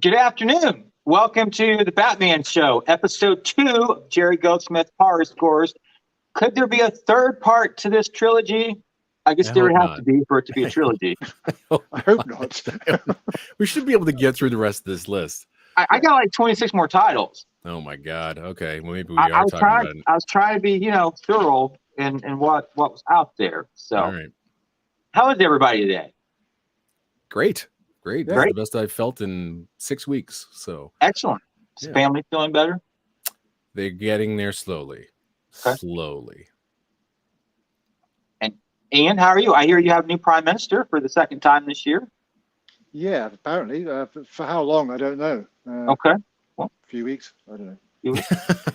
Good afternoon. Welcome to the Batman Show, episode 2 of Jerry Goldsmith Horror Scores. Could there be a third part to this trilogy? I guess I there hope would have not. to be for it to be a trilogy. I hope not. We should be able to get through the rest of this list. I got like 26 more titles. Oh my God. Okay. Well, maybe we I are was talking trying. about it. I was trying to be, thorough in what was out there. So, All right. how is everybody today? Great. Great. This is Great. the best I've felt in 6 weeks. So Excellent. Is Yeah. family feeling better? they're getting there slowly. Okay. Slowly. And Ian, how are you? I hear you have a new prime minister for the second time this year. Yeah, apparently. For how long, I don't know. Okay, A few weeks, I don't know.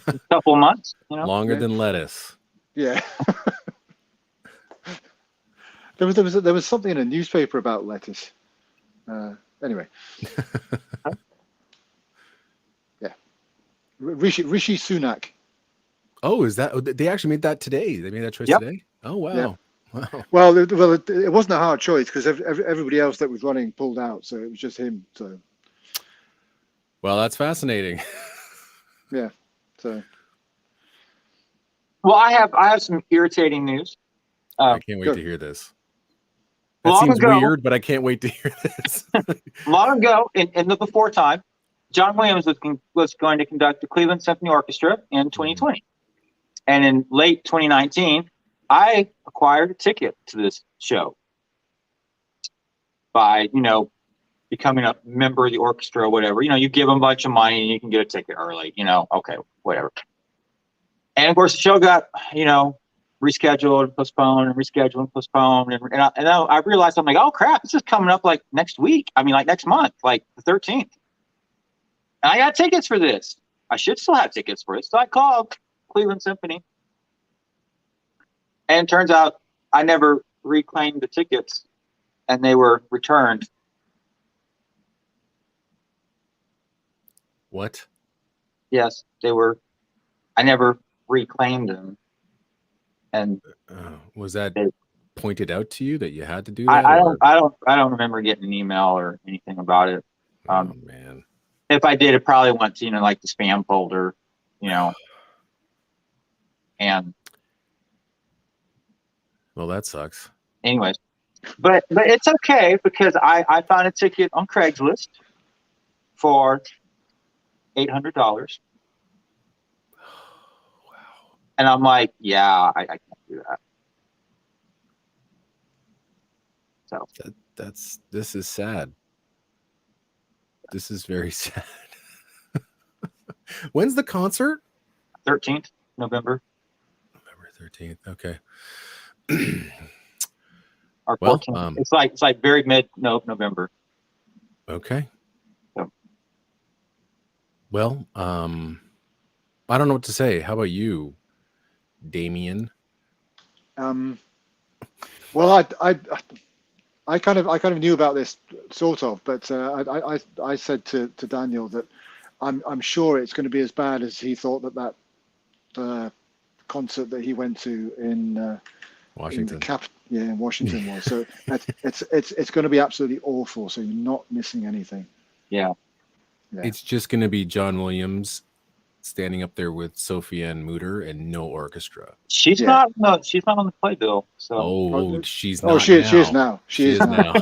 a couple of months. Longer Yeah. than lettuce. Yeah. There was something in a newspaper about lettuce. Anyway. Yeah. Rishi Sunak. Oh, is that? They actually made that today. They made that choice Yep. today? Oh, wow. Yeah. Wow. Well, it wasn't a hard choice because everybody else that was running pulled out, so it was just him. So Well, that's fascinating. yeah. So Well, I have some irritating news. I can't wait good. to hear this. That Long seems ago- weird, but I can't wait to hear this. Long ago, in the before time, John Williams was going to conduct the Cleveland Symphony Orchestra in 2020. And in late 2019, I acquired a ticket to this show by, becoming a member of the orchestra or whatever. You give them a bunch of money and you can get a ticket early, okay, whatever. And of course, the show got, rescheduled and postponed and rescheduled and postponed. And I realized, I'm like, oh crap, this is coming up like next week. I mean, like next month, like the 13th. And I got tickets for this. I should still have tickets for it. So I called Cleveland Symphony. And it turns out I never reclaimed the tickets and they were returned. What? Yes, they were. I never reclaimed them. And Was that They- pointed out to you that you had to do that? I or- don't remember getting an email or anything about it. Oh, man. If I did, it probably went to, like the spam folder, and Well, that sucks. anyways, but it's okay because I found a ticket on Craigslist for $800, Wow. and I'm like, yeah, I can't do that. So This is sad. This is very sad. When's the concert? 13th November November 13th. Okay. or Well, 14th. It's like very mid November. Okay. So. Well, I don't know what to say. How about you, Damien? Well, I kind of knew about this sort of, but I said to Daniel that I'm sure it's going to be as bad as he thought that concert that he went to in Washington. in Washington was. So it's going to be absolutely awful. So you're not missing anything. Yeah. Yeah. It's just going to be John Williams standing up there with Sophia and Mooter and no orchestra. She's Yeah. not. No, she's not on the playbill. So Oh, she's not. Oh, she is now. She is now.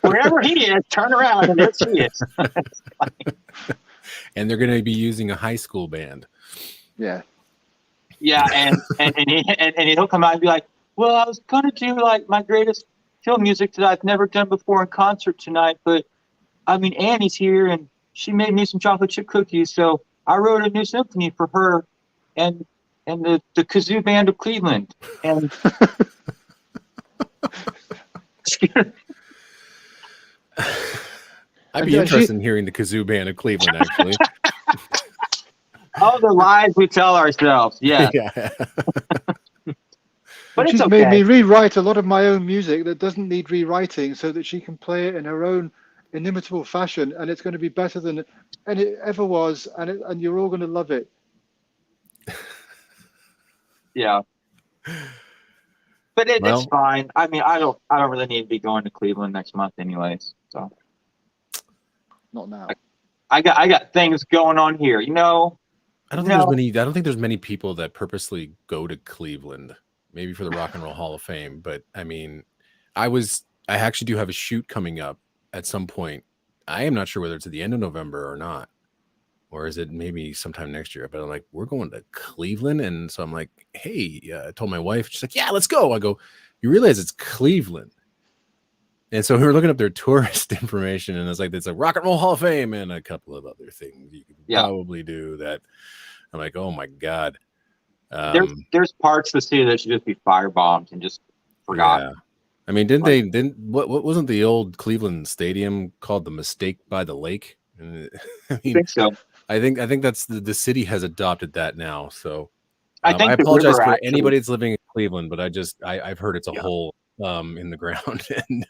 wherever he is, turn around and there she is. And they're going to be using a high school band. Yeah. Yeah, and he'll come out and be like, "Well, I was gonna do like my greatest film music that I've never done before in concert tonight, but I mean Annie's here and she made me some chocolate chip cookies, so I wrote a new symphony for her and the Kazoo Band of Cleveland." And I'd be And interested in hearing the Kazoo Band of Cleveland, actually. all the lies we tell ourselves, yeah. Yeah. But it's She's okay. made me rewrite a lot of my own music that doesn't need rewriting so that she can play it in her own inimitable fashion, and it's going to be better than it ever was, and you're all going to love it. Yeah. But it's Well- fine. I mean, I don't really need to be going to Cleveland next month anyways. So Not now. I got things going on here. You know, I don't think there's many people that purposely go to Cleveland, maybe for the Rock and Roll Hall of Fame. But I mean, I actually do have a shoot coming up at some point. I am not sure whether it's at the end of November or not, or is it maybe sometime next year. But I'm like, we're going to Cleveland, and so I'm like, hey, I told my wife, she's like, yeah, let's go. I go, you realize it's Cleveland? And so we were looking up their tourist information, and it's a Rock and Roll Hall of Fame and a couple of other things you could probably do that. I'm like, oh my God. There's parts of the city that should just be firebombed and just forgotten. Yeah. I mean, what wasn't the old Cleveland stadium called the Mistake by the Lake? I mean, I think so. I think that's the city has adopted that now. So I apologize for anybody that's living in Cleveland, but I've heard it's a hole in the ground. And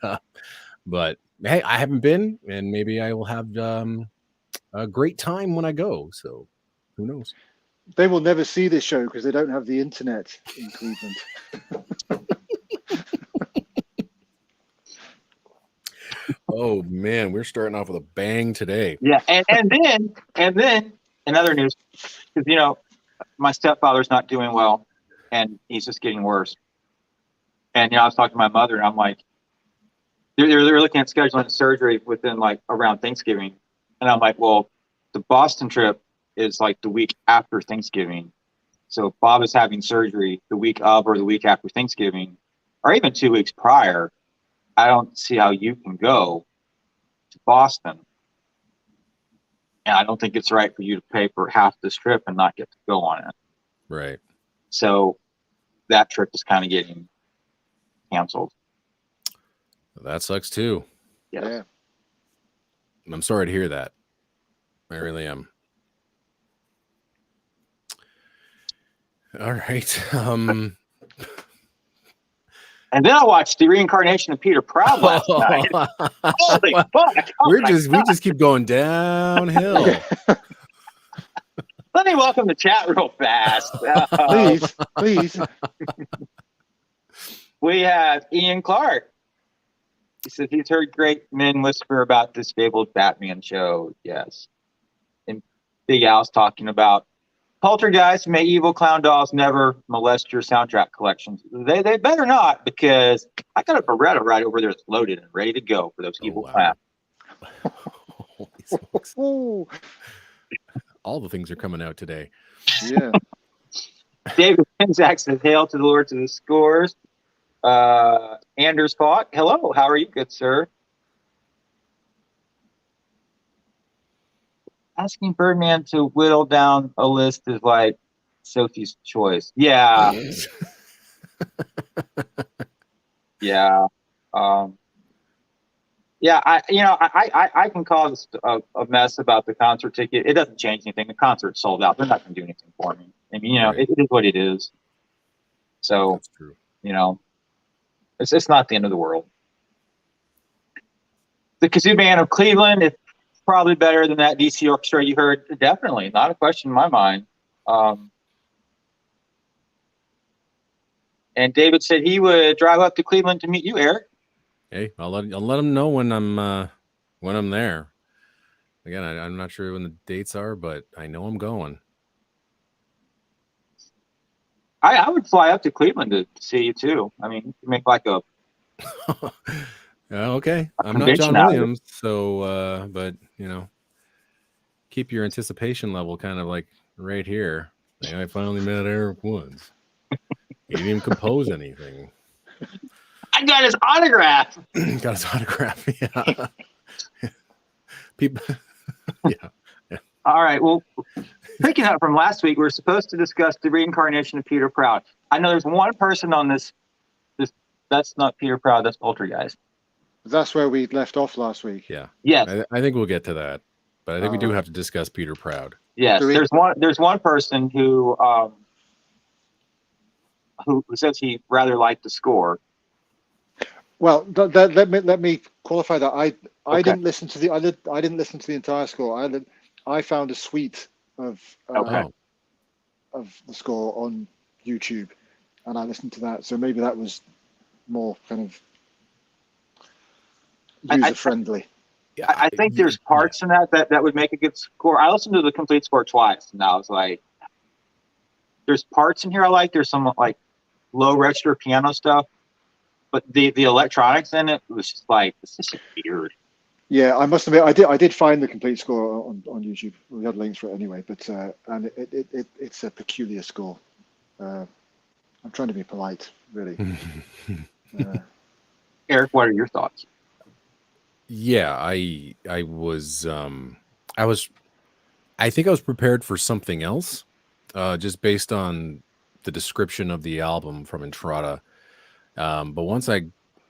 but hey, I haven't been, and maybe I will have a great time when I go. So who knows? They will never see this show because they don't have the internet in Cleveland. Oh man, we're starting off with a bang today. Yeah, and then in other news, because you know my stepfather's not doing well, and he's just getting worse. And you know, I was talking to my mother, and I'm like, they're looking at scheduling surgery within like around Thanksgiving, and I'm like, well, the Boston trip is like the week after Thanksgiving, so if Bob is having surgery the week of or the week after Thanksgiving, or even 2 weeks prior, I don't see how you can go to Boston. And I don't think it's right for you to pay for half this trip and not get to go on it. Right. So that trip is kind of getting canceled. That sucks too. Yeah. I'm sorry to hear that. I really am. All right. And then I watched the reincarnation of Peter Proud last night. Holy fuck! We just keep going downhill. Let me welcome the chat real fast. Please. We have Ian Clark. He says he's heard great men whisper about this fabled Batman show. Yes. And Big Al's talking about Poltergeist, may evil clown dolls never molest your soundtrack collections. They better not, because I got a Beretta right over there that's loaded and ready to go for those evil clowns. All the things are coming out today. Yeah. David Pinzak says, hail to the Lords of the Scores. Anders Falk, hello, how are you, good sir? Asking Birdman to whittle down a list is like Sophie's Choice. Yeah. Yeah. Yeah, I can cause a mess about the concert ticket. It doesn't change anything. The concert's sold out. They're not going to do anything for me. I mean, you know, it is what it is. So, that's true. You know, it's not the end of the world. The Kazoo Band of Cleveland, it's probably better than that DC orchestra you heard. Definitely, not a question in my mind. And David said he would drive up to Cleveland to meet you, Eric. Hey, I'll let him know when I'm there. Again, I'm not sure when the dates are, but I know I'm going. I would fly up to Cleveland to see you too. I mean, you make like a okay. I'm not John Williams, so but you know, keep your anticipation level kind of like right here. Like, I finally met Eric Woods. He didn't even compose anything. I got his autograph. Got his autograph. Yeah. People. Yeah. All right. Well, picking up from last week, we're supposed to discuss the reincarnation of Peter Proud. I know there's one person on this. That's not Peter Proud. That's Poltergeist. That's where we left off last week. Yeah. Yes. I think we'll get to that, but I think we do have to discuss Peter Proud. Yes. There's one person who says he rather liked the score. Well, let me qualify that. I didn't listen to the entire score. I found a suite of the score on YouTube, and I listened to that. So maybe that was more kind of user friendly. I think there's parts in that would make a good score. I listened to the complete score twice, and I was like, there's parts in here I like. There's some like low register piano stuff, but the electronics in it was just like, this is weird. Yeah, I must admit, I did find the complete score on YouTube. We had links for it anyway, but and it's a peculiar score. I'm trying to be polite, really. Eric, what are your thoughts? Yeah, I think I was prepared for something else, just based on the description of the album from Entrada. But once I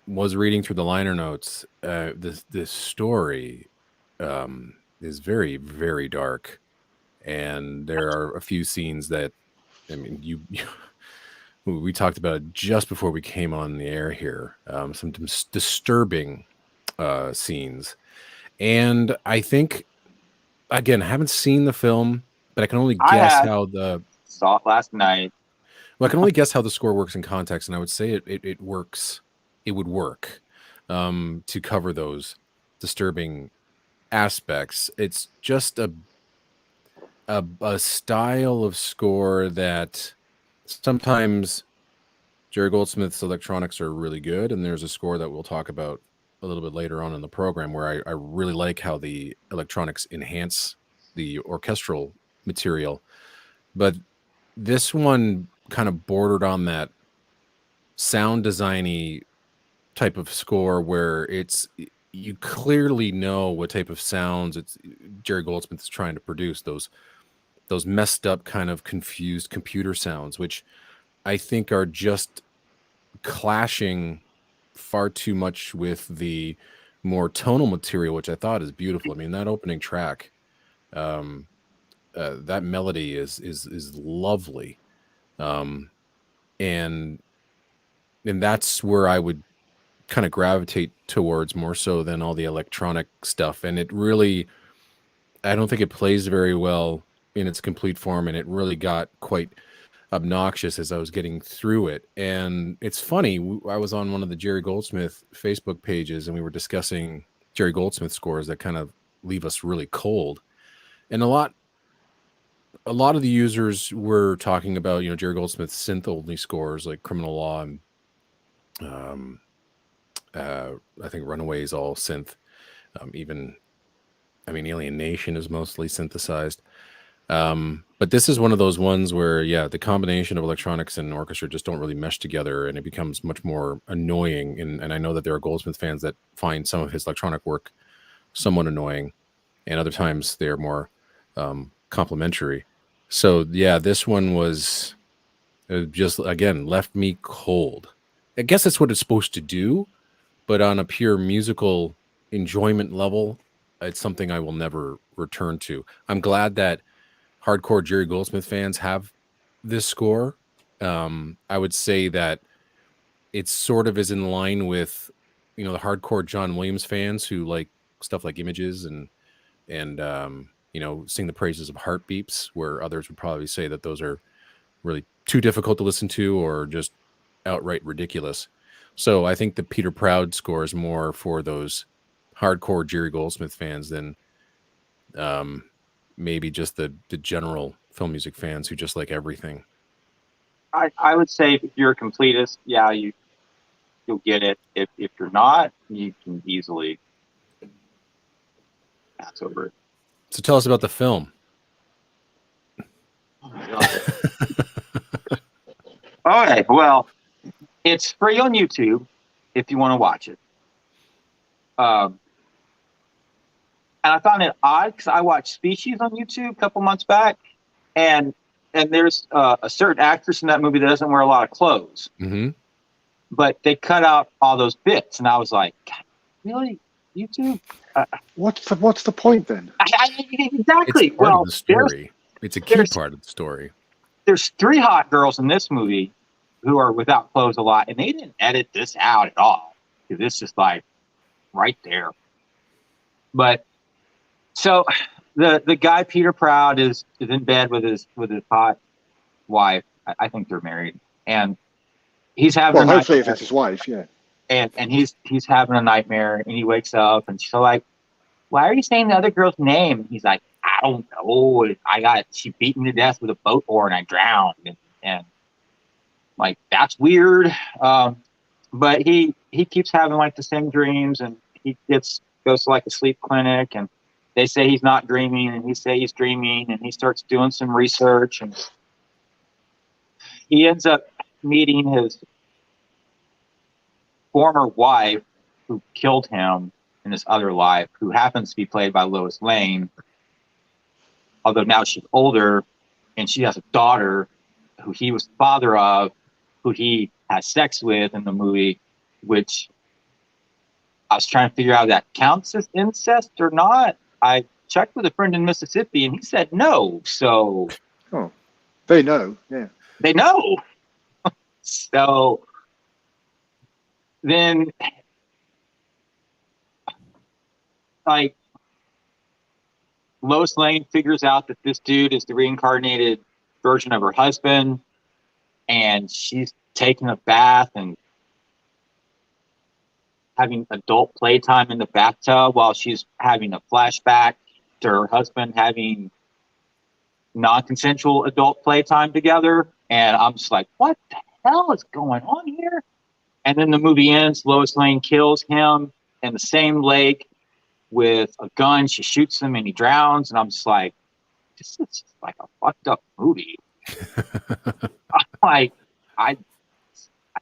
was reading through the liner notes, this story is very, very dark, and there are a few scenes that, I mean, we talked about it just before we came on the air here. Some disturbing scenes, and I think, again, I haven't seen the film, but I can only guess saw it last night. Well, I can only guess how the score works in context, and I would say it works. It would work to cover those disturbing aspects. It's just a style of score that sometimes Jerry Goldsmith's electronics are really good, and there's a score that we'll talk about a little bit later on in the program where I really like how the electronics enhance the orchestral material. But this one kind of bordered on that sound designy type of score where you clearly know what type of sounds Jerry Goldsmith is trying to produce, those messed up kind of confused computer sounds, which I think are just clashing far too much with the more tonal material, which I thought is beautiful. I mean, that opening track, that melody is lovely. And that's where I would kind of gravitate towards more so than all the electronic stuff. And it really, I don't think it plays very well in its complete form, and it really got quite obnoxious as I was getting through it. And it's funny, I was on one of the Jerry Goldsmith Facebook pages, and we were discussing Jerry Goldsmith scores that kind of leave us really cold. And a lot of the users were talking about, Jerry Goldsmith's synth-only scores like Criminal Law and I think Runaway is all synth. Alien Nation is mostly synthesized. But this is one of those ones where, the combination of electronics and orchestra just don't really mesh together, and it becomes much more annoying. And I know that there are Goldsmith fans that find some of his electronic work somewhat annoying, and other times they're more complimentary. So, this one was just, again, left me cold. I guess that's what it's supposed to do, but on a pure musical enjoyment level, it's something I will never return to. I'm glad that hardcore Jerry Goldsmith fans have this score. I would say that it sort of is in line with, the hardcore John Williams fans who like stuff like Images and sing the praises of Heartbeeps, where others would probably say that those are really too difficult to listen to or just outright ridiculous. So I think the Peter Proud score is more for those hardcore Jerry Goldsmith fans than maybe just the general film music fans who just like everything. I would say if you're a completist, you'll get it. If you're not, you can easily pass over it. So tell us about the film. Oh my God. Okay, well, it's free on YouTube if you want to watch it. And I found it odd because I watched Species on YouTube a couple months back, and there's a certain actress in that movie that doesn't wear a lot of clothes, but they cut out all those bits, and I was like, God, really, YouTube? What's the point then? Exactly. It's part of the story. It's a key part of the story. There's 3 hot girls in this movie who are without clothes a lot, and they didn't edit this out at all because it's just like right there. But so the guy Peter Proud is in bed with his hot wife. I think they're married, and he's having. Well, hopefully, if it's his wife, yeah. And he's having a nightmare, and he wakes up, and she's like, why are you saying the other girl's name? He's like, I don't know. She beat me to death with a boat oar and I drowned. And like, that's weird. But he keeps having like the same dreams, and he goes to like a sleep clinic, and they say he's not dreaming, and he say he's dreaming, and he starts doing some research, and he ends up meeting his former wife who killed him in his other life, who happens to be played by Lois Lane, although now she's older, and she has a daughter who he was the father of, who he has sex with in the movie, which I was trying to figure out if that counts as incest or not. I checked with a friend in Mississippi, and he said no. So, they know, yeah, they know. So then, like, Lois Lane figures out that this dude is the reincarnated version of her husband, and she's taking a bath and having adult playtime in the bathtub while she's having a flashback to her husband having non-consensual adult playtime together. And I'm just like, what the hell is going on here? And then the movie ends. Lois Lane kills him in the same lake with a gun. She shoots him and he drowns. And I'm just like, this is just like a fucked up movie. Like, I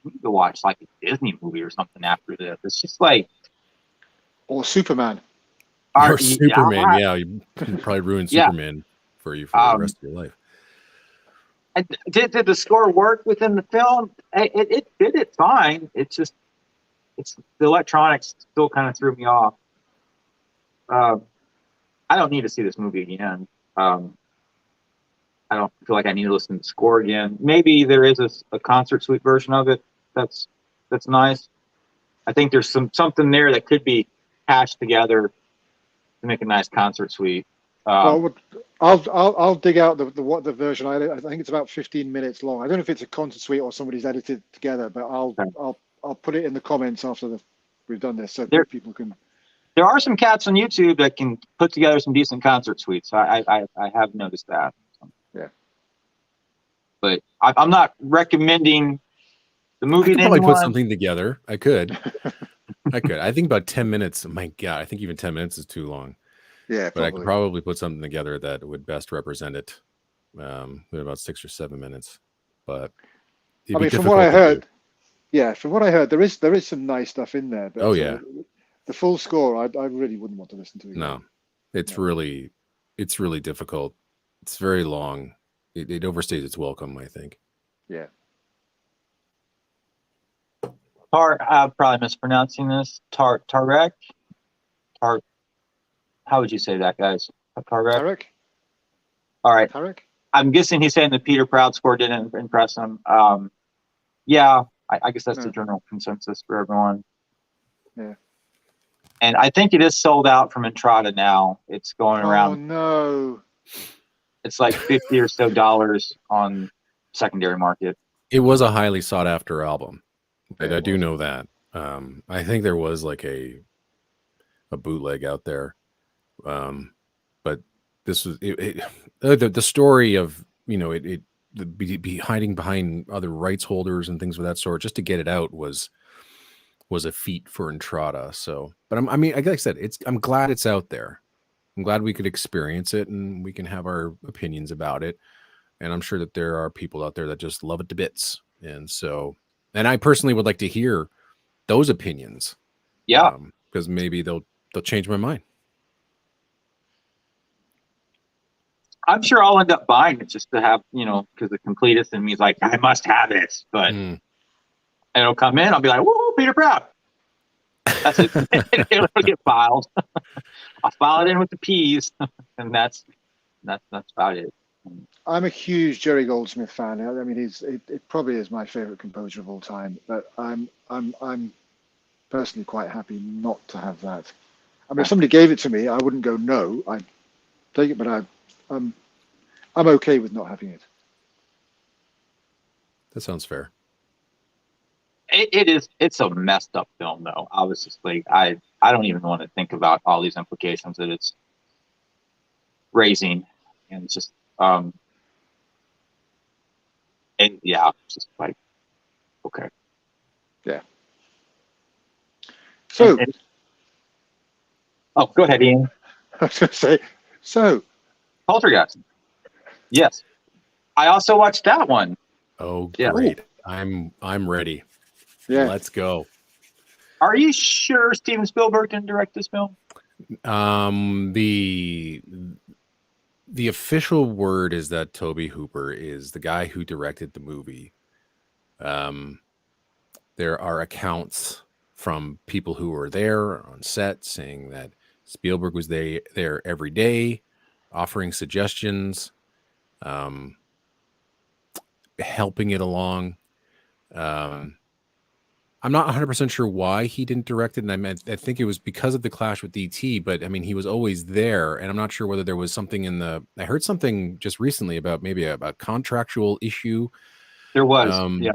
need to watch like a Disney movie or something after this. It's just like, or Superman. Or Superman, yeah. You probably ruined Superman for you for the rest of your life. Did the score work within the film? It did it fine. It's the electronics still kind of threw me off. I don't need to see this movie again. I don't feel like I need to listen to the score again. Maybe there is a concert suite version of it. That's nice. I think there's something there that could be hashed together to make a nice concert suite. Well, I'll dig out the version. I think it's about 15 minutes long. I don't know if it's a concert suite or somebody's edited together, but I'll put it in the comments after we've done this, so people can. There are some cats on YouTube that can put together some decent concert suites. I have noticed that. Yeah. But I'm not recommending the movie. I could probably put something together. I could. I think about 10 minutes. My God, I think even 10 minutes is too long. Yeah, but I could probably put something together that would best represent it. With about 6 or 7 minutes. But I mean, from what I heard, there is some nice stuff in there. But the full score, I really wouldn't want to listen to it. No, it's really difficult. It's very long. It overstays its welcome, I think. Yeah. I'm probably mispronouncing this. Tarek. How would you say that, guys? Tarek. All right. Tarek. I'm guessing he's saying the Peter Proud score didn't impress him. Yeah, I guess that's the general consensus for everyone. Yeah. And I think it is sold out from Entrada now. It's going around. Oh no. It's like $50 or so on secondary market. It was a highly sought after album. I do know that. I think there was like a bootleg out there. But this was the story of, be hiding behind other rights holders and things of that sort, just to get it out was a feat for Entrada. So, but like I said, I'm glad it's out there. I'm glad we could experience it and we can have our opinions about it. And I'm sure that there are people out there that just love it to bits. And so, and I personally would like to hear those opinions. Yeah. Because maybe they'll change my mind. I'm sure I'll end up buying it just to have, because the completist in me is like, I must have it. But it'll come in, I'll be like, woo, Peter Proud. That's it. It'll get filed. I'll file it in with the P's, and that's about it. I'm a huge Jerry Goldsmith fan. I mean, it probably is my favorite composer of all time. But I'm personally quite happy not to have that. I mean, if somebody gave it to me, I wouldn't go no. I'd take it, but I'm okay with not having it. That sounds fair. It's a messed up film though. I was just like, I don't even want to think about all these implications that it's raising, and it's just and yeah, it's just like, okay. Yeah. So oh, go ahead, Ian. I was going to say, so Poltergeist. Yes, I also watched that one. Oh, Yeah. great! I'm ready. yeah, Let's go. Are you sure Steven Spielberg didn't direct this film? The official word is that Toby Hooper is the guy who directed the movie. There are accounts from people who were there on set saying that Spielberg was there every day, offering suggestions, helping it along. I'm not 100% sure why he didn't direct it, and I think it was because of the clash with DT, but I mean, he was always there, and I'm not sure whether there was something I heard something just recently about maybe a contractual issue. There was, yeah.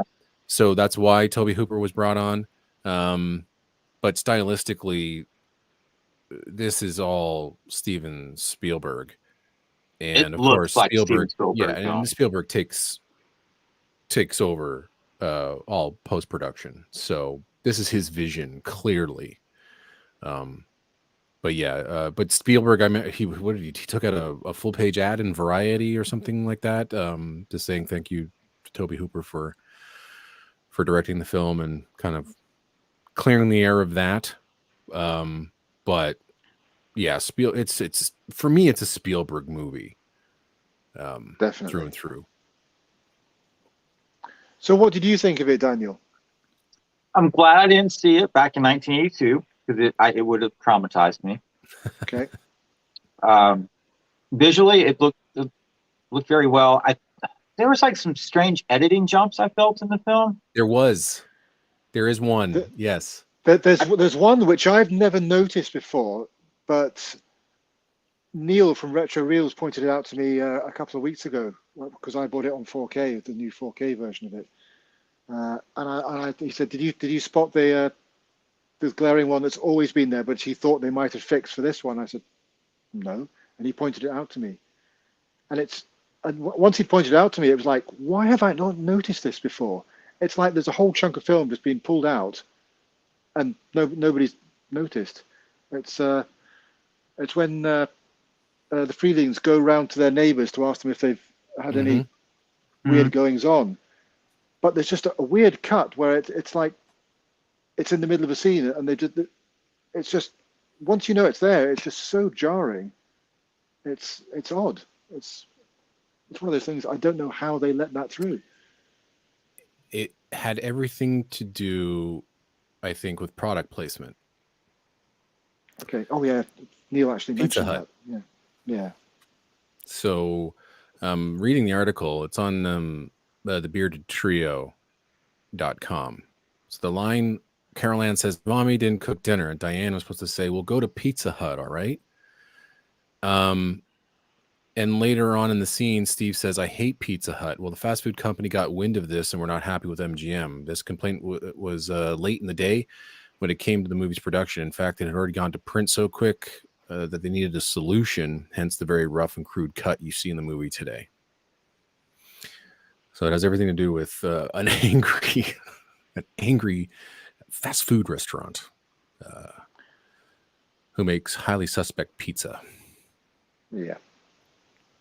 So that's why Toby Hooper was brought on. But stylistically, this is all Steven Spielberg. And It of looks course, like Spielberg, Steven Spielberg, yeah, and Spielberg takes over all post-production. So this is his vision, clearly. But yeah, but Spielberg, I mean, he took out a full-page ad in Variety or something like that, just saying thank you to Toby Hooper for directing the film and kind of clearing the air of that. But yeah, it's for me, it's a Spielberg movie, definitely through and through. So what did you think of it, Daniel? I'm glad I didn't see it back in 1982 because it would have traumatized me. Okay. Visually, it looked very well. There was like some strange editing jumps I felt in the film. There is one. Yes. There's one which I've never noticed before, but Neil from Retro Reels pointed it out to me a couple of weeks ago because I bought it on 4K, the new 4K version of it. And he said, "Did you spot the glaring one that's always been there, but he thought they might have fixed for this one?" I said, "No," and he pointed it out to me. And once he pointed it out to me, it was like, "Why have I not noticed this before?" It's like there's a whole chunk of film just being pulled out, and nobody's noticed. It's when the Freelings go round to their neighbours to ask them if they've had any weird goings on. But there's just a weird cut where it's like it's in the middle of a scene, and it's just once you know it's there, it's just so jarring. It's odd. It's one of those things. I don't know how they let that through. It had everything to do, I think, with product placement. Okay. Oh yeah, Neil actually mentioned Pizza Hut. that. Yeah. So, reading the article, it's on thebeardedtrio.com. So the line, Carol Ann says, "Mommy didn't cook dinner," and Diane was supposed to say, "We'll go to Pizza Hut, all right?" And later on in the scene, Steve says, "I hate Pizza Hut." Well, the fast food company got wind of this and we're not happy with MGM. This complaint was late in the day when it came to the movie's production. In fact, it had already gone to print so quick that they needed a solution, hence the very rough and crude cut you see in the movie today. So it has everything to do with an angry fast food restaurant who makes highly suspect pizza. Yeah.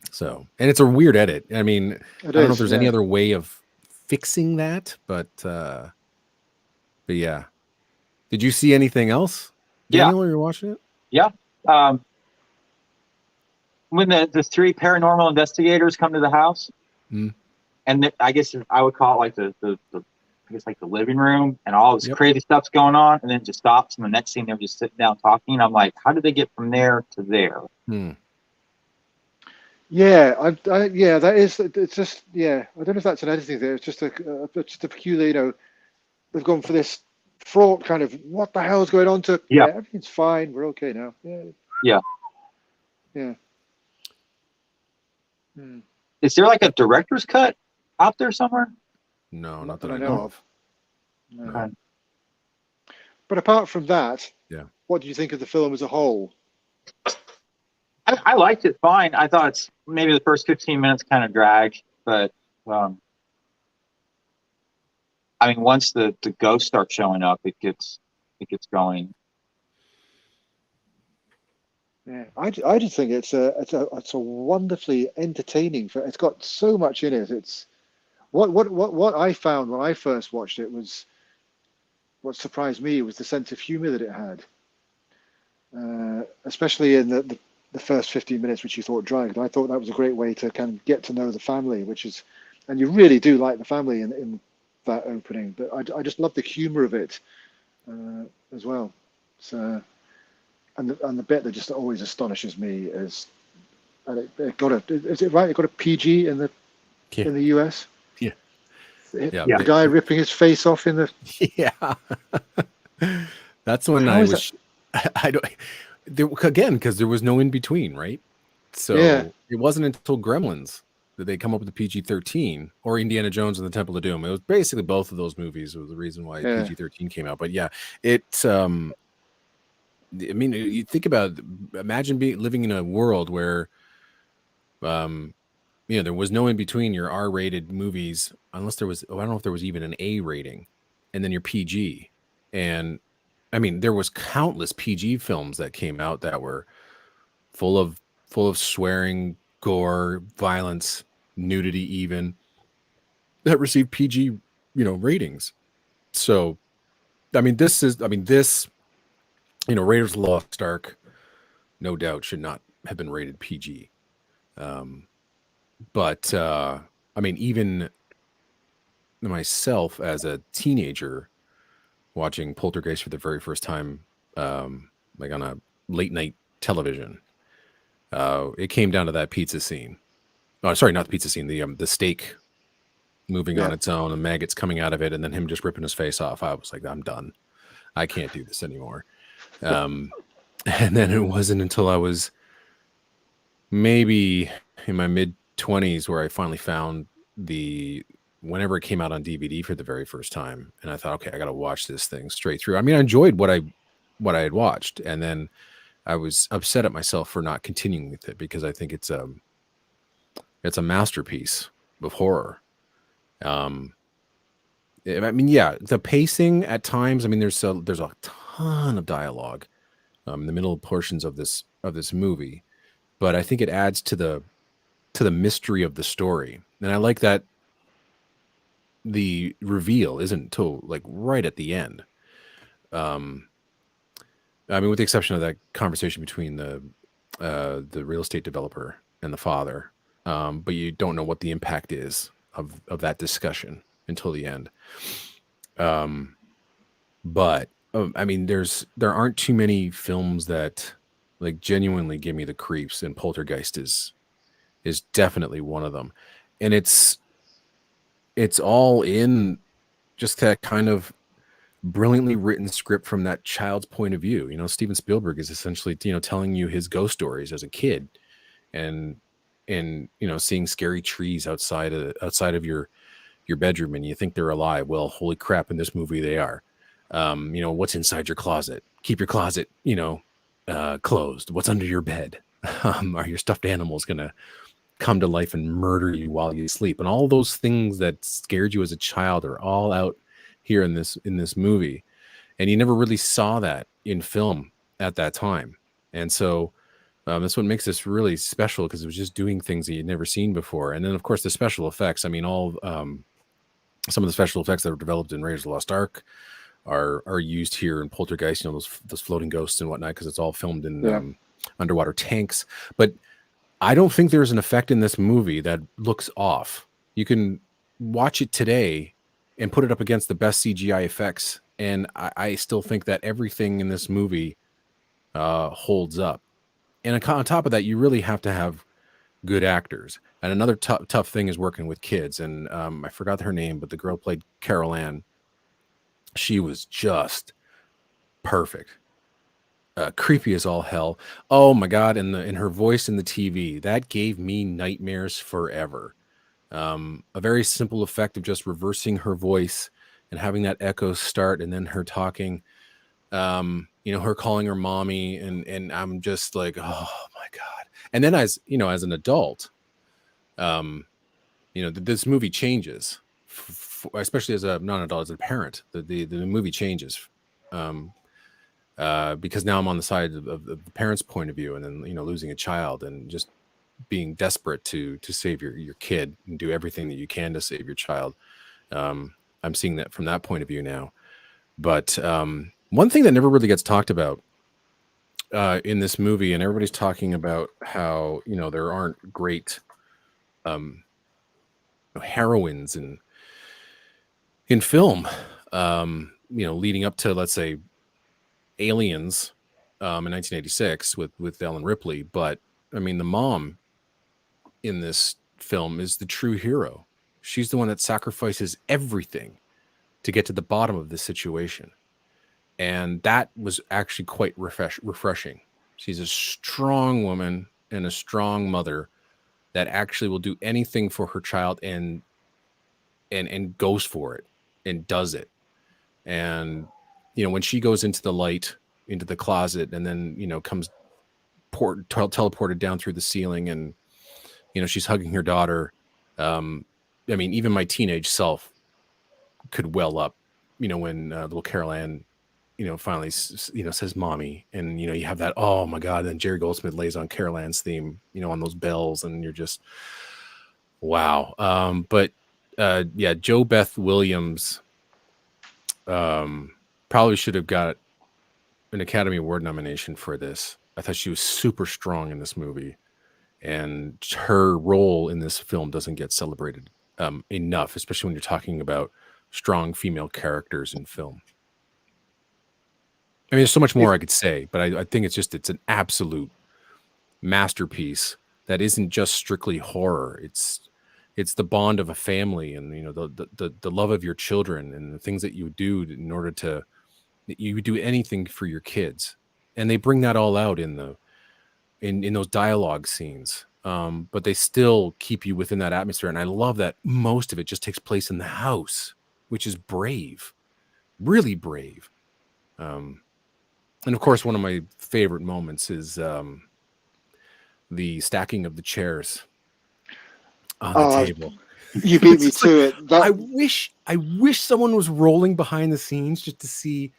So, and it's a weird edit. I mean, I don't know if there's any yeah. other way of fixing that, but yeah. Did you see anything else, Daniel, when you were watching it? Yeah. When the three paranormal investigators come to the house, and I guess I would call it like the living room, and all this crazy stuff's going on, and then it just stops, and the next scene they're just sitting down talking. I'm like, how did they get from there to there? Yeah, yeah, that is. It's just, yeah. I don't know if that's an editing thing. It's just a peculiar. You know, they've gone for this fraught kind of what the hell's going on to. Yeah, everything's fine. We're okay now. Yeah. Is there like a director's cut out there somewhere? No, not that that I know of. Okay. But apart from that, Yeah. what do you think of the film as a whole? I liked it fine. I thought it's maybe the first 15 minutes kind of dragged, but I mean, once the ghosts start showing up, it gets going. Yeah, I just think it's a wonderfully entertaining film. It's got so much in it. It's what I found when I first watched it was what surprised me was the sense of humor that it had, especially in the first 15 minutes, which you thought dragged. I thought that was a great way to kind of get to know the family, and you really do like the family in that opening. But I just love the humor of it as well. So. And the bit that just always astonishes me is, and it got is it right? It got a PG in the US. Yeah. The Yeah. guy ripping his face off in the. Yeah. That's when How I is was. I don't. Again, because there was no in between, right? So Yeah. it wasn't until Gremlins that they come up with the PG-13 or Indiana Jones and the Temple of Doom. It was basically both of those movies was the reason why PG-13 came out. But yeah, it's I mean, you think about, imagine living in a world where, there was no in between your R-rated movies, unless there was, I don't know if there was even an A rating, and then your PG. And I mean, there was countless PG films that came out that were full of swearing, gore, violence, nudity, even that received PG, ratings. So, this, Raiders of the Lost Ark, no doubt, should not have been rated PG. But even myself as a teenager watching Poltergeist for the very first time, like on a late night television, it came down to that pizza scene. Oh, sorry, not the pizza scene. The steak moving on its own, and maggots coming out of it, and then him just ripping his face off. I was like, I'm done. I can't do this anymore. And then it wasn't until I was maybe in my mid 20s where I finally found whenever it came out on DVD for the very first time, and I thought, okay, I got to watch this thing straight through. I mean, I enjoyed what I had watched, and then I was upset at myself for not continuing with it because I think it's a masterpiece of horror. The pacing at times. I mean, there's a ton of dialogue in the middle portions of this movie, but I think it adds to the mystery of the story, and I like that the reveal isn't until like right at the end. With the exception of that conversation between the real estate developer and the father, but you don't know what the impact is of that discussion until the end. But there aren't too many films that like genuinely give me the creeps, and Poltergeist is definitely one of them. And it's all in just that kind of brilliantly written script from that child's point of view. Steven Spielberg is essentially, telling you his ghost stories as a kid, and seeing scary trees outside of your bedroom, and you think they're alive. Well, holy crap, in this movie they are. What's inside your closet? Keep your closet, closed. What's under your bed? Are your stuffed animals gonna come to life and murder you while you sleep? And all those things that scared you as a child are all out here in this movie, and you never really saw that in film at that time. And so that's what makes this really special, because it was just doing things that you'd never seen before. And then of course the special effects. I mean, all some of the special effects that were developed in Raiders of the Lost Ark are used here in Poltergeist. Those floating ghosts and whatnot, because it's all filmed in underwater tanks. But I don't think there's an effect in this movie that looks off. You can watch it today and put it up against the best CGI effects, and I still think that everything in this movie holds up. And on top of that, you really have to have good actors. And another tough thing is working with kids. And I forgot her name, but the girl played Carol Ann. She was just perfect. Creepy as all hell. Oh my God. And her voice in the TV, that gave me nightmares forever. A very simple effect of just reversing her voice and having that echo start and then her talking, her calling her mommy, and I'm just like, oh my God. And then as an adult, this movie changes, especially as a non-adult, as a parent, the movie changes, because now I'm on the side of the parent's point of view, and then losing a child and just being desperate to save your kid and do everything that you can to save your child. I'm seeing that from that point of view now. But one thing that never really gets talked about in this movie, and everybody's talking about how there aren't great heroines in film, leading up to, let's say, Aliens in 1986 with Ellen Ripley. But I mean, the mom in this film is the true hero. She's the one that sacrifices everything to get to the bottom of this situation. And that was actually quite refreshing. She's a strong woman and a strong mother that actually will do anything for her child and goes for it and does it. And when she goes into the light, into the closet, and then comes teleported down through the ceiling, and she's hugging her daughter. I mean, even my teenage self could well up, when little Carol Ann, finally, says "mommy," and you have that, oh my God. Then Jerry Goldsmith lays on Carol Ann's theme, on those bells, and you're just, wow. But Jo Beth Williams probably should have got an Academy Award nomination for this. I thought she was super strong in this movie, and her role in this film doesn't get celebrated enough, especially when you're talking about strong female characters in film. I mean, there's so much more I could say, but I think it's an absolute masterpiece that isn't just strictly horror. It's the bond of a family, and the love of your children, and the things that you do in order to, you would do anything for your kids, and they bring that all out in those dialogue scenes. But they still keep you within that atmosphere, and I love that most of it just takes place in the house, which is brave, really brave. And of course, one of my favorite moments is the stacking of the chairs on the table. You beat me to it. I wish someone was rolling behind the scenes just to see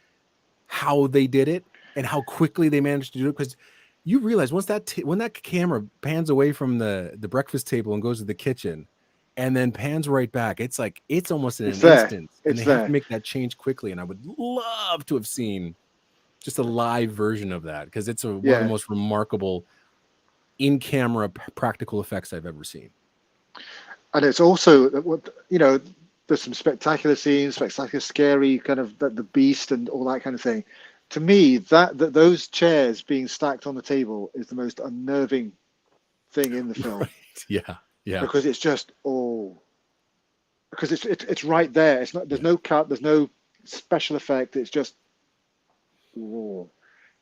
how they did it and how quickly they managed to do it. Because you realize once when that camera pans away from the breakfast table and goes to the kitchen, and then pans right back, it's like it's almost in an instant, and they have to make that change quickly. And I would love to have seen just a live version of that, because it's one of the most remarkable in-camera practical effects I've ever seen. And it's also, there's some spectacular scenes, spectacular, scary, kind of the beast and all that kind of thing. To me, that those chairs being stacked on the table is the most unnerving thing in the film. Right. Yeah. Because it's just because it's right there. It's not. There's no cut. There's no special effect. It's just.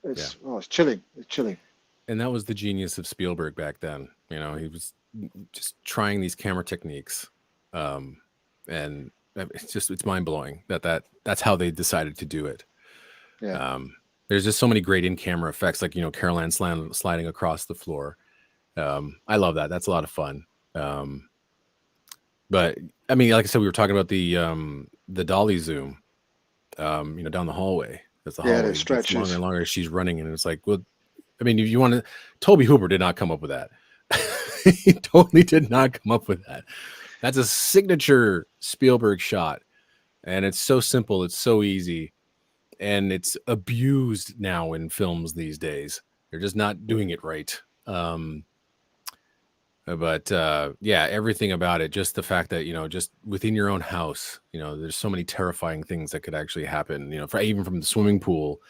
It's chilling. It's chilling. And that was the genius of Spielberg back then. He was just trying these camera techniques, and it's mind blowing that's how they decided to do it. Yeah. There's just so many great in-camera effects, like Carol Ann sliding across the floor. I love that. That's a lot of fun. But I mean, like I said, we were talking about the dolly zoom, down the hallway. That's the hallway. It stretches longer and longer as she's running, and it's like, well, I mean, if you want to, Toby Hooper did not come up with that. He totally did not come up with that. That's a signature Spielberg shot, and it's so simple, it's so easy, and it's abused now in films these days. They're just not doing it right. But everything about it, just the fact that just within your own house, there's so many terrifying things that could actually happen. Even from the swimming pool,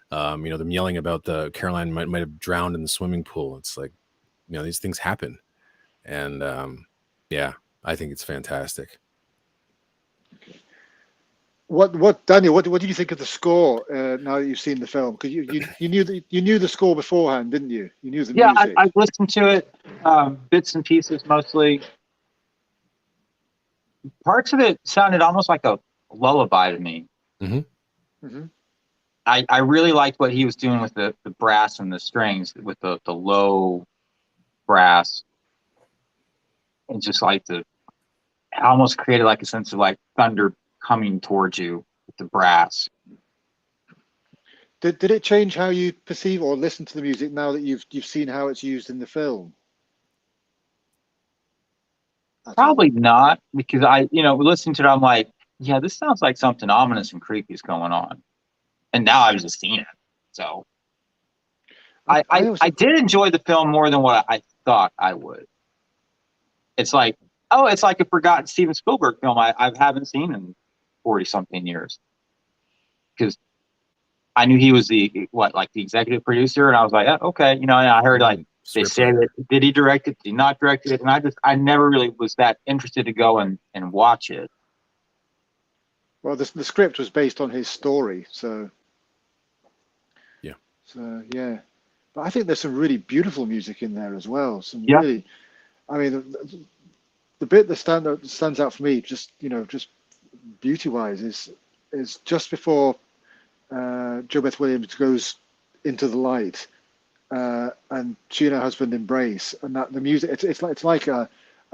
them yelling about the Caroline might have drowned in the swimming pool. It's like, these things happen, and I think it's fantastic. What Daniel? What did you think of the score? Now that you've seen the film, because you knew the score beforehand, didn't you? You knew the music. I listened to it, bits and pieces mostly. Parts of it sounded almost like a lullaby to me. Mm-hmm. I really liked what he was doing with the brass and the strings, with the low brass, and just like it almost created like a sense of like thunder coming towards you with the brass. Did it change how you perceive or listen to the music now that you've seen how it's used in the film? Probably not, because listening to it, I'm like, yeah, this sounds like something ominous and creepy is going on. And now I've just seen it. So I did enjoy the film more than what I thought I would. It's like a forgotten Steven Spielberg film I haven't seen in 40 something years. Because I knew he was the executive producer, and I was like, oh, okay, and I heard like they say that, did he direct it? Did he not direct it? And I never really was that interested to go and watch it. Well, the script was based on his story, so yeah. So yeah, but I think there's some really beautiful music in there as well. Really, I mean, the bit that stands out for me, just beauty-wise, is just before Jo Beth Williams goes into the light, and she and her husband embrace, and that the music, it's like an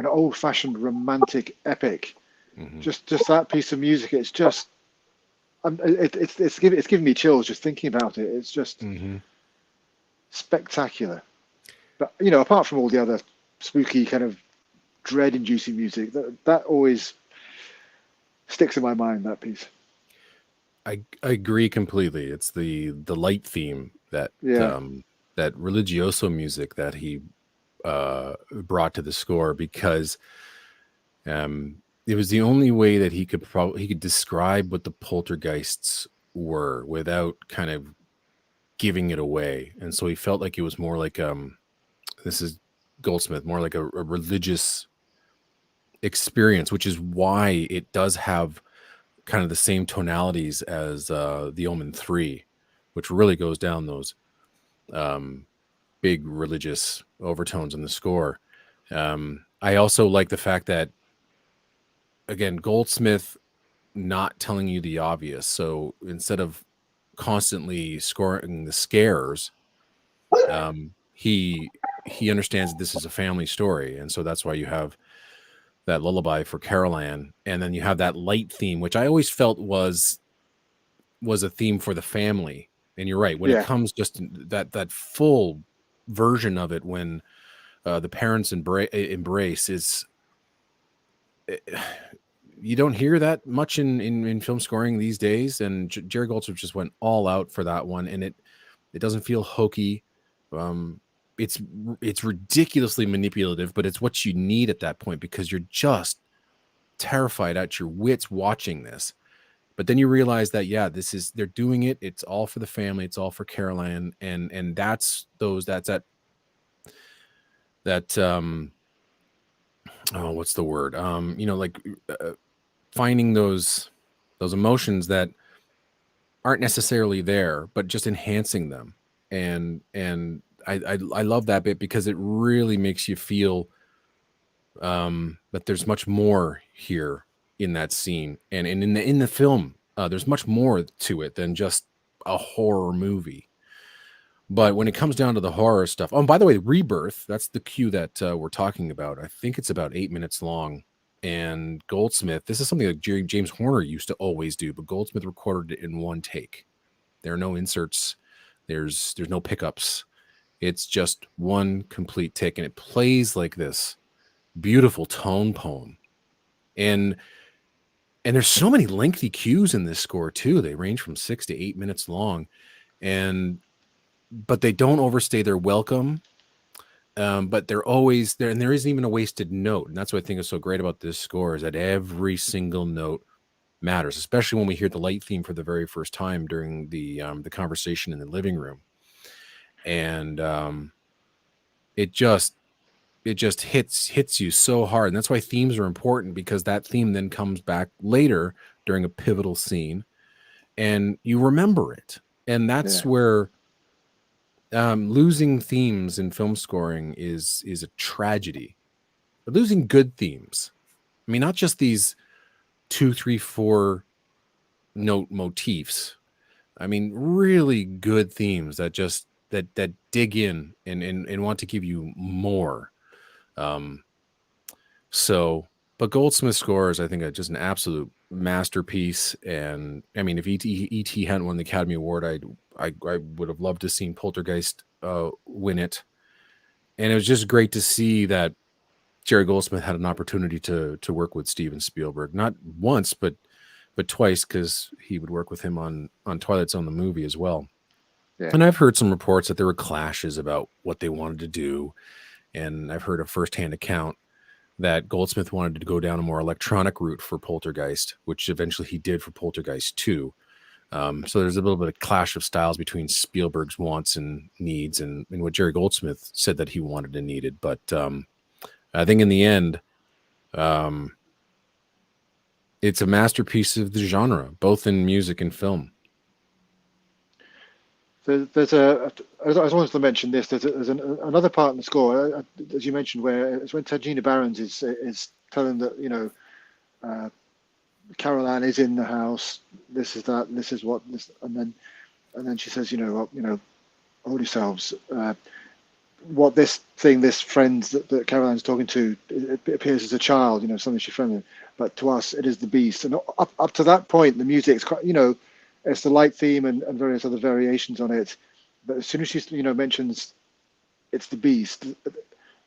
old-fashioned romantic epic. Mm-hmm. Just that piece of music, it's just, it's giving me chills just thinking about it. It's just spectacular. But apart from all the other spooky kind of dread-inducing music, that always sticks in my mind. That piece. I agree completely. It's the light theme that that religioso music that he brought to the score, because it was the only way that he could describe what the poltergeists were without kind of giving it away. And so he felt like it was more like this is Goldsmith, more like a religious experience, which is why it does have kind of the same tonalities as The Omen 3, which really goes down those big religious overtones in the score. I also like the fact that, again, Goldsmith not telling you the obvious. So instead of constantly scoring the scares, he understands that this is a family story, and so that's why you have that lullaby for Carol Ann, and then you have that light theme, which I always felt was a theme for the family. And you're right, when it comes just that full version of it, when the parents embrace, is you don't hear that much in film scoring these days. And Jerry Goldsmith just went all out for that one, and it doesn't feel hokey. It's ridiculously manipulative, but it's what you need at that point, because you're just terrified out your wits watching this. But then you realize that, they're doing it. It's all for the family. It's all for Carol Ann. And that's that what's the word? Finding those emotions that aren't necessarily there, but just enhancing them. And I love that bit, because it really makes you feel that there's much more here in that scene, and in the film, there's much more to it than just a horror movie. But when it comes down to the horror stuff, by the way, Rebirth, that's the cue that we're talking about. I think it's about 8 minutes long. And Goldsmith, this is something that James Horner used to always do, but Goldsmith recorded it in one take. There are no inserts. There's no pickups. It's just one complete take, and it plays like this beautiful tone poem. And there's so many lengthy cues in this score too. They range from 6 to 8 minutes long, but they don't overstay their welcome. But they're always there, and there isn't even a wasted note. And that's what I think is so great about this score, is that every single note matters, especially when we hear the light theme for the very first time during the conversation in the living room. And it just hits you so hard. And that's why themes are important, because that theme then comes back later during a pivotal scene, and you remember it. And that's where losing themes in film scoring is a tragedy. But losing good themes, I mean, not just these 2, 3, 4 note motifs. I mean, really good themes that just that dig in and want to give you more. But Goldsmith scores, I think, are just an absolute masterpiece. And I mean, if E.T. hadn't won the Academy Award, I would have loved to have seen Poltergeist win it. And it was just great to see that Jerry Goldsmith had an opportunity to work with Steven Spielberg, not once, but twice, because he would work with him on Twilight Zone, the movie, as well. Yeah. And I've heard some reports that there were clashes about what they wanted to do. And I've heard a firsthand account that Goldsmith wanted to go down a more electronic route for Poltergeist, which eventually he did for Poltergeist 2. So there's a little bit of clash of styles between Spielberg's wants and needs and what Jerry Goldsmith said that he wanted and needed. But I think in the end, it's a masterpiece of the genre, both in music and film. I just wanted to mention this. There's another part in the score, as you mentioned, where it's when Tangina Barons is telling that, you know, Carol Ann is in the house. This is that. And this is what this, and then she says, you know, hold yourselves. What this friend that Carol Ann's talking to, it appears as a child, you know, something she's friendly, but to us it is the beast. And up to that point, the music's quite, you know, it's the light theme and various other variations on it. But as soon as she, you know, mentions it's the beast,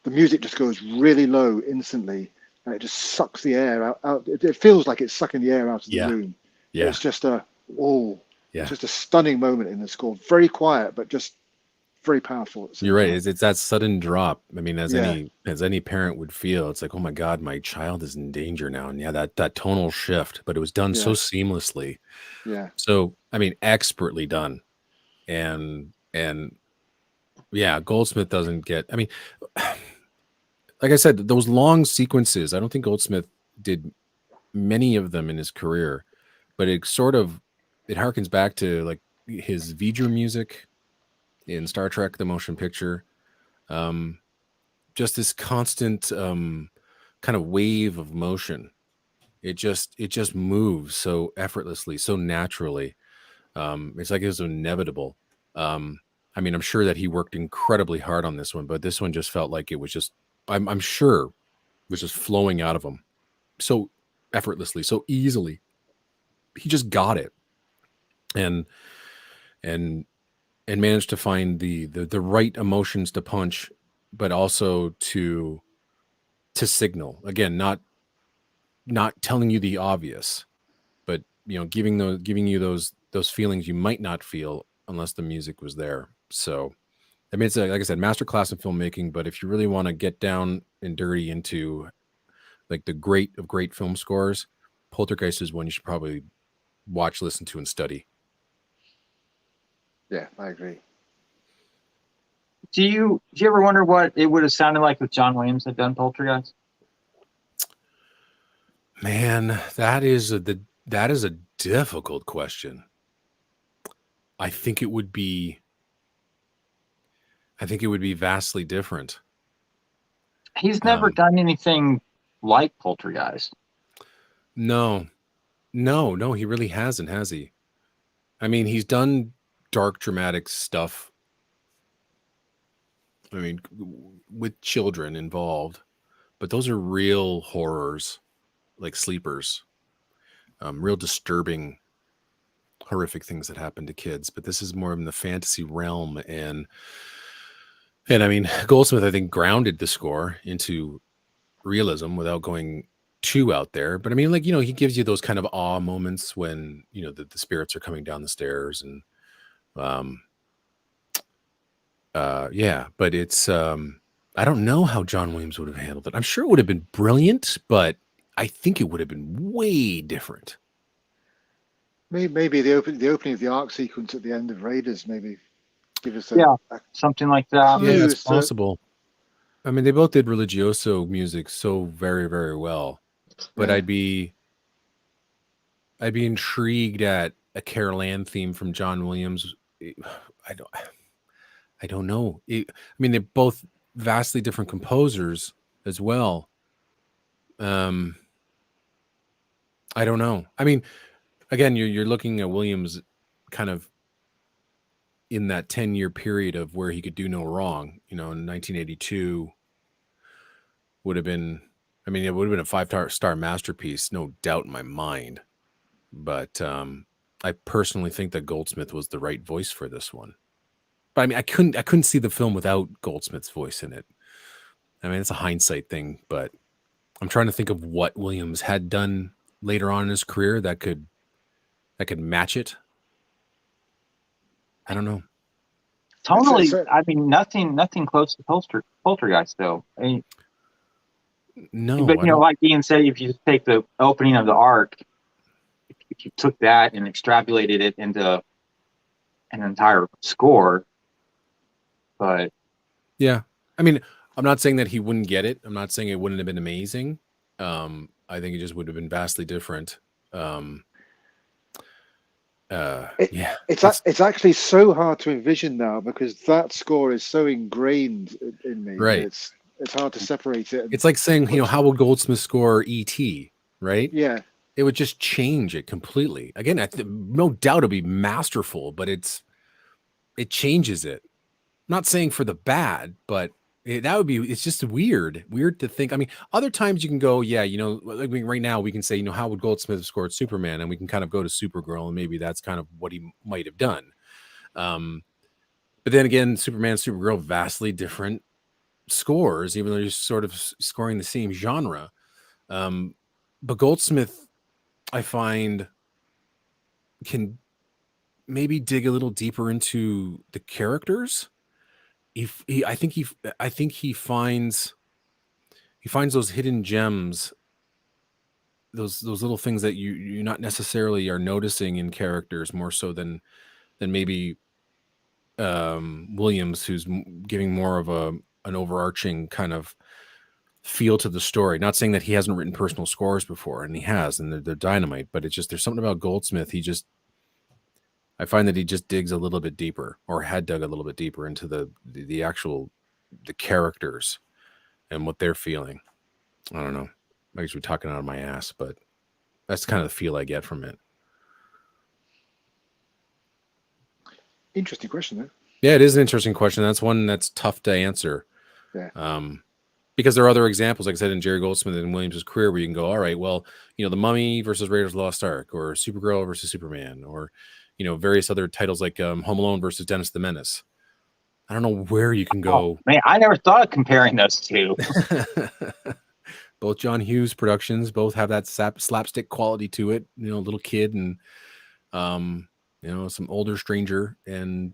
the music just goes really low instantly, and it just sucks the air out. It feels like it's sucking the air out of the room. Yeah. It's just it's just a stunning moment in the score. Very quiet, but just very powerful. You're right. It's that sudden drop. I mean, as any parent would feel, it's like, oh my God, my child is in danger now. And that tonal shift, but it was done so seamlessly. Yeah. So, I mean, expertly done. And yeah, Goldsmith doesn't get, I mean, like I said, those long sequences, I don't think Goldsmith did many of them in his career, but it harkens back to like his V'ger music in Star Trek, the motion picture. Just this constant kind of wave of motion. It just moves so effortlessly, so naturally. It's like it was inevitable. I mean, I'm sure that he worked incredibly hard on this one, but this one just felt like it was just, I'm sure it was just flowing out of him so effortlessly, so easily. He just got it. And managed to find the right emotions to punch, but also to signal. Again, not telling you the obvious, but you know, giving you those feelings you might not feel unless the music was there. So I mean, it's like I said, masterclass in filmmaking. But if you really want to get down and dirty into like the great of great film scores, Poltergeist is one you should probably watch, listen to, and study. Yeah, I agree. Do you ever wonder what it would have sounded like if John Williams had done Poltergeist? Man, that is a difficult question. I think it would be vastly different. He's never done anything like Poltergeist. No, he really hasn't, has he? I mean, he's done dark, dramatic stuff. I mean, with children involved, but those are real horrors, like Sleepers, real disturbing, horrific things that happen to kids. But this is more in the fantasy realm, and I mean, Goldsmith, I think, grounded the score into realism without going too out there. But I mean, like, you know, he gives you those kind of awe moments when, you know, the spirits are coming down the stairs, and but it's I don't know how John Williams would have handled it. I'm sure it would have been brilliant, but I think it would have been way different. Maybe the opening of the arc sequence at the end of Raiders, maybe give us something like that. Yeah, that's possible. I mean, they both did religioso music so very, very well, but I'd be intrigued at a Carol Ann theme from John Williams. I don't know. I mean, they're both vastly different composers as well. I don't know. I mean, again, you're looking at Williams kind of in that 10-year period of where he could do no wrong. In 1982 would have been, I mean, it would have been a 5-star masterpiece, no doubt in my mind. But I personally think that Goldsmith was the right voice for this one. But I mean, I couldn't see the film without Goldsmith's voice in it. I mean, it's a hindsight thing, but I'm trying to think of what Williams had done later on in his career that could match it. I don't know. Tonally, I mean, nothing close to Poltergeist, though. I mean, no, but like Ian said, if you take the opening of the Ark, if you took that and extrapolated it into an entire score, but yeah, I mean, I'm not saying that he wouldn't get it. I'm not saying it wouldn't have been amazing. I think it just would have been vastly different. It's actually so hard to envision now because that score is so ingrained in me. Right. It's hard to separate it. It's like saying, how would Goldsmith score E.T., right? Yeah. It would just change it completely. Again, no doubt it'll be masterful, but it changes it. I'm not saying for the bad, but it's just weird to think. I mean, other times you can go, like right now we can say, how would Goldsmith have scored Superman? And we can kind of go to Supergirl and maybe that's kind of what he might have done. But then again, Superman and Supergirl, vastly different scores, even though you're sort of scoring the same genre. But Goldsmith, I find, can maybe dig a little deeper into the characters. I think he finds those hidden gems, those little things that you not necessarily are noticing in characters more so than maybe Williams, who's giving more of an overarching kind of feel to the story. Not saying that he hasn't written personal scores before, and he has, and they're dynamite, but it's just there's something about Goldsmith. I find that he just digs a little bit deeper, or had dug a little bit deeper into the actual characters and what they're feeling. I don't know. I guess we're talking out of my ass, but that's kind of the feel I get from it. Interesting question, though. Yeah, it is an interesting question. That's one that's tough to answer. Yeah. Because there are other examples, like I said, in Jerry Goldsmith and Williams' career, where you can go, all right, well, The Mummy versus Raiders of the Lost Ark, or Supergirl versus Superman, or various other titles like Home Alone versus Dennis the Menace. I don't know where you can go. Oh, man, I never thought of comparing those two. Both John Hughes productions, both have that slapstick quality to it. Little kid and some older stranger, and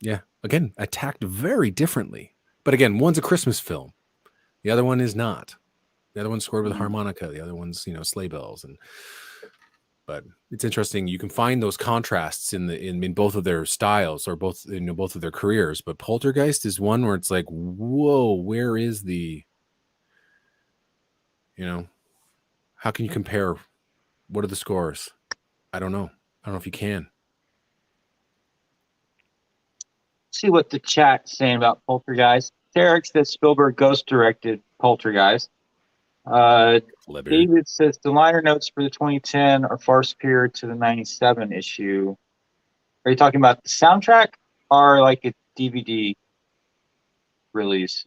yeah, again, attacked very differently. But again, one's a Christmas film, the other one is not. The other one's scored with harmonica. The other one's sleigh bells. But it's interesting. You can find those contrasts in both of their styles, or both of their careers. But Poltergeist is one where it's like, whoa, where is the, how can you compare? What are the scores? I don't know. I don't know if you can. See what the chat's saying about Poltergeist. Derek says Spielberg ghost directed Poltergeist. David says the liner notes for the 2010 are far superior to the 97 issue. Are you talking about the soundtrack or like a DVD release?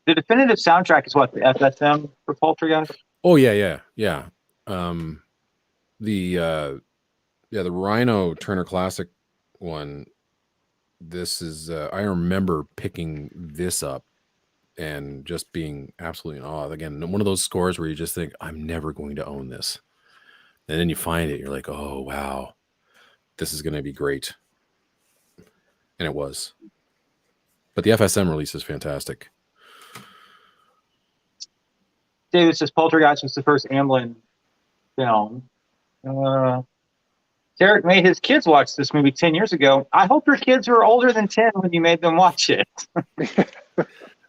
The definitive soundtrack is what, the FSM for Poltergeist? Oh yeah. The Rhino Turner Classic one. This is I remember picking this up and just being absolutely in awe. Again, one of those scores where you just think, I'm never going to own this. And then you find it, you're like, oh, wow, this is going to be great. And it was. But the FSM release is fantastic. David says Poltergeist was the first Amblin film. Derek made his kids watch this movie 10 years ago. I hope your kids were older than 10 when you made them watch it.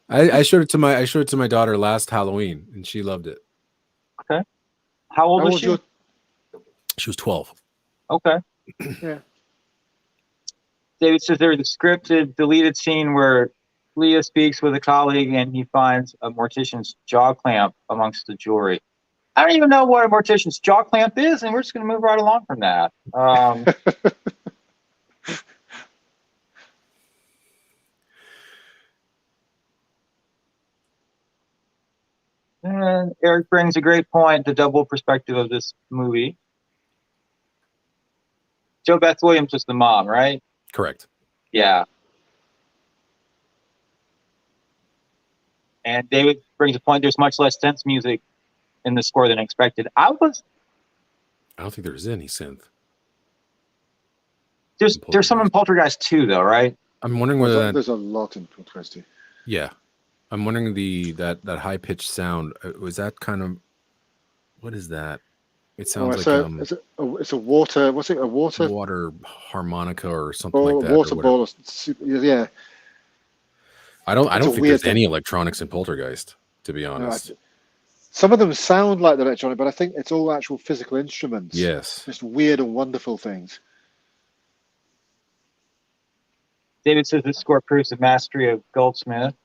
I showed it to my daughter last Halloween, and she loved it. Okay. How old was she? She was 12. Okay. Yeah. David says there's a scripted, deleted scene where Leah speaks with a colleague, and he finds a mortician's jaw clamp amongst the jewelry. I don't even know what a mortician's jaw clamp is, and we're just going to move right along from that. And Eric brings a great point, the double perspective of this movie. Joe Beth Williams was the mom, right? Correct. Yeah. And David brings a point, there's much less synth music in the score than expected. I don't think there's any synth. There's some in Poltergeist 2, though, right? I'm wondering whether there's a lot in Poltergeist 2. Yeah. I'm wondering that high pitched sound, was that kind of, what is that? It sounds it's a water. What's it? A water harmonica or something like that. Water ball. Yeah. I don't think there's any electronics in Poltergeist, to be honest. Some of them sound like the electronic, but I think it's all actual physical instruments. Yes. Just weird and wonderful things. David says this score proves the mastery of Goldsmith.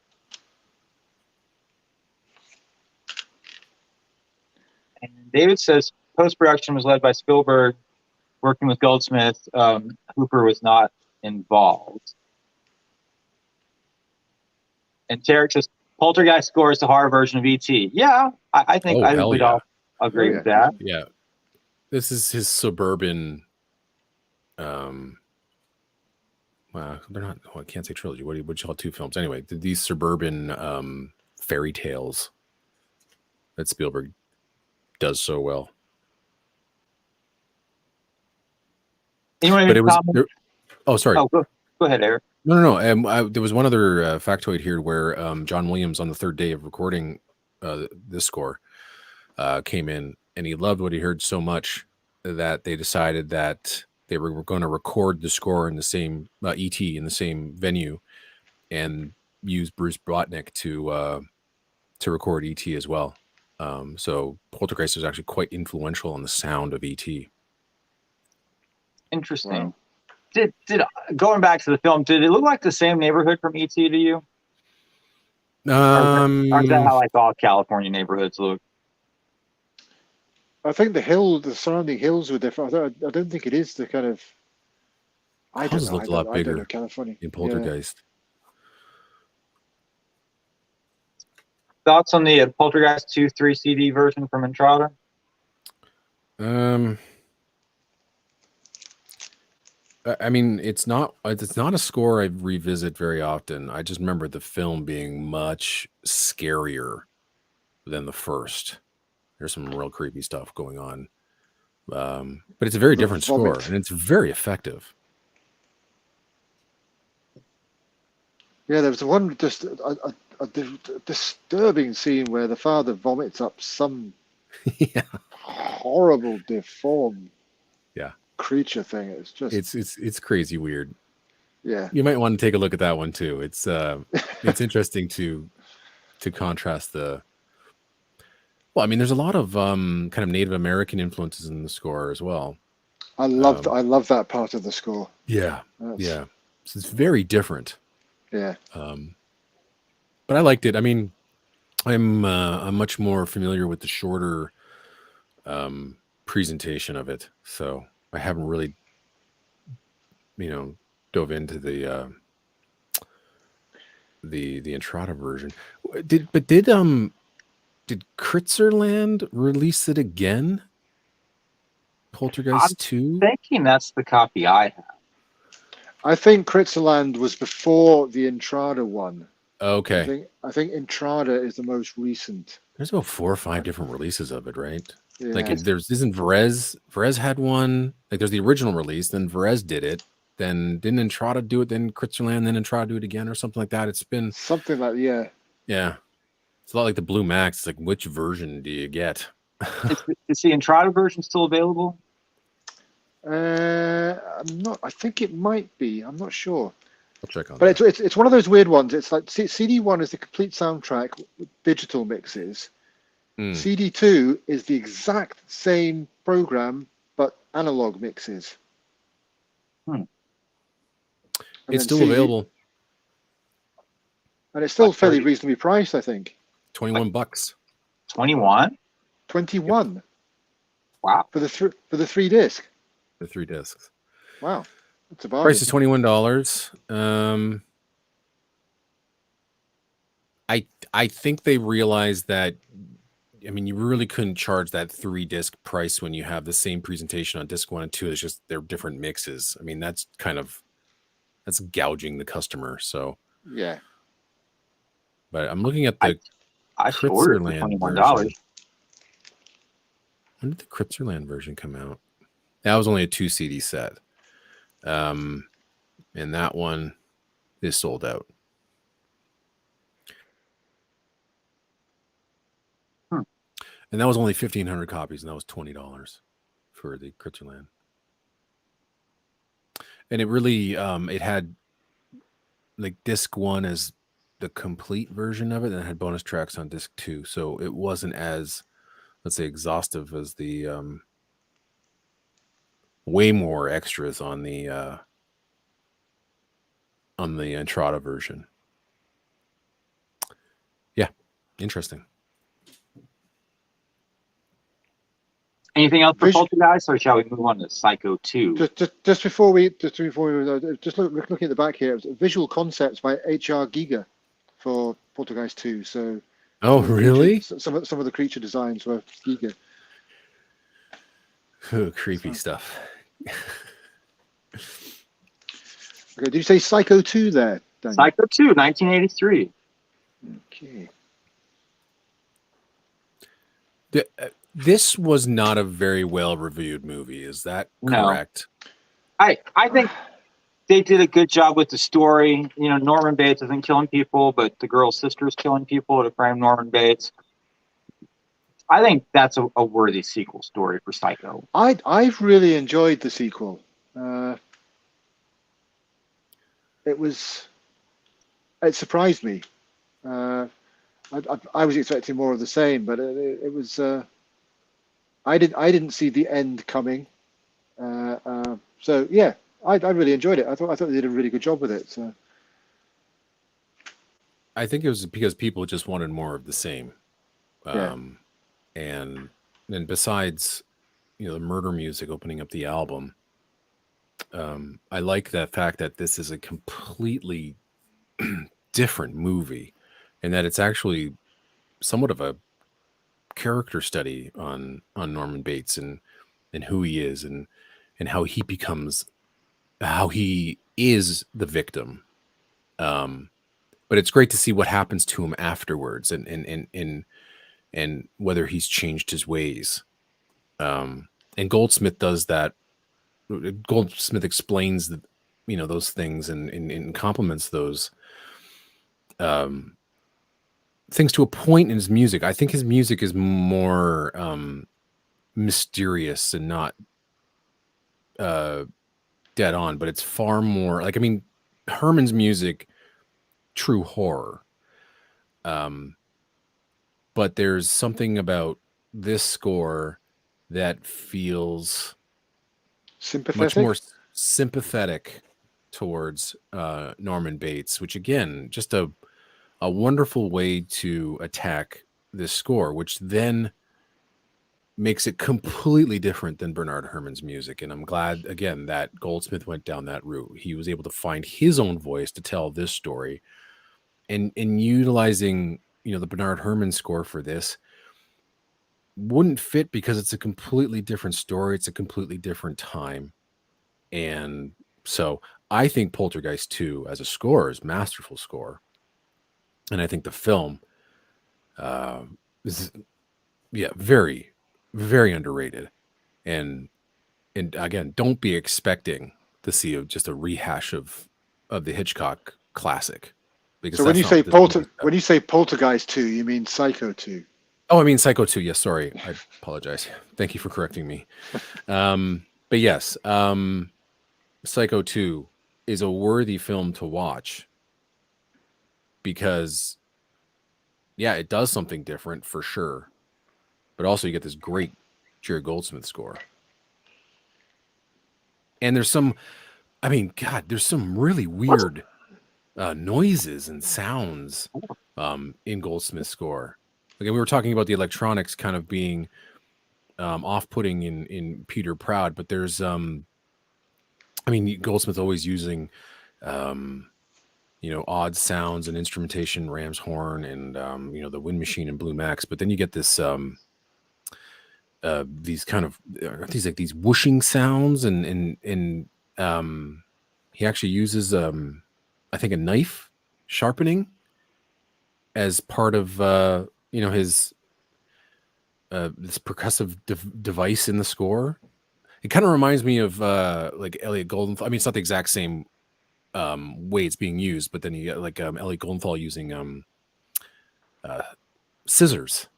And David says post-production was led by Spielberg, working with Goldsmith. Hooper was not involved. And Tarek says Poltergeist score is the horror version of E.T. Yeah, I think we'd all agree with that. Yeah. This is his suburban well, they're not. I can't say trilogy. What do you call 2 films? Anyway, these suburban fairy tales that Spielberg does so well. But it was. Oh, sorry. Oh, go ahead, Eric. No. There was one other factoid here where John Williams, on the 3rd day of recording this score, came in and he loved what he heard so much that they decided that they were going to record the score in the same E.T. in the same venue, and use Bruce Botnick to record E.T. as well. So Poltergeist was actually quite influential on the sound of E.T. Interesting. Wow. Did going back to the film, did it look like the same neighborhood from E.T. to you? Or is that how like all California neighborhoods look? I think the surrounding hills were different. I don't think it is the kind of. I don't know. Looked a lot bigger California in Poltergeist. Yeah. Thoughts on the Poltergeist 2/3 CD version from Entrada? I mean, it's not a score I revisit very often. I just remember the film being much scarier than the first. There's some real creepy stuff going on. But it's a very different score, and it's very effective. Yeah, there was one just a disturbing scene where the father vomits up some horrible, deformed creature thing. It's just it's crazy weird. Yeah, you might want to take a look at that one too. It's interesting to contrast the. Well, I mean, there's a lot of kind of Native American influences in the score as well. I love that part of the score. Yeah, yeah. So it's very different. Yeah. But I liked it. I mean, I'm much more familiar with the shorter presentation of it, so I haven't really, dove into the Entrada version. Did Kritzerland release it again? Poltergeist 2? I'm thinking that's the copy I have. I think Kritzerland was before the Entrada one. Okay. I think Entrada is the most recent. There's about 4 or 5 different releases of it, right? Yeah. Like isn't Verez had one. Like there's the original release, then Verez did it, then didn't Entrada do it, then Kritzerland, then Entrada do it again, or something like that. It's been something like yeah. It's a lot like the Blue Max. It's like, which version do you get? Is the Entrada version still available? I'm not. I think it might be. I'm not sure. I'll check on that. But it's one of those weird ones. It's like CD1 is the complete soundtrack with digital mixes. CD2 is the exact same program but analog mixes. It's still available, and it's still fairly reasonably priced. I think $21. 21. 21 Wow. for the 3 disc. The 3 discs. Wow, that's a bargain. Price is $21. I think they realized that. I mean, you really couldn't charge that 3 disc price when you have the same presentation on disc 1 and 2. It's just they're different mixes. I mean, that's gouging the customer. So Yeah. But I'm looking at the I should order it for Kritzerland $21. version. When did the Kritzerland version come out? That was only a 2 CD set. And that one is sold out. And that was only 1,500 copies, and that was $20 for the Kritzerland. And it really, it had like disc 1 as the complete version of it, and it had bonus tracks on disc 2. So it wasn't as, let's say, exhaustive as the way more extras on the Entrada version. Yeah, interesting. Anything else for Poltergeist, or shall we move on to Psycho 2? Just before we just looking at the back here, it was visual concepts by H.R. Giger for Poltergeist 2. So, really? Some of the creature designs were Giger. Oh, creepy stuff. Okay, did you say Psycho 2 there, Daniel? Psycho 2, 1983. Okay. This was not a very well reviewed movie. Is that correct? No. I think they did a good job with the story. You know, Norman Bates isn't killing people, but the girl's sister is killing people to frame Norman Bates. I think that's a worthy sequel story for Psycho. I've really enjoyed the sequel. It surprised me. I was expecting more of the same, but it was. I didn't see the end coming. So yeah, I really enjoyed it. I thought they did a really good job with it. So. I think it was because people just wanted more of the same. Yeah. And then besides, the murder music opening up the album, I like the fact that this is a completely different movie, and that it's actually somewhat of a character study on Norman Bates and who he is and how he is the victim. But it's great to see what happens to him afterwards and whether he's changed his ways. And Goldsmith does that. Goldsmith explains that, those things and complements those things to a point in his music. I think his music is more mysterious and not dead on, but it's far more like, Herman's music, true horror. But there's something about this score that feels sympathetic, much more sympathetic towards Norman Bates, which again, just a wonderful way to attack this score, which then makes it completely different than Bernard Herrmann's music. And I'm glad, again, that Goldsmith went down that route. He was able to find his own voice to tell this story, and utilizing, the Bernard Herrmann score for this wouldn't fit because it's a completely different story. It's a completely different time. And so I think Poltergeist 2 as a score is masterful score. And I think the film is, very, very underrated. And again, don't be expecting to see just a rehash of the Hitchcock classic. Because so when you say Poltergeist 2, you mean Psycho 2? Oh, I mean Psycho 2. Yes, sorry, I apologize. Thank you for correcting me. But yes, Psycho 2 is a worthy film to watch because, it does something different for sure. But also you get this great Jerry Goldsmith score. And there's some, there's some really weird noises and sounds in Goldsmith's score. again, we were talking about the electronics kind of being off-putting in Peter Proud, but there's I mean, Goldsmith always using odd sounds and instrumentation, ram's horn, and the wind machine and Blue Max. But then you get this these kind of these whooshing sounds, and he actually uses I think a knife sharpening as part of his this percussive device in the score. It kind of reminds me of like Elliot Goldenthal. I mean, it's not the exact same way it's being used, but then you get like Elliot Goldenthal using scissors,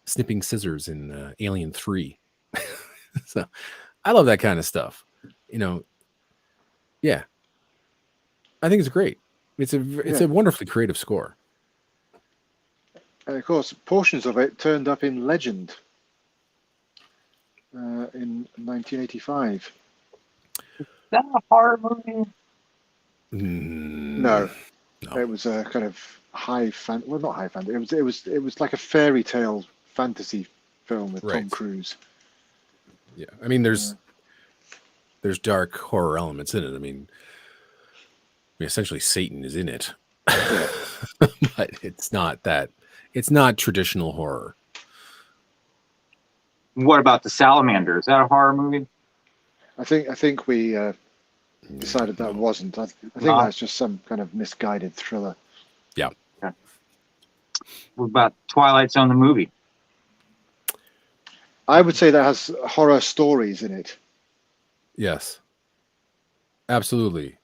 snipping scissors in Alien 3. So I love that kind of stuff. Yeah, I think it's great. It's a wonderfully creative score. And of course, portions of it turned up in Legend in 1985. Is that a horror movie? No, it was a kind of not high fantasy. It was like a fairy tale fantasy film with Tom Cruise. Yeah, I mean, there's dark horror elements in it. I mean, essentially Satan is in it, but it's not that. It's not traditional horror. What about The Salamander? Is that a horror movie? I think we decided that wasn't. I think that's just some kind of misguided thriller. Yeah. Okay. What about Twilight Zone, the movie? I would say that has horror stories in it. Yes. Absolutely.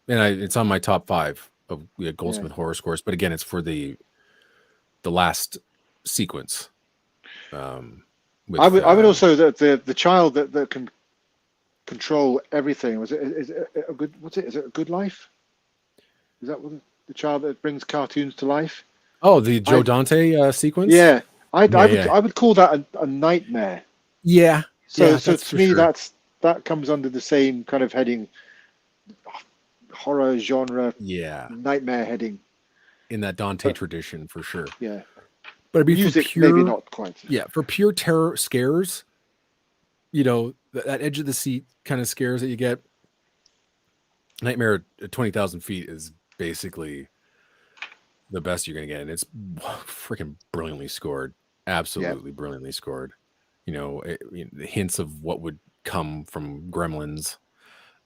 And it's on my top 5 of Goldsmith horror scores. But again, it's for the last sequence. I would also the child that can control everything. Is it a Good Life? Is that what the child that brings cartoons to life? Oh, the Joe Dante sequence. Yeah, I would call that a nightmare. Yeah. So to me, that comes under the same kind of heading, horror genre. Yeah. Nightmare heading. In that Dante tradition, for sure. Yeah. But it'd be music, for pure, maybe not quite. Yeah, for pure terror scares, that edge of the seat kind of scares that you get. Nightmare at 20,000 feet is basically the best you're going to get. And it's freaking brilliantly scored. Absolutely brilliantly scored. Hints of what would come from Gremlins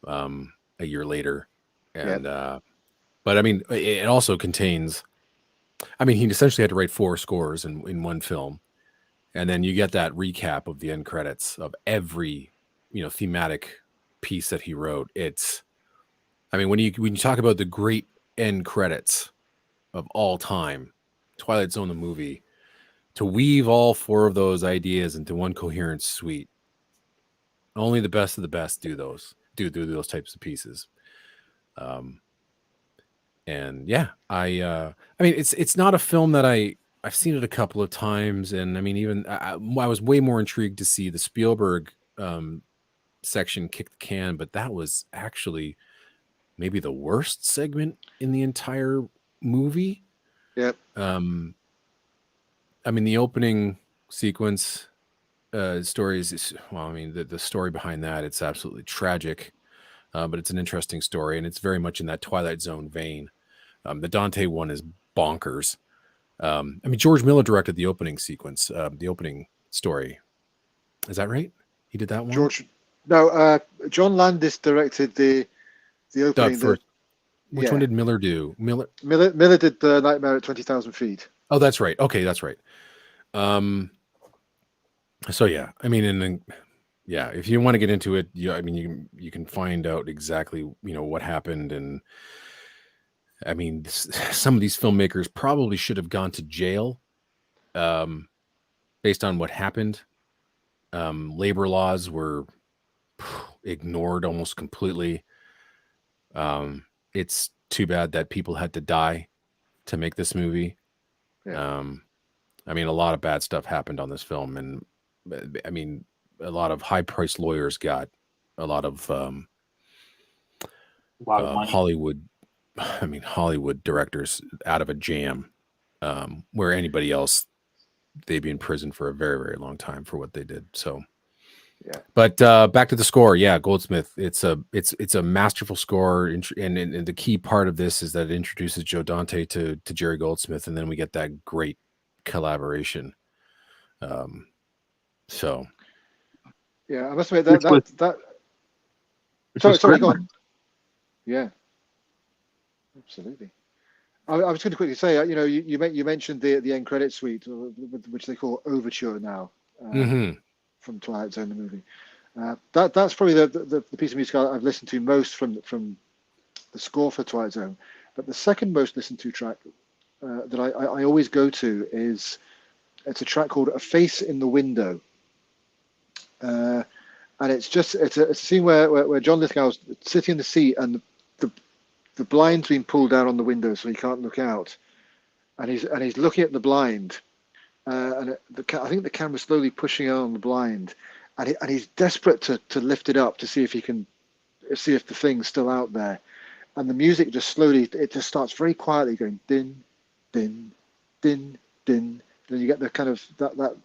a year later. And, but I mean, it also contains, he essentially had to write 4 scores in one film. And then you get that recap of the end credits of every, thematic piece that he wrote. It's, when you talk about the great end credits of all time, Twilight Zone, the movie, to weave all 4 of those ideas into one coherent suite, only the best of the best do those types of pieces. And yeah, it's not a film that I've seen it a couple of times, and I was way more intrigued to see the Spielberg section kick the can, but that was actually maybe the worst segment in the entire movie. Yep. The opening sequence stories is the story behind that, it's absolutely tragic, but it's an interesting story, and it's very much in that Twilight Zone vein. The Dante one is bonkers. George Miller directed the opening sequence, the opening story. Is that right? He did that one? John Landis directed the opening. Which one did Miller do? Miller did the Nightmare at 20,000 feet. Oh, that's right. Okay, that's right. So yeah, if you want to get into it, you can find out exactly what happened, and some of these filmmakers probably should have gone to jail, based on what happened. Labor laws were ignored almost completely. It's too bad that people had to die to make this movie. Yeah. A lot of bad stuff happened on this film, and a lot of high-priced lawyers got a lot of money. Hollywood directors out of a jam, where anybody else they'd be in prison for a very, very long time for what they did. So, Yeah. but back to the score. Yeah, Goldsmith. It's a masterful score, and the key part of this is that it introduces Joe Dante to Jerry Goldsmith, and then we get that great collaboration. So Yeah, I must admit Which was- that. which Sorry, was sorry, go Gremlins. on. Yeah, absolutely. I was going to quickly say, you mentioned the end credit suite, which they call Overture now, from Twilight Zone the movie. That's probably the piece of music I've listened to most from the score for Twilight Zone. But the second most listened to track that I always go to it's a track called "A Face in the Window," and it's a scene where John Lithgow's sitting in the seat and the blind's been pulled down on the window so he can't look out, and he's looking at the blind, and I think the camera's slowly pushing out on the blind, and he's desperate to lift it up to see if he can see if the thing's still out there, and the music just slowly starts very quietly going din din din din, then you get the kind of that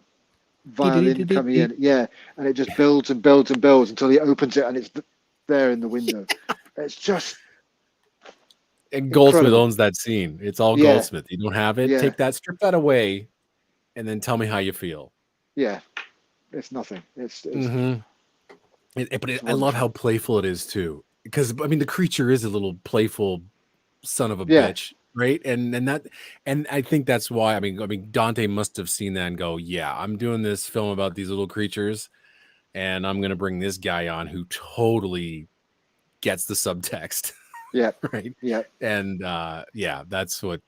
violin coming in, yeah, and it just builds and builds and builds until he opens it and it's there in the window. It's just. And Goldsmith Incredible. owns that scene. It's all Yeah. Goldsmith. You don't have it. Yeah. Take that, strip that away, and then tell me how you feel. Yeah, it's nothing. It's I love how playful it is too, because I mean the creature is a little playful son of a Yeah. bitch, right? And I think that's why. I mean Dante must have seen that and go, yeah, I'm doing this film about these little creatures, and I'm gonna bring this guy on who totally gets the subtext. Yeah. Right. Yeah. And yeah, that's what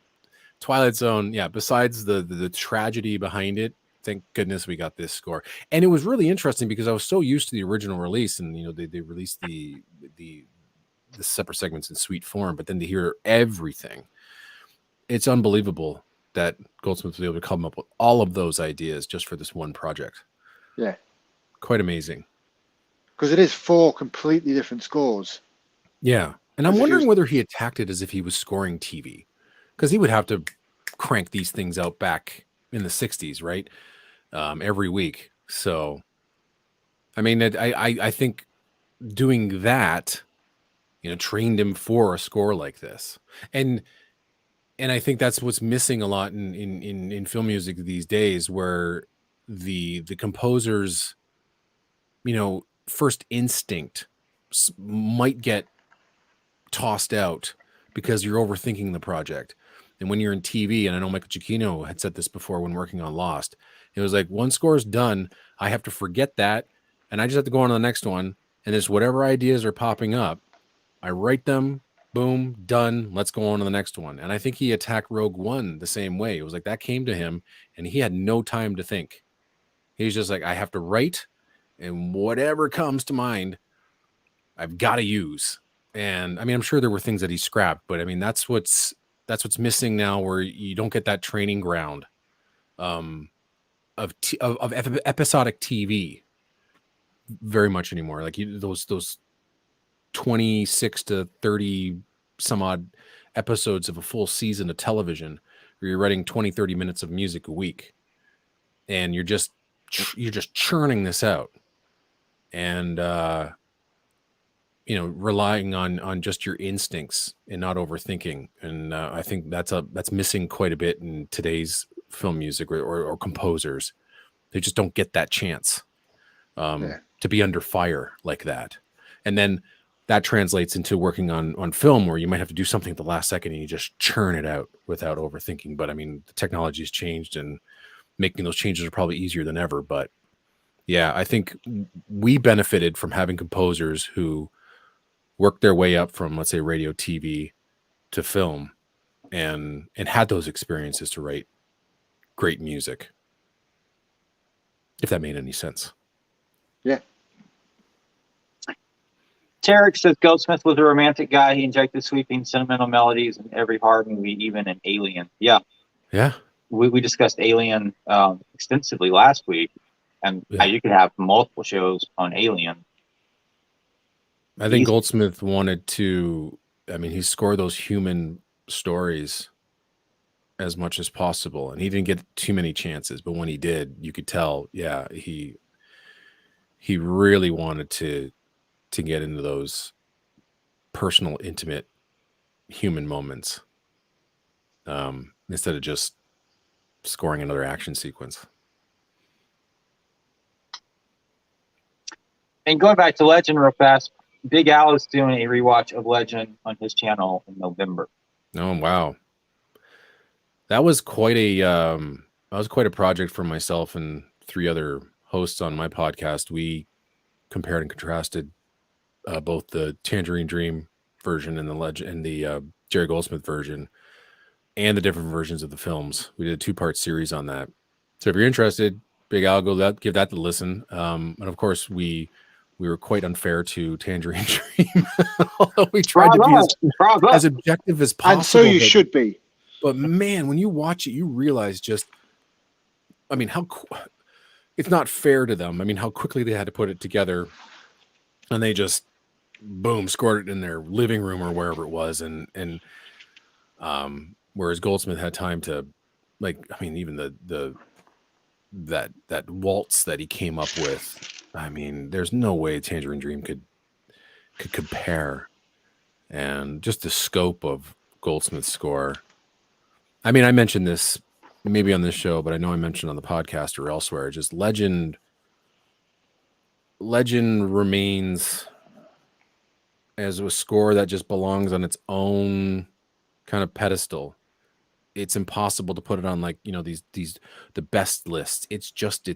Twilight Zone. Yeah. Besides the tragedy behind it, thank goodness we got this score. And it was really interesting because I was so used to the original release, and they released the separate segments in suite form, but then to hear everything, it's unbelievable that Goldsmith was able to come up with all of those ideas just for this one project. Yeah. Quite amazing. Because it is 4 completely different scores. Yeah. And I'm wondering whether he attacked it as if he was scoring TV, because he would have to crank these things out back in the 60s, right? Every week. So, I mean, I think doing that, trained him for a score like this. And I think that's what's missing a lot in film music these days, where the composer's, first instinct might get tossed out because you're overthinking the project. And when you're in TV, and I know Michael Giacchino had said this before when working on Lost, it was like, one score is done, I have to forget that, and I just have to go on to the next one, and there's whatever ideas are popping up, I write them, boom, done, let's go on to the next one. And I think he attacked Rogue One the same way. It was like that came to him and he had no time to think. He's just like, I have to write, and whatever comes to mind, I've got to use. And I mean, I'm sure there were things that he scrapped, but I mean, that's what's missing now, where you don't get that training ground of episodic TV very much anymore. Like those 26 to 30 some odd episodes of a full season of television, where you're writing 20-30 minutes of music a week, and you're just churning this out, and relying on just your instincts and not overthinking. And I think that's missing quite a bit in today's film music or composers. They just don't get that chance to be under fire like that. And then that translates into working on film, where you might have to do something at the last second and you just churn it out without overthinking. But I mean, the technology has changed, and making those changes are probably easier than ever. But yeah, I think we benefited from having composers who worked their way up from, let's say, radio, TV to film, and had those experiences to write great music. If that made any sense. Yeah. Tarek says Goldsmith was a romantic guy. He injected sweeping, sentimental melodies in every horror movie, even in Alien. Yeah. Yeah. We discussed Alien extensively last week, and you could have multiple shows on Alien. I think Goldsmith wanted to, he scored those human stories as much as possible, and he didn't get too many chances, but when he did, you could tell, yeah, he really wanted to get into those personal, intimate human moments, instead of just scoring another action sequence. And going back to Legend real fast, Big Al is doing a rewatch of Legend on his channel in November. Oh wow, that was quite a project for myself and 3 other hosts on my podcast. We compared and contrasted both the Tangerine Dream version and the Legend and the Jerry Goldsmith version, and the different versions of the films. We did a 2-part series on that. So if you're interested, Big Al, give that the listen. And of course, we were quite unfair to Tangerine Dream, although we tried to be as objective as possible. And so you should be. But man, when you watch it, you realize just, I mean, it's not fair to them. I mean, how quickly they had to put it together, and they just boom scored it in their living room or wherever it was, and whereas Goldsmith had time to, like, I mean, even that waltz that he came up with. I mean, there's no way Tangerine Dream could compare, and just the scope of Goldsmith's score. I mean, I mentioned this maybe on this show, but I know I mentioned on the podcast or elsewhere. Just Legend remains as a score that just belongs on its own kind of pedestal. It's impossible to put it on, like, you know, these the best lists. It's just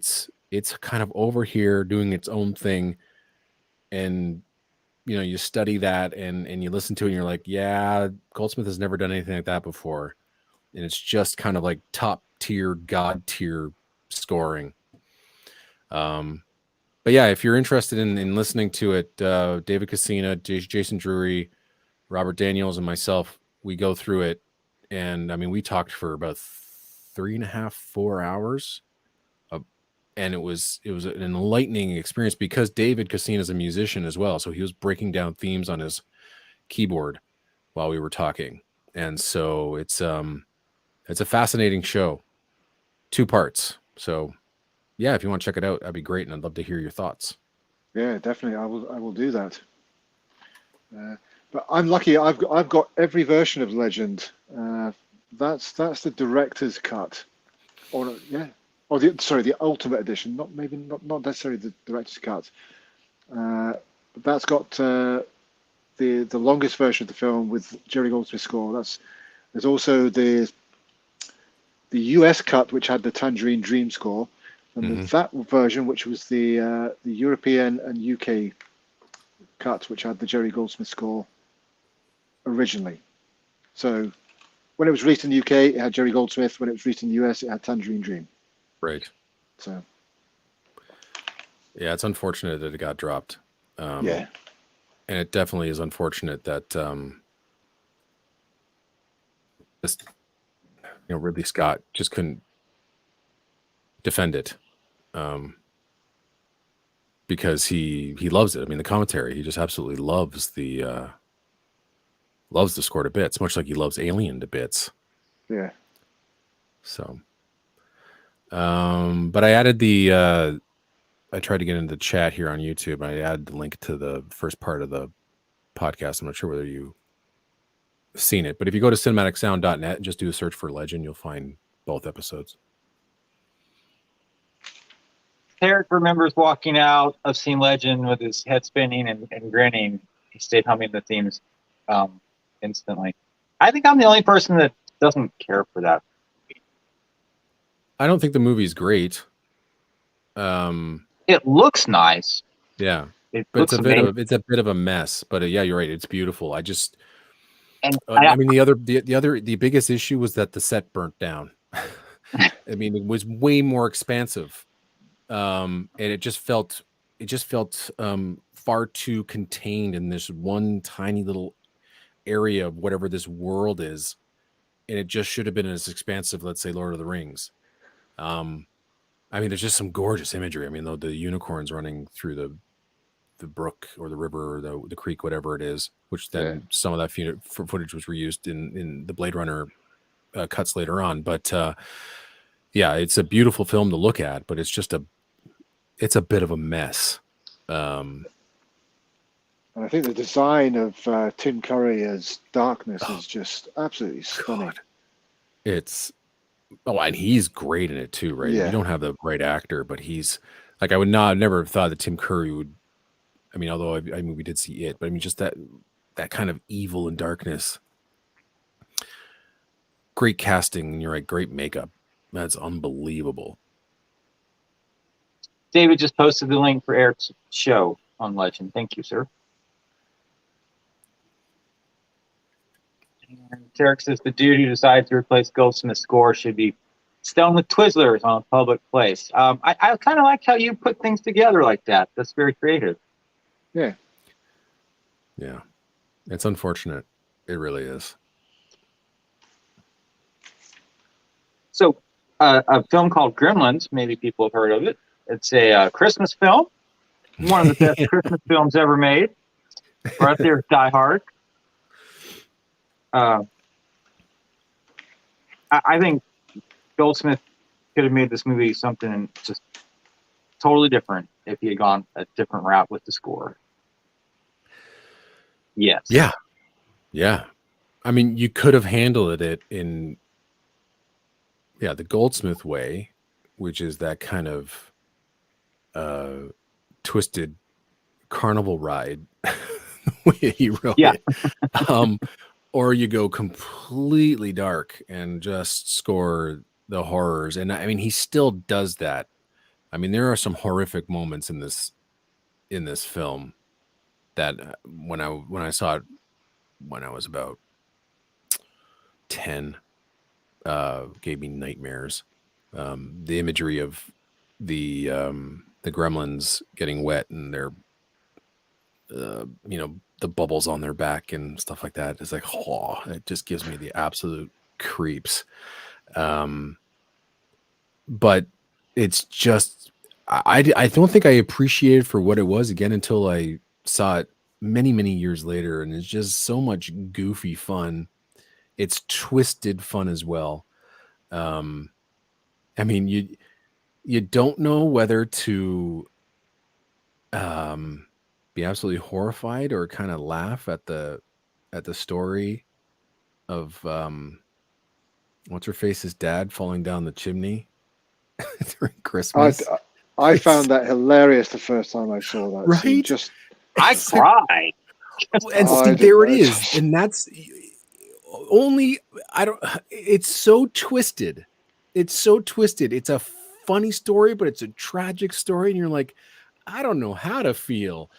it's kind of over here doing its own thing, and you know, you study that and you listen to it and you're like, yeah, Goldsmith has never done anything like that before, and it's just kind of like top tier, god tier scoring. But yeah, if you're interested in listening to it, David Cassina, Jason Drury, Robert Daniels, and myself, we go through it. And I mean, we talked for about 3.5, 4 hours, and it was an enlightening experience because David Cassina is a musician as well, so he was breaking down themes on his keyboard while we were talking, and so it's a fascinating show, 2 parts. So yeah, if you want to check it out, that'd be great, and I'd love to hear your thoughts. Yeah, definitely, I will do that. But I'm lucky. I've got every version of Legend. That's the director's cut, or the Ultimate Edition. Not necessarily the director's cut. But that's got the longest version of the film with Jerry Goldsmith's score. There's also the US cut, which had the Tangerine Dream score, and that version, which was the European and UK cut, which had the Jerry Goldsmith score originally. So when it was released in the UK, it had Jerry Goldsmith. When it was released in the US, it had Tangerine Dream. Right. So yeah, it's unfortunate that it got dropped. Yeah. And it definitely is unfortunate that Ridley Scott just couldn't defend it, because he loves it. I mean, the commentary, he just absolutely loves the score to bits, much like he loves Alien to bits. Yeah. So, but I added I tried to get into the chat here on YouTube. I added the link to the first part of the podcast. I'm not sure whether you've seen it, but if you go to cinematicsound.net and just do a search for Legend, you'll find both episodes. Eric remembers walking out of seeing Legend with his head spinning and grinning. He stayed humming the themes instantly. I think I'm the only person that doesn't care for that. I don't think the movie's great. It looks nice. Yeah, but it's a bit of a mess. But yeah, you're right. It's beautiful. I just, I mean, the biggest issue was that the set burnt down. I mean, it was way more expansive, and it just felt far too contained in this one tiny little area of whatever this world is, and it just should have been as expansive, let's say, Lord of the Rings. I mean, there's just some gorgeous imagery. I mean, the unicorns running through the brook or the river or the creek, whatever it is, which then some of that footage was reused in the Blade Runner cuts later on. But yeah, it's a beautiful film to look at, but it's a bit of a mess. And I think the design of Tim Curry as Darkness is just absolutely stunning. God. And he's great in it too, right? Yeah. You don't have the right actor, but he's like, I never have thought that Tim Curry would. I mean, although I mean, we did see it, but I mean, just that kind of evil and darkness. Great casting, and you're right, great makeup. That's unbelievable. David just posted the link for Eric's show on Legend. Thank you, sir. And Eric says the dude who decides to replace Goldsmith's score should be stoned with Twizzlers on a public place. I kind of like how you put things together like that. That's very creative. Yeah. Yeah. It's unfortunate. It really is. So, a film called Gremlins, maybe people have heard of it. It's a Christmas film. One of the best Christmas films ever made. Right there, Die Hard. I think Goldsmith could have made this movie something just totally different if he had gone a different route with the score. Yes. Yeah. Yeah. I mean, you could have handled it in, the Goldsmith way, which is that kind of twisted carnival ride way he wrote it. Or you go completely dark and just score the horrors. And I mean, he still does that. I mean, there are some horrific moments in this film that when I saw it when I was about 10, gave me nightmares. The imagery of the gremlins getting wet and their the bubbles on their back and stuff like that is like, oh, it just gives me the absolute creeps. But it's just, I don't think I appreciated it for what it was again until I saw it many, many years later. And it's just so much goofy fun. It's twisted fun as well. I mean, you don't know whether to be absolutely horrified or kind of laugh at the story of what's her face's dad falling down the chimney during Christmas. I found that hilarious the first time I saw that. Right? I cried. And see, there it is. And that's only, it's so twisted. It's so twisted. It's a funny story, but it's a tragic story. And you're like, I don't know how to feel.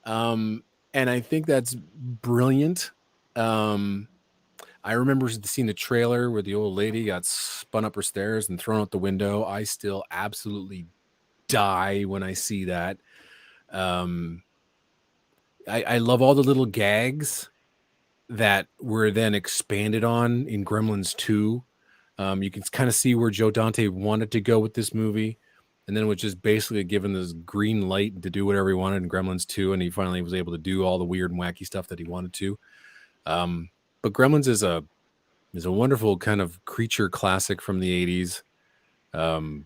And I think that's brilliant. I remember seeing the trailer where the old lady got spun up her stairs and thrown out the window. I still absolutely die when I see that. I love all the little gags that were then expanded on in Gremlins 2. You can kind of see where Joe Dante wanted to go with this movie. And then was just basically given this green light to do whatever he wanted in Gremlins 2. And he finally was able to do all the weird and wacky stuff that he wanted to. But Gremlins is a wonderful kind of creature classic from the 80s.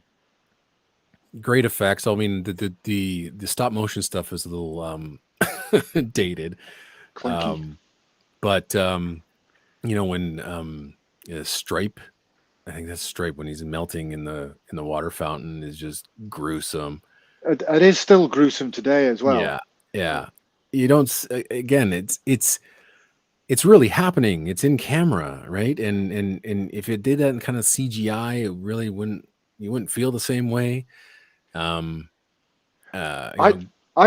Great effects. I mean, the stop motion stuff is a little dated. But when Stripe, I think that's Stripe, when he's melting in the water fountain, is just gruesome. It is still gruesome today as well. Yeah. You don't. Again, it's really happening. It's in camera, right? And if it did that in kind of CGI, it really wouldn't. You wouldn't feel the same way. I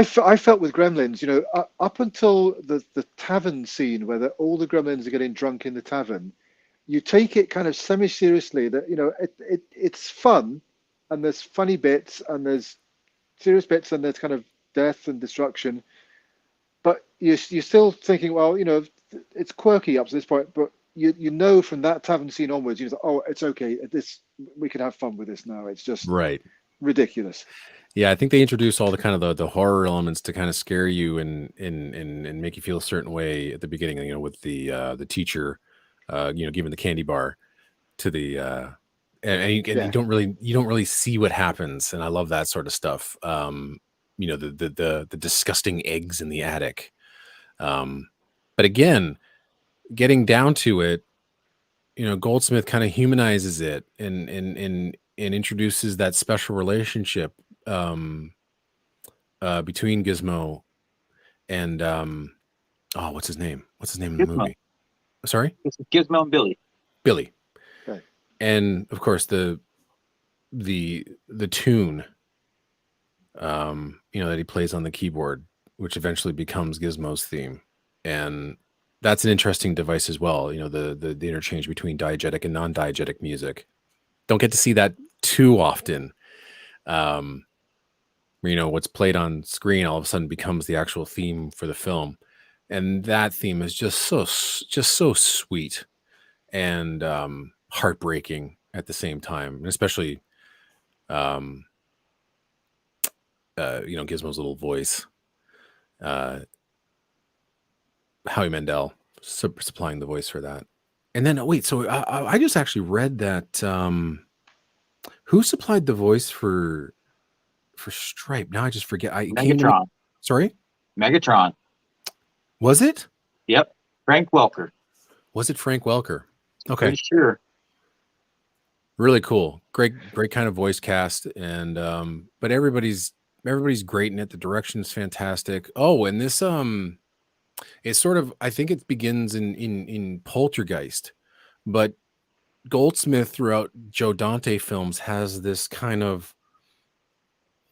felt with Gremlins, up until the tavern scene where all the Gremlins are getting drunk in the tavern. You take it kind of semi-seriously that, it's fun and there's funny bits and there's serious bits and there's kind of death and destruction. But you're still thinking, well, it's quirky up to this point, but you from that tavern scene onwards, oh, it's okay. We can have fun with this now. It's just right. Ridiculous. Yeah, I think they introduce all the kind of the horror elements to kind of scare you and make you feel a certain way at the beginning, with the teacher, giving the candy bar to the and you don't really see what happens, and I love that sort of stuff. The disgusting eggs in the attic. But again, getting down to it, Goldsmith kind of humanizes it and introduces that special relationship between Gizmo and what's his name? What's his name in the movie? Sorry? It's Gizmo and Billy. Billy. Okay. And of course the tune that he plays on the keyboard, which eventually becomes Gizmo's theme. And that's an interesting device as well, the interchange between diegetic and non-diegetic music. Don't get to see that too often. What's played on screen all of a sudden becomes the actual theme for the film. And that theme is just so sweet and heartbreaking at the same time, and especially Gizmo's little voice, Howie Mandel supplying the voice for that. And then so I just actually read that who supplied the voice for Stripe? Now I just forget. Megatron. Sorry, Megatron. Was it? Yep. Frank Welker. Was it Frank Welker? Okay. Pretty sure. Really cool. Great kind of voice cast. And but everybody's great in it. The direction is fantastic. Oh, and this it's sort of, I think it begins in Poltergeist, but Goldsmith throughout Joe Dante films has this kind of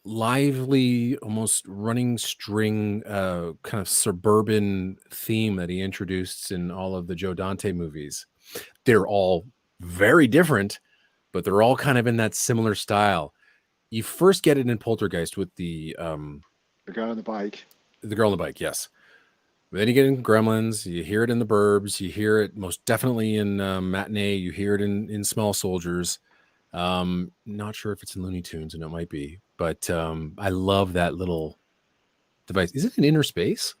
lively, almost running string, kind of suburban theme that he introduced in all of the Joe Dante movies. They're all very different, but they're all kind of in that similar style. You first get it in Poltergeist with the girl on the bike. The girl on the bike, yes. But then you get in Gremlins, you hear it in The Burbs, you hear it most definitely in Matinee, you hear it in Small Soldiers. Not sure if it's in Looney Tunes, and it might be, but I love that little device. Is it in Inner Space?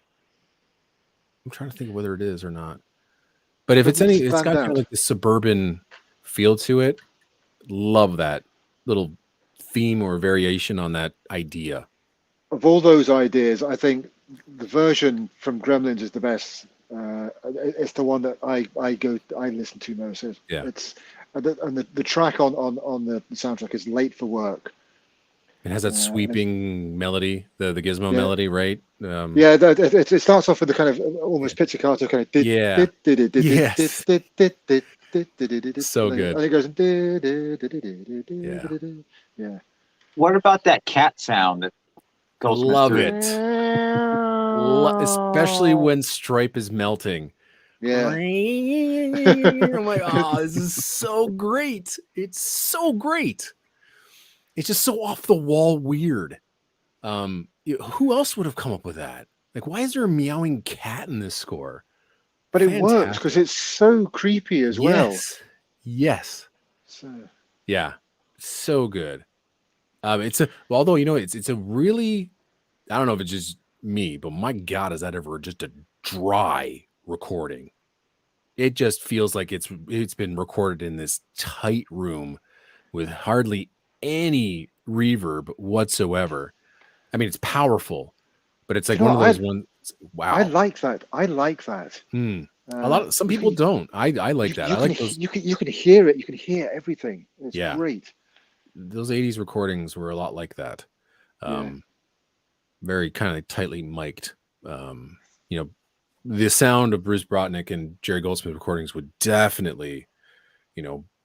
I'm trying to think of whether it is or not. But if it's it's got kind of like the suburban feel to it. Love that little theme or variation on that idea. Of all those ideas, I think the version from Gremlins is the best. It's the one that I listen to most. Yeah. It's and the track on the soundtrack is Late for Work. It has that sweeping melody, the Gizmo melody, right? It starts off with the kind of almost pizzicato kind of so good. And it goes What about that cat sound that goes? Love it. Especially when Stripe is melting. Yeah. I'm like, this is so great. It's so great. It's just so off the wall weird. Who else would have come up with that? Like, why is there a meowing cat in this score? But it works because it's so creepy as well. Yes. Yeah. So good. It's a really, I don't know if it's just me, but my God, is that ever just a dry recording? It just feels like it's been recorded in this tight room with hardly any reverb whatsoever. I mean, it's powerful, but it's like one of those ones. Wow, I like that. Some people don't. I like that. I like those. You can hear it. You can hear everything. It's great. Those 80s recordings were a lot like that. Very kind of tightly mic'd. The sound of Bruce Brotnick and Jerry Goldsmith recordings would definitely,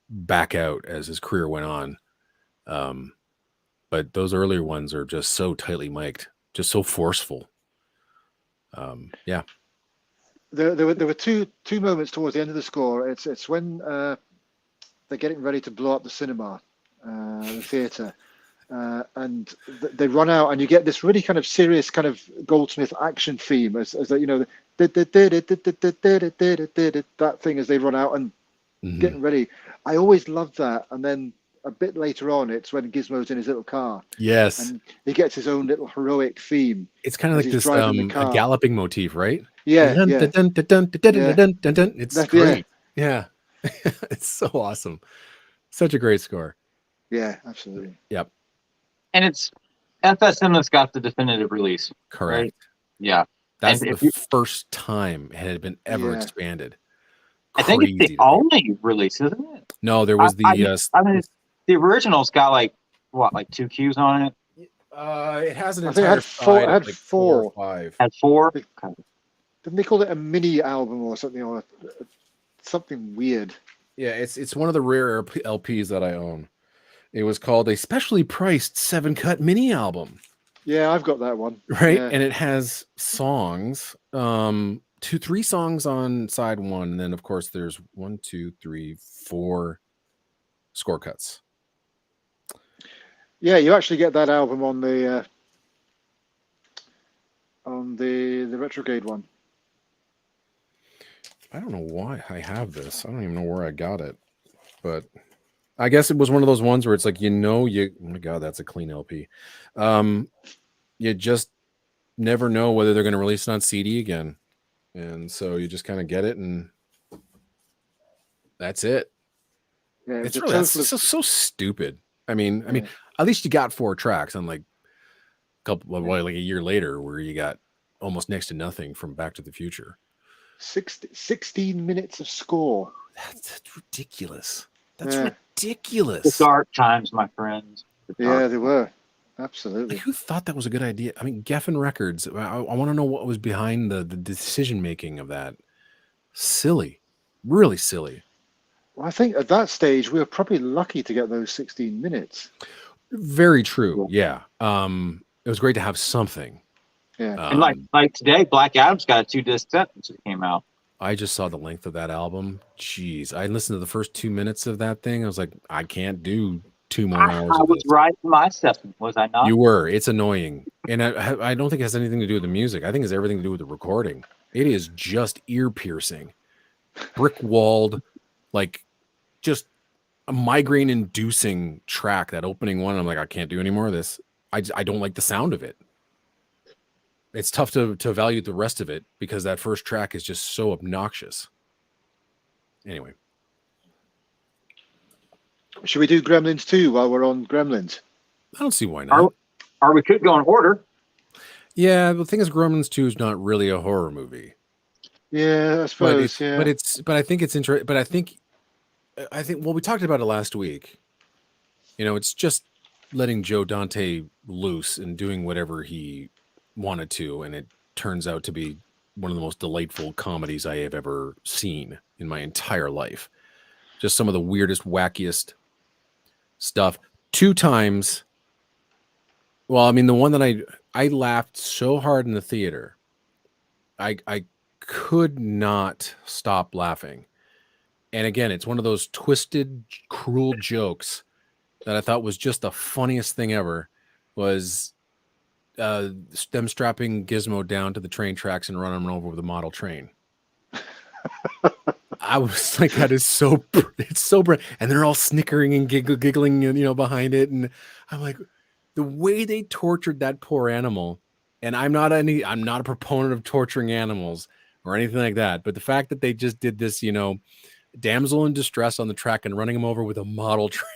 back out as his career went on. But those earlier ones are just so tightly mic'd, just so forceful. There were two moments towards the end of the score. It's when they're getting ready to blow up the cinema, the theater, and they run out, and you get this really kind of serious kind of Goldsmith action theme as that that thing as they run out and getting ready. I always loved that, and then a bit later on, it's when Gizmo's in his little car. Yes. And he gets his own little heroic theme. It's kind of like this a galloping motif, right? Yeah. It's great. Yeah. It's so awesome. Such a great score. Yeah, absolutely. Yep. And it's FSM that's got the definitive release. Correct. Right? Yeah. That's And if the first time it had been ever Yeah. expanded. I think it's Crazy the to me. only release, isn't it? No, there was the I mean, the original's got like what, like 2 cues on it? it has an I think it entire had four- side had of like four. 4 or 5. Had 4. Didn't they call it a mini album or something, or something weird? Yeah, it's one of the rare LPs that I own. It was called a specially priced 7-cut mini album, Yeah, I've got that one. right? Yeah. And it has songs, 3 songs on side 1, and then of course there's 1, 2, 3, 4 score cuts. Yeah, you actually get that album on the Retrograde one. I don't know why I have this. I don't even know where I got it, but I guess it was one of those ones where it's like, oh my God, that's a clean LP. You just never know whether they're going to release it on CD again. And so you just kind of get it and that's it. Yeah, It's really, that's so stupid. I mean, at least you got 4 tracks, unlike like a year later where you got almost next to nothing from Back to the Future. 16 minutes of score. That's ridiculous. That's ridiculous. The dark times, my friends. Yeah, they were. Absolutely. Like, who thought that was a good idea? I mean, Geffen Records. I want to know what was behind the decision making of that. Silly, really silly. Well, I think at that stage we were probably lucky to get those 16 minutes. Very true. Yeah. It was great to have something. Yeah. And like today, Black Adam's got a 2-disc set since it came out. I just saw the length of that album. Jeez, I listened to the first 2 minutes of that thing. I was like, I can't do 2 more hours. I was right in my assessment, was I not? You were. It's annoying, and I don't think it has anything to do with the music. I think it's everything to do with the recording. It is just ear piercing, brick walled, like just a migraine inducing track. That opening one, I'm like, I can't do any more of this. I don't like the sound of it. It's tough to evaluate the rest of it because that first track is just so obnoxious. Anyway. Should we do Gremlins 2 while we're on Gremlins? I don't see why not. Or we could go in order. Yeah, the thing is, Gremlins 2 is not really a horror movie. Yeah, I suppose. But I think it's interesting. But I think, well, we talked about it last week. You know, it's just letting Joe Dante loose and doing whatever he wanted to, and it turns out to be one of the most delightful comedies I have ever seen in my entire life. Just some of the weirdest, wackiest stuff. 2 times. Well, I mean, the one that I laughed so hard in the theater, I could not stop laughing. And again, it's one of those twisted, cruel jokes that I thought was just the funniest thing ever. Was them strapping Gizmo down to the train tracks and running him over with a model train. I was like, that is it's so brilliant. And they're all snickering and giggling, you know, behind it. And I'm like, the way they tortured that poor animal. And I'm not a proponent of torturing animals or anything like that. But the fact that they just did this, you know, damsel in distress on the track and running him over with a model train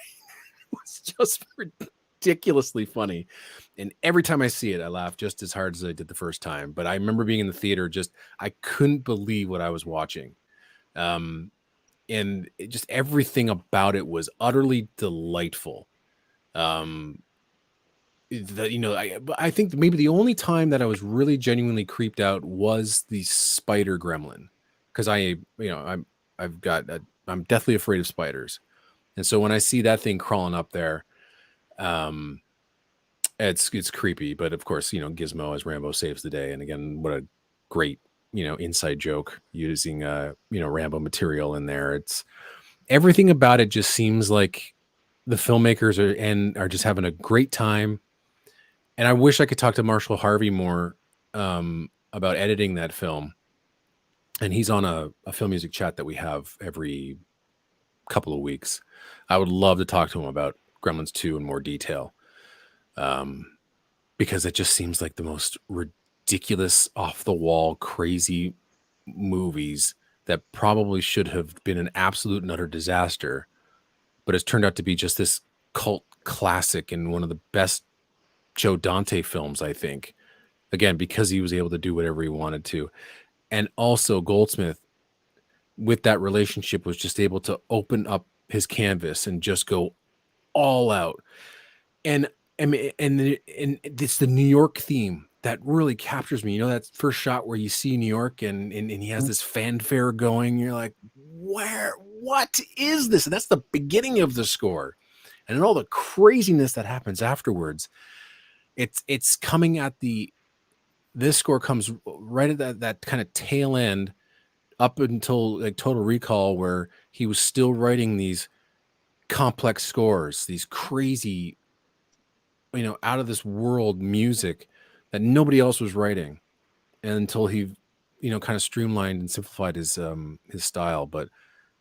was just ridiculously funny. And every time I see it, I laugh just as hard as I did the first time. But I remember being in the theater, I couldn't believe what I was watching. And just everything about it was utterly delightful. I think maybe the only time that I was really genuinely creeped out was the spider gremlin, because I'm deathly afraid of spiders. And so when I see that thing crawling up there, it's creepy. But of course, you know, Gizmo as Rambo saves the day. And again, what a great, you know, inside joke using Rambo material in there. It's everything about it just seems like the filmmakers are just having a great time. And I wish I could talk to Marshall Harvey more about editing that film. And he's on a film music chat that we have every couple of weeks. I would love to talk to him about Gremlins 2 in more detail, because it just seems like the most ridiculous, off the wall, crazy movies that probably should have been an absolute and utter disaster, but has turned out to be just this cult classic and one of the best Joe Dante films, I think. Again, because he was able to do whatever he wanted to. And also Goldsmith, with that relationship, was just able to open up his canvas and just go all out. And it's the New York theme that really captures me. You know, that first shot where you see New York and he has this fanfare going. You're like, what is this? And that's the beginning of the score. And then all the craziness that happens afterwards. It's coming at this score comes right at that kind of tail end up until like Total Recall, where he was still writing these complex scores, these crazy, out of this world music that nobody else was writing, and until he, kind of streamlined and simplified his style. But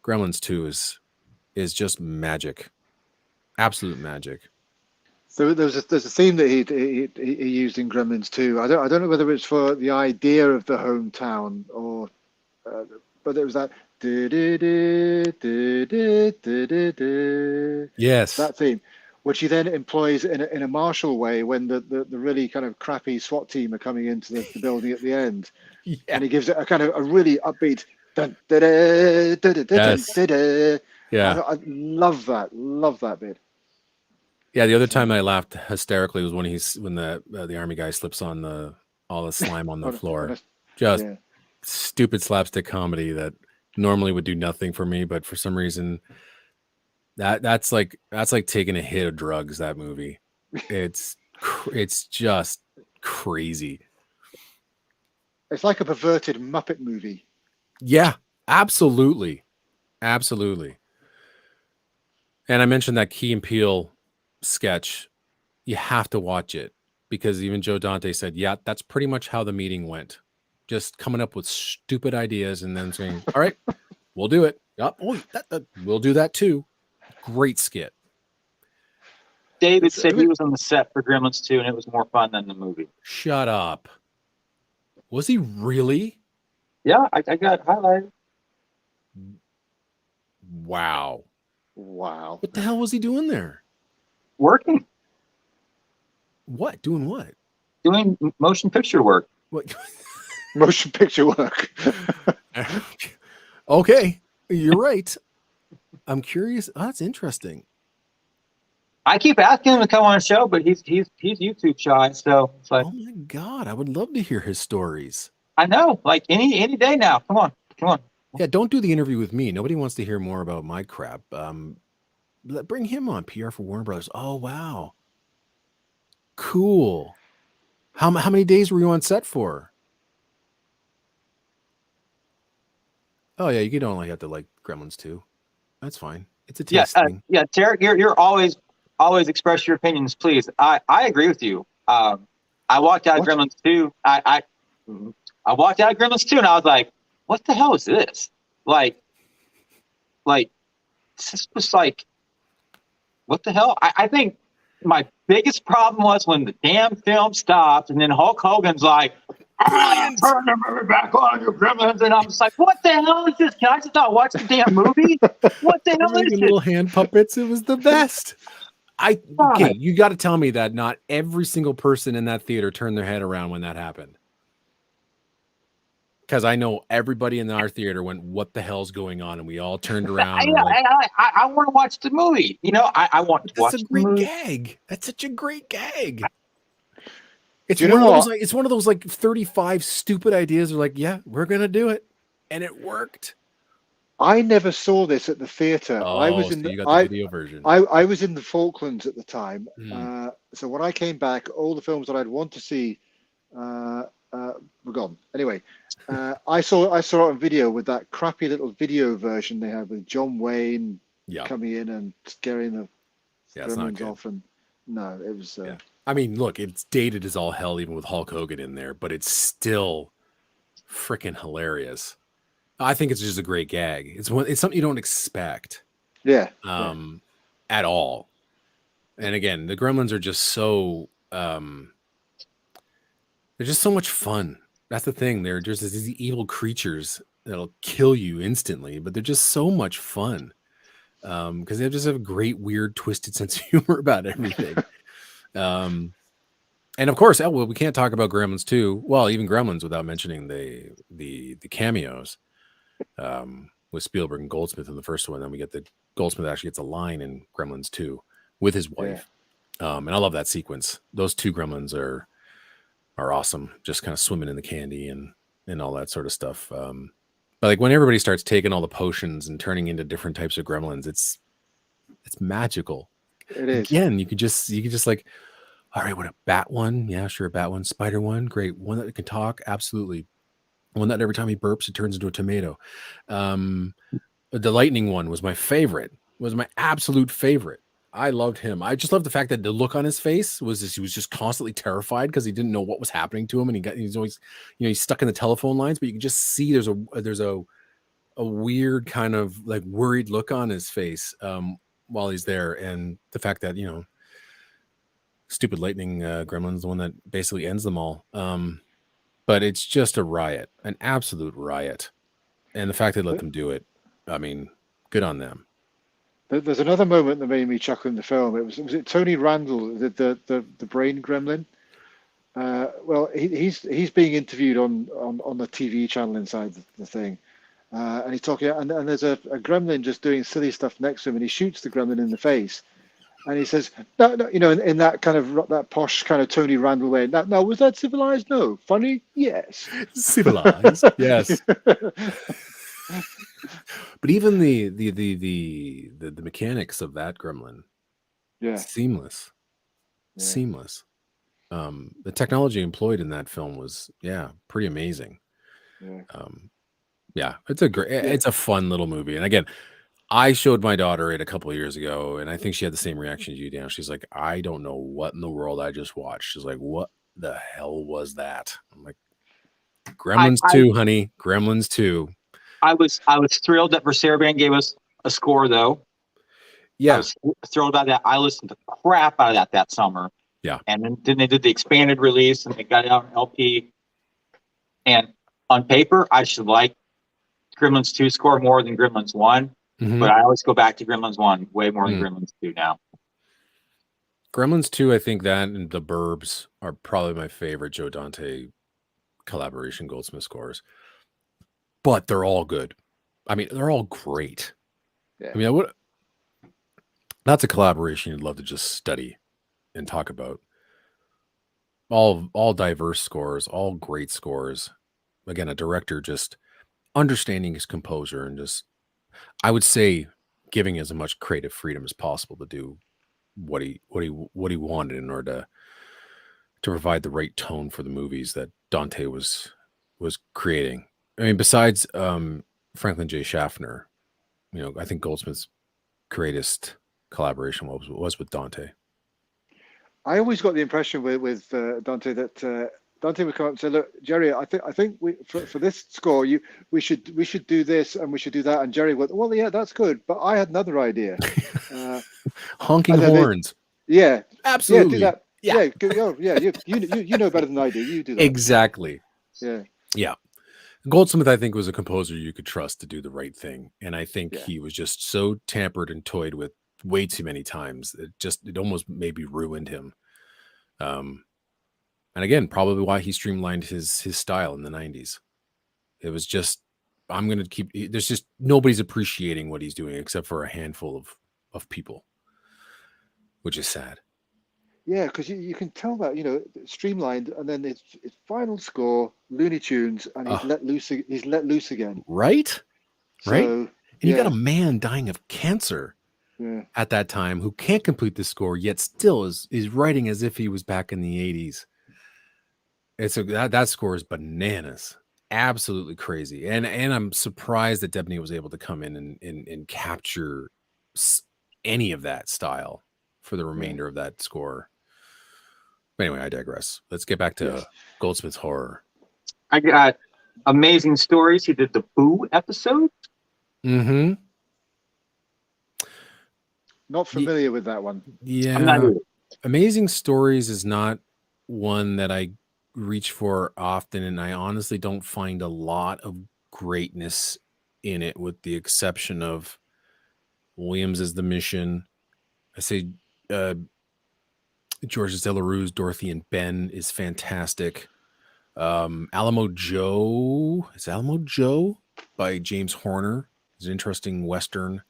Gremlins 2 is just magic, absolute magic. So there's a theme that he used in Gremlins 2. I don't know whether it's for the idea of the hometown or, but it was that. Yes, that theme, which he then employs in a martial way when the really kind of crappy SWAT team are coming into the building at the end, and he gives it a kind of a really upbeat. Yeah, I love that bit. Yeah, the other time I laughed hysterically was when the army guy slips on all the slime on the floor. Just stupid slapstick comedy that normally would do nothing for me, but for some reason that's like taking a hit of drugs. That movie, it's just crazy. It's like a perverted Muppet movie. Yeah, absolutely. And I mentioned that Key and Peele sketch. You have to watch it because even Joe Dante said, yeah, that's pretty much how the meeting went. Just coming up with stupid ideas and then saying, all right, we'll do it. Yep, we'll do that too. Great skit. David said he was on the set for Gremlins 2 and it was more fun than the movie. Shut up. Was he really? Yeah, I got highlighted. Wow. What the hell was he doing there? Working. What? Doing what? Doing motion picture work. What? Motion picture work. Okay, you're right. I'm curious. Oh, that's interesting. I keep asking him to come on a show, but he's YouTube shy. So it's like, oh my God, I would love to hear his stories. I know, like any day now. Come on. Yeah, don't do the interview with me. Nobody wants to hear more about my crap. Bring him on. PR for Warner Brothers. Oh wow, cool. How many days were you on set for? Oh yeah, you don't only have to like Gremlins 2. That's fine. It's a taste thing. Yeah, Tarek, you're always express your opinions, please. I agree with you. I walked out of Gremlins 2. I walked out of Gremlins 2 and I was like, what the hell is this? Like this was like, what the hell? I think my biggest problem was when the damn film stopped and then Hulk Hogan's like, turn the movie back on, you Gremlins. And I'm just like, what the hell is this? Can I just not watch the damn movie? What the hell is this? Little hand puppets. It was the best. Okay, you got to tell me that not every single person in that theater turned their head around when that happened. Because I know everybody in our theater went, what the hell's going on? And we all turned around. I want to watch the movie. I want to watch the movie. That's a great gag. That's such a great gag. It's one of those like 35 stupid ideas. They're like, yeah, we're going to do it. And it worked. I never saw this at the theater. Oh, I was so you got the video version. I was in the Falklands at the time. Mm. So when I came back, all the films that I'd want to see were gone. Anyway, I saw it on video with that crappy little video version they had with John Wayne coming in and scaring the Gremlins off. And no, it was. I mean, look, it's dated as all hell, even with Hulk Hogan in there, but it's still freaking hilarious. I think it's just a great gag. It's something you don't expect. Yeah. At all. And again, the Gremlins are just so they're just so much fun. That's the thing. They're just these evil creatures that'll kill you instantly, but they're just so much fun. Because they just have a great, weird, twisted sense of humor about everything. And of course, well, we can't talk about Gremlins 2. Well, even Gremlins without mentioning the cameos with Spielberg and Goldsmith in the first one. Then we get Goldsmith actually gets a line in Gremlins 2 with his wife. And I love that sequence. Those two Gremlins are awesome. Just kind of swimming in the candy and all that sort of stuff. But like when everybody starts taking all the potions and turning into different types of gremlins, it's magical. It is. Again, you could just like, all right, what, a bat one? Yeah, sure, a bat one. Spider one, great. One that can talk, absolutely. One that every time he burps, it turns into a tomato. The lightning one was my favorite. Was my absolute favorite. I loved him. I just loved the fact that the look on his face was he was just constantly terrified because he didn't know what was happening to him, and he's always, he's stuck in the telephone lines. But you can just see there's a weird kind of like worried look on his face while he's there, and the fact that stupid lightning gremlin's the one that basically ends them all. But it's just a riot, an absolute riot, and the fact they let them do it, I mean, good on them. There's another moment that made me chuckle in the film. Was it Tony Randall, the brain gremlin? Well, he's being interviewed on the TV channel inside the thing, and he's talking, and there's a gremlin just doing silly stuff next to him, and he shoots the gremlin in the face, and he says, "No, in that kind of that posh kind of Tony Randall way. Now, was that civilized? No. Funny? Yes. Civilized? Yes." But even the mechanics of that gremlin, seamless. The technology employed in that film was pretty amazing. It's a fun little movie. And again, I showed my daughter it a couple of years ago, and I think she had the same reaction as you, Dan. She's like, I don't know what in the world I just watched. She's like, what the hell was that? I'm like, Gremlins 2, honey. Gremlins 2. I was thrilled that Verseriban gave us a score, though. Yeah. I was thrilled about that. I listened to crap out of that summer. Yeah. And then they did the expanded release, and they got it out on LP. And on paper, I should like Gremlins 2 score more than Gremlins 1. Mm-hmm. But I always go back to Gremlins 1 way more than Gremlins 2 now. Gremlins 2, I think that and The Burbs are probably my favorite Joe Dante collaboration Goldsmith scores. But they're all good. I mean, they're all great. Yeah. I mean, that's a collaboration you'd love to just study and talk about. All diverse scores, all great scores. Again, a director just understanding his composer and just, I would say, giving as much creative freedom as possible to do what he wanted in order to provide the right tone for the movies that Dante was creating. I mean, besides Franklin J. Schaffner, I think Goldsmith's greatest collaboration was with Dante. I always got the impression with Dante that Dante would come up and say, "Look, Jerry, I think for this score, we should do this and we should do that." And Jerry went, "Well, yeah, that's good, but I had another idea." Honking horns. Yeah, absolutely. Yeah, do that. You know better than I do. You do that. Exactly. Yeah. Goldsmith, I think, was a composer you could trust to do the right thing, and I think he was just so tampered and toyed with way too many times. It almost maybe ruined him. And again, probably why he streamlined his style in the 90s. It was just, there's just nobody's appreciating what he's doing except for a handful of people, which is sad. Yeah, because you can tell that, streamlined, and then it's final score, Looney Tunes, and he's let loose again. Right? So, right? And you got a man dying of cancer at that time who can't complete the score, yet still is writing as if he was back in the 80s. That score is bananas. Absolutely crazy. And I'm surprised that Debney was able to come in and capture any of that style for the remainder of that score. But anyway, I digress. Let's get back to Goldsmith's horror. I got Amazing Stories. He did the Boo episode. Mm-hmm. Not familiar with that one. Yeah. I'm not either. Amazing Stories is not one that I reach for often, and I honestly don't find a lot of greatness in it, with the exception of Williams as the Mission. I say Georges Delarue's Dorothy and Ben is fantastic. Alamo Joe by James Horner is an interesting Western.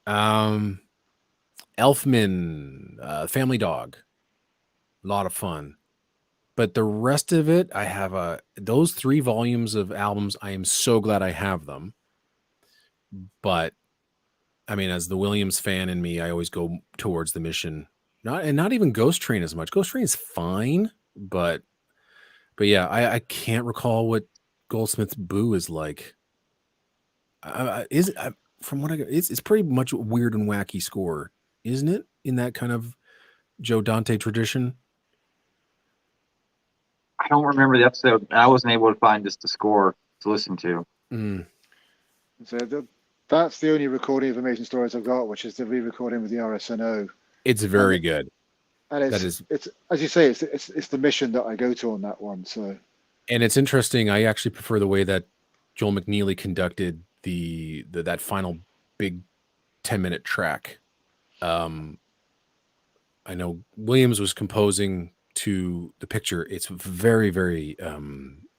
Elfman, Family Dog, a lot of fun. But the rest of it, I have those 3 volumes of albums. I am so glad I have them. But I mean, as the Williams fan in me, I always go towards the Mission. Not even Ghost Train as much. Ghost Train is fine, but yeah, I can't recall what Goldsmith's Boo is like. From what I got, it's pretty much a weird and wacky score, isn't it? In that kind of Joe Dante tradition. I don't remember the episode. I wasn't able to find just the score to listen to. So that's the only recording of Amazing Stories I've got, which is the re-recording with the RSNO. It's very good. And it's as you say, it's the Mission that I go to on that one. So, and it's interesting. I actually prefer the way that Joel McNeely conducted that final big 10-minute track. I know Williams was composing to the picture. It's very, very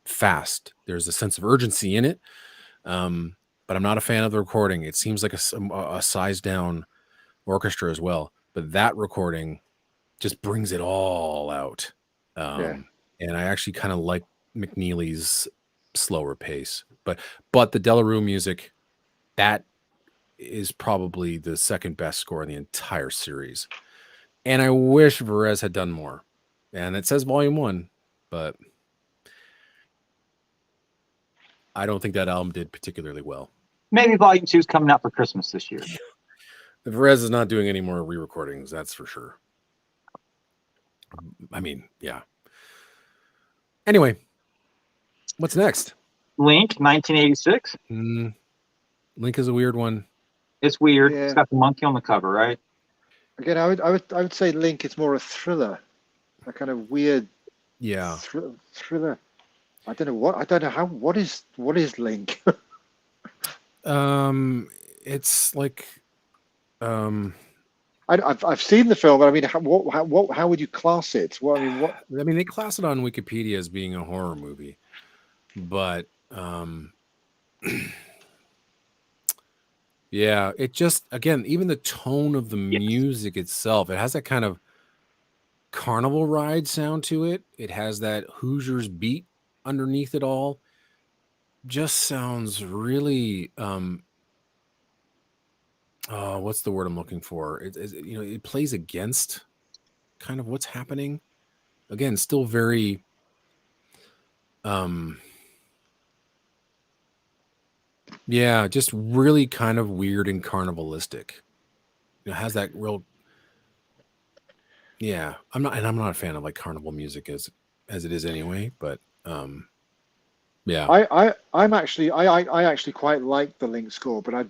fast. There's a sense of urgency in it, but I'm not a fan of the recording. It seems like a sized down orchestra as well, but that recording just brings it all out. And I actually kind of like McNeely's slower pace, but the Delarue music, that is probably the second best score in the entire series. And I wish Varese had done more. And it says volume 1, but I don't think that album did particularly well. Maybe volume 2 is coming out for Christmas this year. Varese is not doing any more re-recordings, that's for sure. I mean, yeah. Anyway, what's next? Link, 1986. Link is a weird one. It's weird. Yeah. It's got the monkey on the cover, right? Again, I would say Link is more a thriller, a kind of weird thriller. I don't know how. What is Link? It's like I've seen the film, but I mean, how would you class it? Well, I mean, what? I mean, they class it on Wikipedia as being a horror movie, but yeah, it just, again, even the tone of the music itself, it has that kind of carnival ride sound to it. It has that Hoosiers beat underneath it all. Just sounds really what's the word I'm looking for? It plays against kind of what's happening. Again, still very just really kind of weird and carnivalistic. It has that real I'm not a fan of like carnival music as it is anyway, but I actually quite like the Link score, but I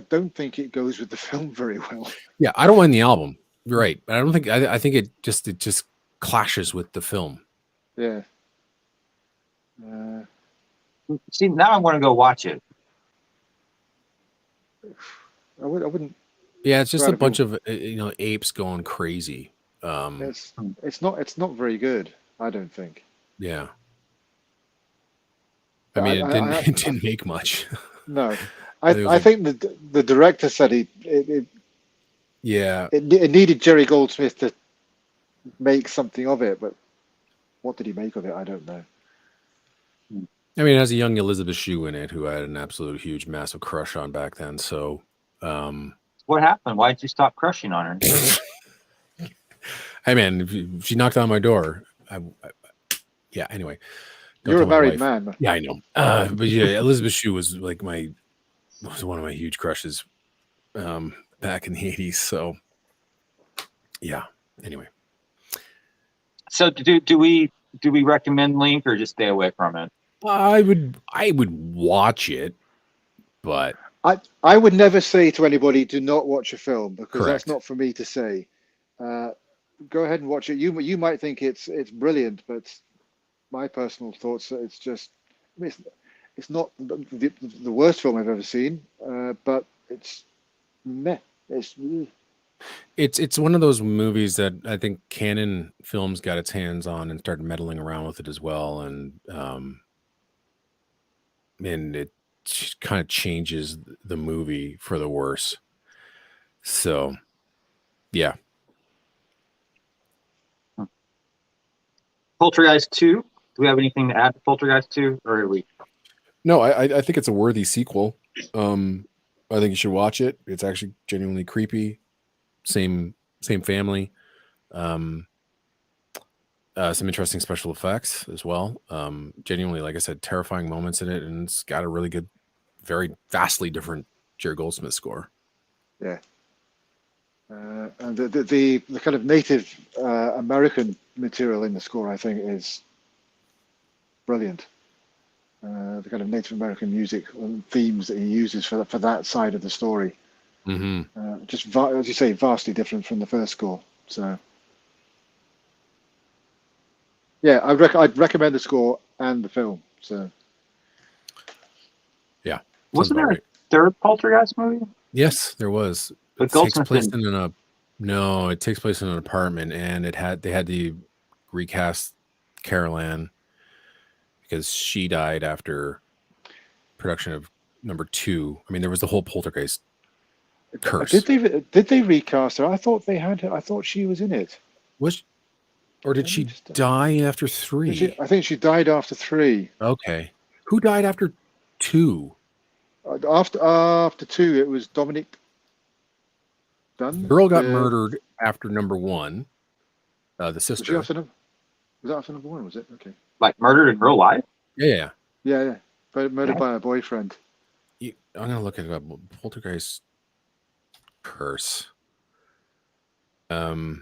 don't think it goes with the film very well. Yeah, I don't mind the album. You're right, but I don't think I think it just clashes with the film. Yeah. See, now I want to go watch it. I wouldn't. Yeah, it's just a bunch of apes going crazy. It's not very good, I don't think. Yeah. I mean, it didn't make much. No, I think the director said it needed Jerry Goldsmith to make something of it, but what did he make of it? I don't know. I mean, it has a young Elizabeth Shue in it, who I had an absolute huge, massive crush on back then. So, what happened? Why did you stop crushing on her? Hey, man, if she knocked on my door. Anyway. You're a married man. Yeah, I know. But yeah, Elizabeth Shue was like was one of my huge crushes back in the 80s. So, yeah. Anyway. So do we recommend Link or just stay away from it? I would watch it, but I would never say to anybody, do not watch a film, because that's not for me to say. Go ahead and watch it. You might think it's brilliant, but my personal thoughts, it's just It's not the worst film I've ever seen, but it's meh. It's one of those movies that I think Canon Films got its hands on and started meddling around with it as well, and it kind of changes the movie for the worse. So, yeah. Poltergeist 2. Do we have anything to add to Poltergeist 2, or are we? No, I think it's a worthy sequel. I think you should watch it. It's actually genuinely creepy. Same family. Some interesting special effects as well. Genuinely, like I said, terrifying moments in it, and it's got a really good, very vastly different Jerry Goldsmith score. Yeah. And the kind of Native American material in the score, I think, is brilliant. The kind of Native American music and themes that he uses for that side of the story, just as you say, vastly different from the first score. So, yeah, I'd recommend the score and the film. So, yeah, wasn't there a third Poltergeist movie? Yes, there was. But It takes Goldsmith place didn't. in it takes place in an apartment, and they had to recast Carol Ann because she died after production of number 2. I mean, there was the whole Poltergeist curse. Did they recast her? I thought she was in it. Or did she die after 3? I think she died after 3. Okay. Who died after 2? After 2, it was Dominic Dunn. The girl got murdered after number 1. The sister. Was that after number 1? Was it? Okay. Like murdered in real life? Yeah. But murdered by her boyfriend. I'm gonna look at Poltergeist curse. Oh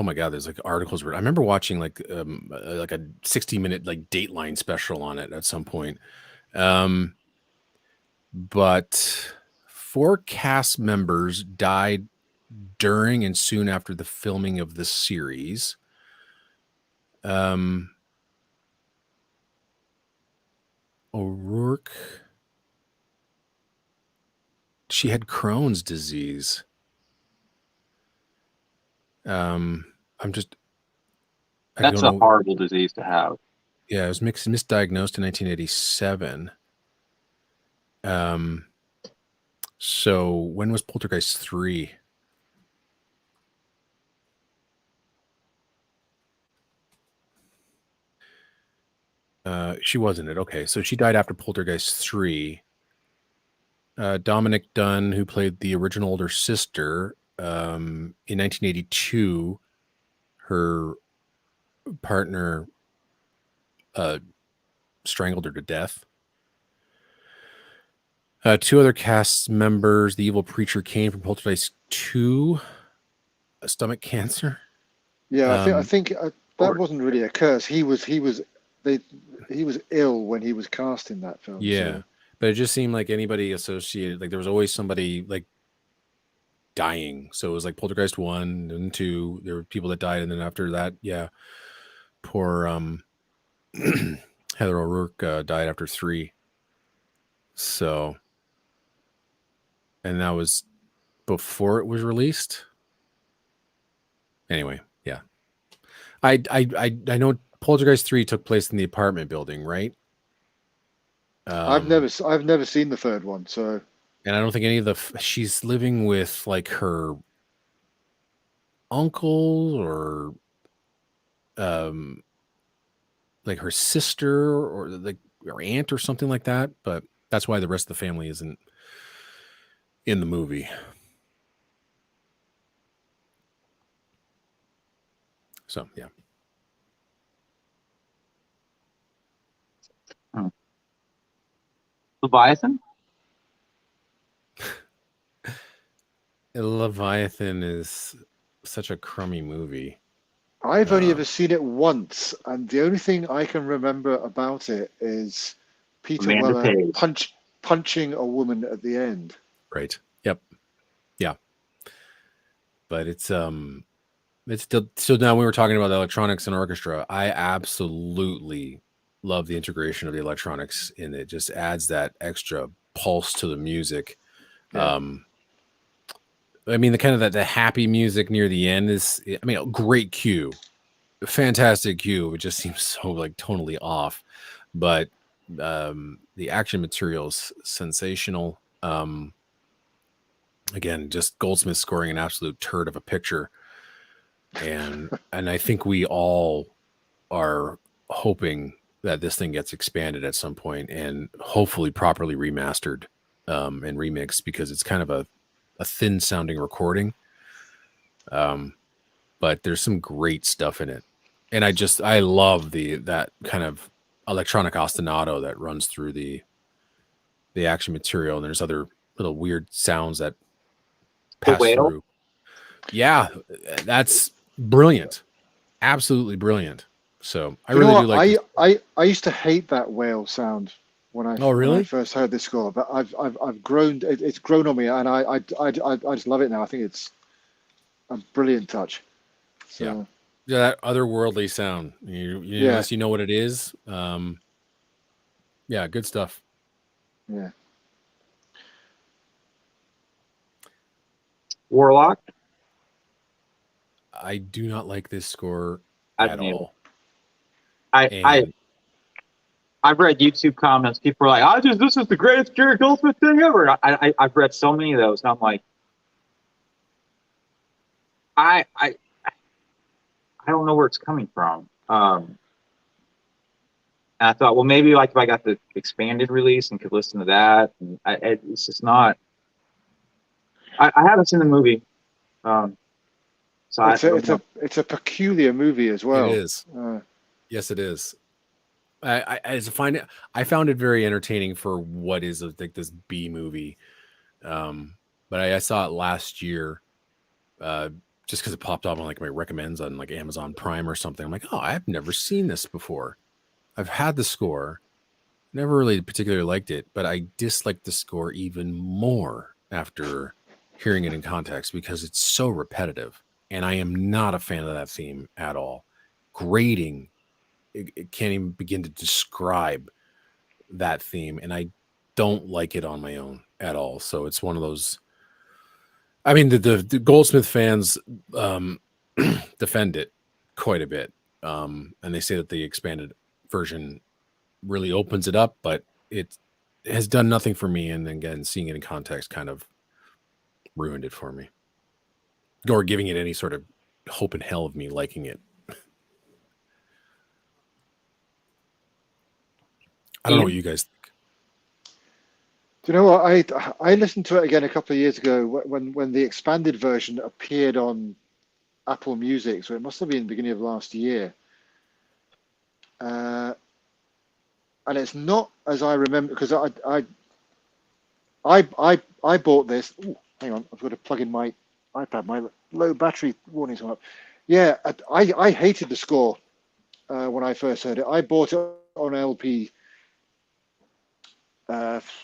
my god, there's like articles where I remember watching like a 60-minute like Dateline special on it at some point. But 4 cast members died during and soon after the filming of the series. O'Rourke, she had Crohn's disease. That's a horrible disease to have. Yeah, it was misdiagnosed in 1987. So when was Poltergeist 3? She wasn't it. Okay, so she died after Poltergeist 3. Dominic Dunn, who played the original older sister, in 1982, her partner strangled her to death. 2 other cast members, the evil preacher came from Poltergeist 2, stomach cancer. Yeah, I think that wasn't really a curse. He was ill when he was cast in that film. Yeah, so. But it just seemed like anybody associated, like there was always somebody like dying. So it was like Poltergeist 1 and 2. There were people that died, and then after that, yeah, poor Heather O'Rourke died after 3. So, and that was before it was released. Anyway, yeah, I know Poltergeist 3 took place in the apartment building, right? I've never seen the third one, so. And I don't think any of she's living with like her uncle or like her sister or like her aunt or something like that. But that's why the rest of the family isn't in the movie. So, yeah. Leviathan? Leviathan is such a crummy movie. I've only ever seen it once, and the only thing I can remember about it is Peter Weller punching a woman at the end. Right. Yep. Yeah. But it's still, so now we were talking about the electronics and orchestra. I absolutely love the integration of the electronics in it. Just adds that extra pulse to the music. Yeah. I mean, the kind of the happy music near the end is, I mean, a great cue, fantastic cue. It just seems so like tonally off, but the action materials sensational. Again, just Goldsmith scoring an absolute turd of a picture, and I think we all are hoping that this thing gets expanded at some point and hopefully properly remastered and remixed, because it's kind of a thin sounding recording. But there's some great stuff in it. And I love that kind of electronic ostinato that runs through the action material. And there's other little weird sounds that pass through. Yeah, that's brilliant. Absolutely brilliant. So I really do like I used to hate that whale sound when I first heard this score, but I've grown, it's grown on me, and I just love it now. I think it's a brilliant touch. So yeah, that otherworldly sound. Unless you know what it is. Yeah, good stuff. Yeah. Warlock. I do not like this score at all. I've read YouTube comments. People are like, this is the greatest Jerry Goldsmith thing ever. I've read so many of those, and I'm like, I don't know where it's coming from. And I thought, well, maybe like if I got the expanded release and could listen to that, and it's just not. I haven't seen the movie, so it's a peculiar movie as well. It is. Yes, it is. I found it very entertaining for what is like this B movie, but I saw it last year, just because it popped up on like my recommends on like Amazon Prime or something. I'm like, oh, I've never seen this before. I've had the score, never really particularly liked it, but I disliked the score even more after hearing it in context, because it's so repetitive, and I am not a fan of that theme at all. Grating. It can't even begin to describe that theme, and I don't like it on my own at all. So it's one of those. I mean, the Goldsmith fans defend it quite a bit, and they say that the expanded version really opens it up, but it has done nothing for me. And again, seeing it in context kind of ruined it for me, or giving it any sort of hope in hell of me liking it. I don't know what you guys think. Do you know what? I listened to it again a couple of years ago when the expanded version appeared on Apple Music, so it must have been the beginning of last year. And it's not as I remember, because I bought this. Ooh, hang on, I've got to plug in my iPad. My low battery warning's up. Yeah, I hated the score when I first heard it. I bought it on LP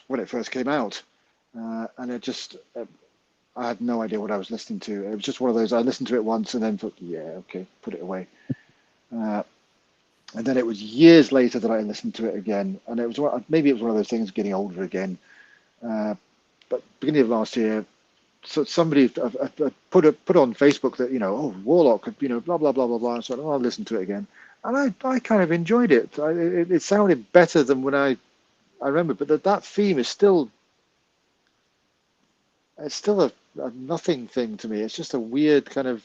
when it first came out, and it just I had no idea what I was listening to. It was just one of those, I listened to it once and then thought, yeah, okay, put it away. And then it was years later that I listened to it again, and it was maybe it was one of those things, getting older again. But beginning of last year, so somebody put on Facebook that, Warlock, blah blah blah blah blah. So I'll listen to it again, and I kind of enjoyed it. It sounded better than when I remember, but that theme is still a nothing thing to me. It's just a weird kind of,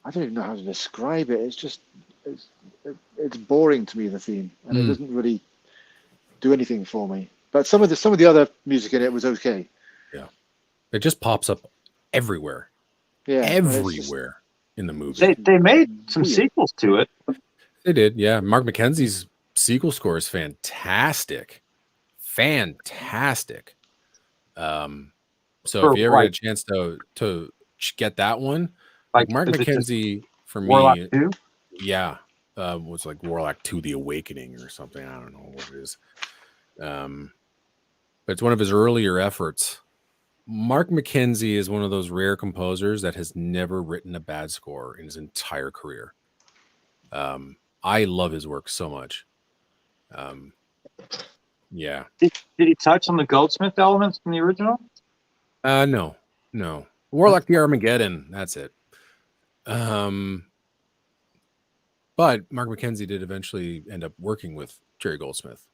I don't even know how to describe it. It's just it's boring to me, the theme, and it doesn't really do anything for me. But some of the other music in it was okay. Yeah, it just pops up everywhere. Yeah, everywhere in the movie. They made some sequels to it. They did, yeah. Mark McKenzie's sequel score is fantastic. So if you ever get a chance to get that one, like Mark McKenzie for me, Warlock 2? Yeah, was like Warlock 2: The Awakening or something. I don't know what it is. But it's one of his earlier efforts. Mark McKenzie is one of those rare composers that has never written a bad score in his entire career. I love his work so much. Yeah. Did he touch on the Goldsmith elements from the original? No. Warlock the Armageddon. That's it. But Mark McKenzie did eventually end up working with Jerry Goldsmith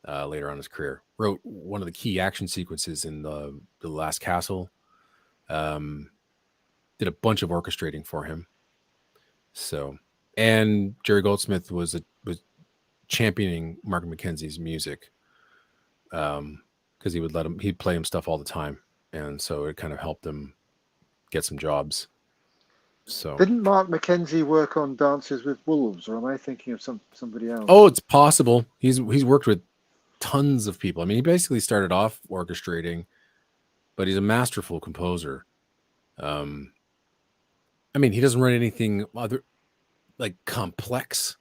later on in his career. Wrote one of the key action sequences in the Last Castle. Did a bunch of orchestrating for him. So, and Jerry Goldsmith was championing Mark McKenzie's music because he'd play him stuff all the time, and so it kind of helped him get some jobs. So didn't Mark McKenzie work on Dances with Wolves, or am I thinking of somebody else? Oh, it's possible. He's worked with tons of people. I mean, he basically started off orchestrating, but he's a masterful composer. I mean, he doesn't write anything other like complex,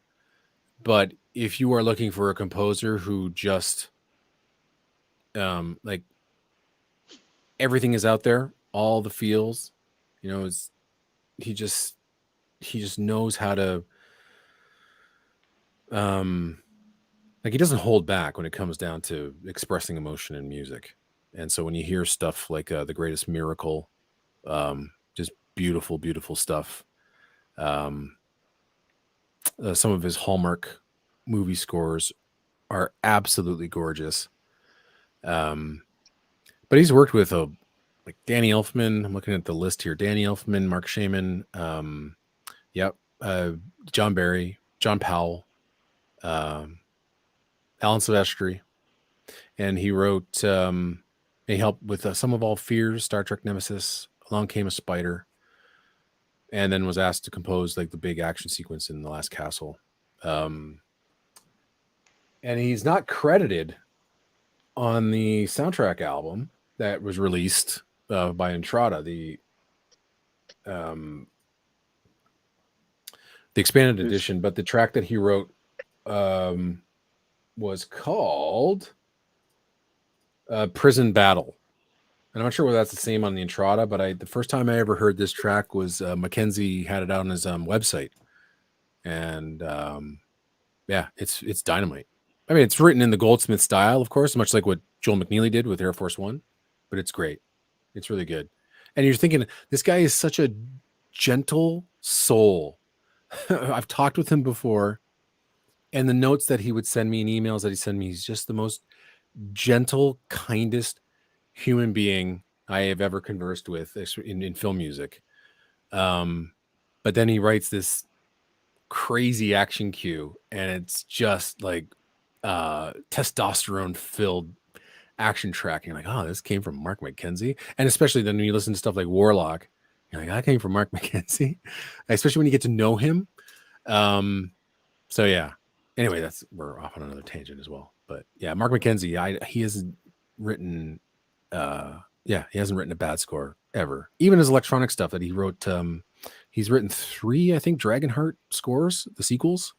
but if you are looking for a composer who just like everything is out there, all the feels, you know, he just knows how to like he doesn't hold back when it comes down to expressing emotion in music. And so when you hear stuff like The Greatest Miracle, just beautiful stuff. Some of his Hallmark movie scores are absolutely gorgeous. But he's worked with like Danny Elfman. I'm looking at the list here. Danny Elfman, Mark Shaman, John Barry, John Powell, Alan Silvestri, and he wrote. He helped with Some of All Fears, Star Trek Nemesis, Along Came a Spider, and then was asked to compose like the big action sequence in The Last Castle. And he's not credited on the soundtrack album that was released by Entrada, the expanded edition, but the track that he wrote was called Prison Battle. And I'm not sure whether that's the same on the Entrada, but the first time I ever heard this track was Mackenzie had it out on his website. And it's dynamite. I mean, it's written in the Goldsmith style, of course, much like what Joel McNeely did with Air Force One, but it's great. It's really good. And you're thinking, this guy is such a gentle soul. I've talked with him before, and the notes that he would send me and emails that he sent me, he's just the most gentle, kindest human being I have ever conversed with in film music. But then he writes this crazy action cue, and it's just like testosterone filled action tracking. Like, oh, this came from Mark McKenzie. And especially then when you listen to stuff like Warlock, you're like, that came from Mark McKenzie. Especially when you get to know him. So yeah. Anyway, we're off on another tangent as well. But yeah, Mark McKenzie, he hasn't written he hasn't written a bad score ever. Even his electronic stuff that he wrote, he's written 3, I think, Dragonheart scores, the sequels.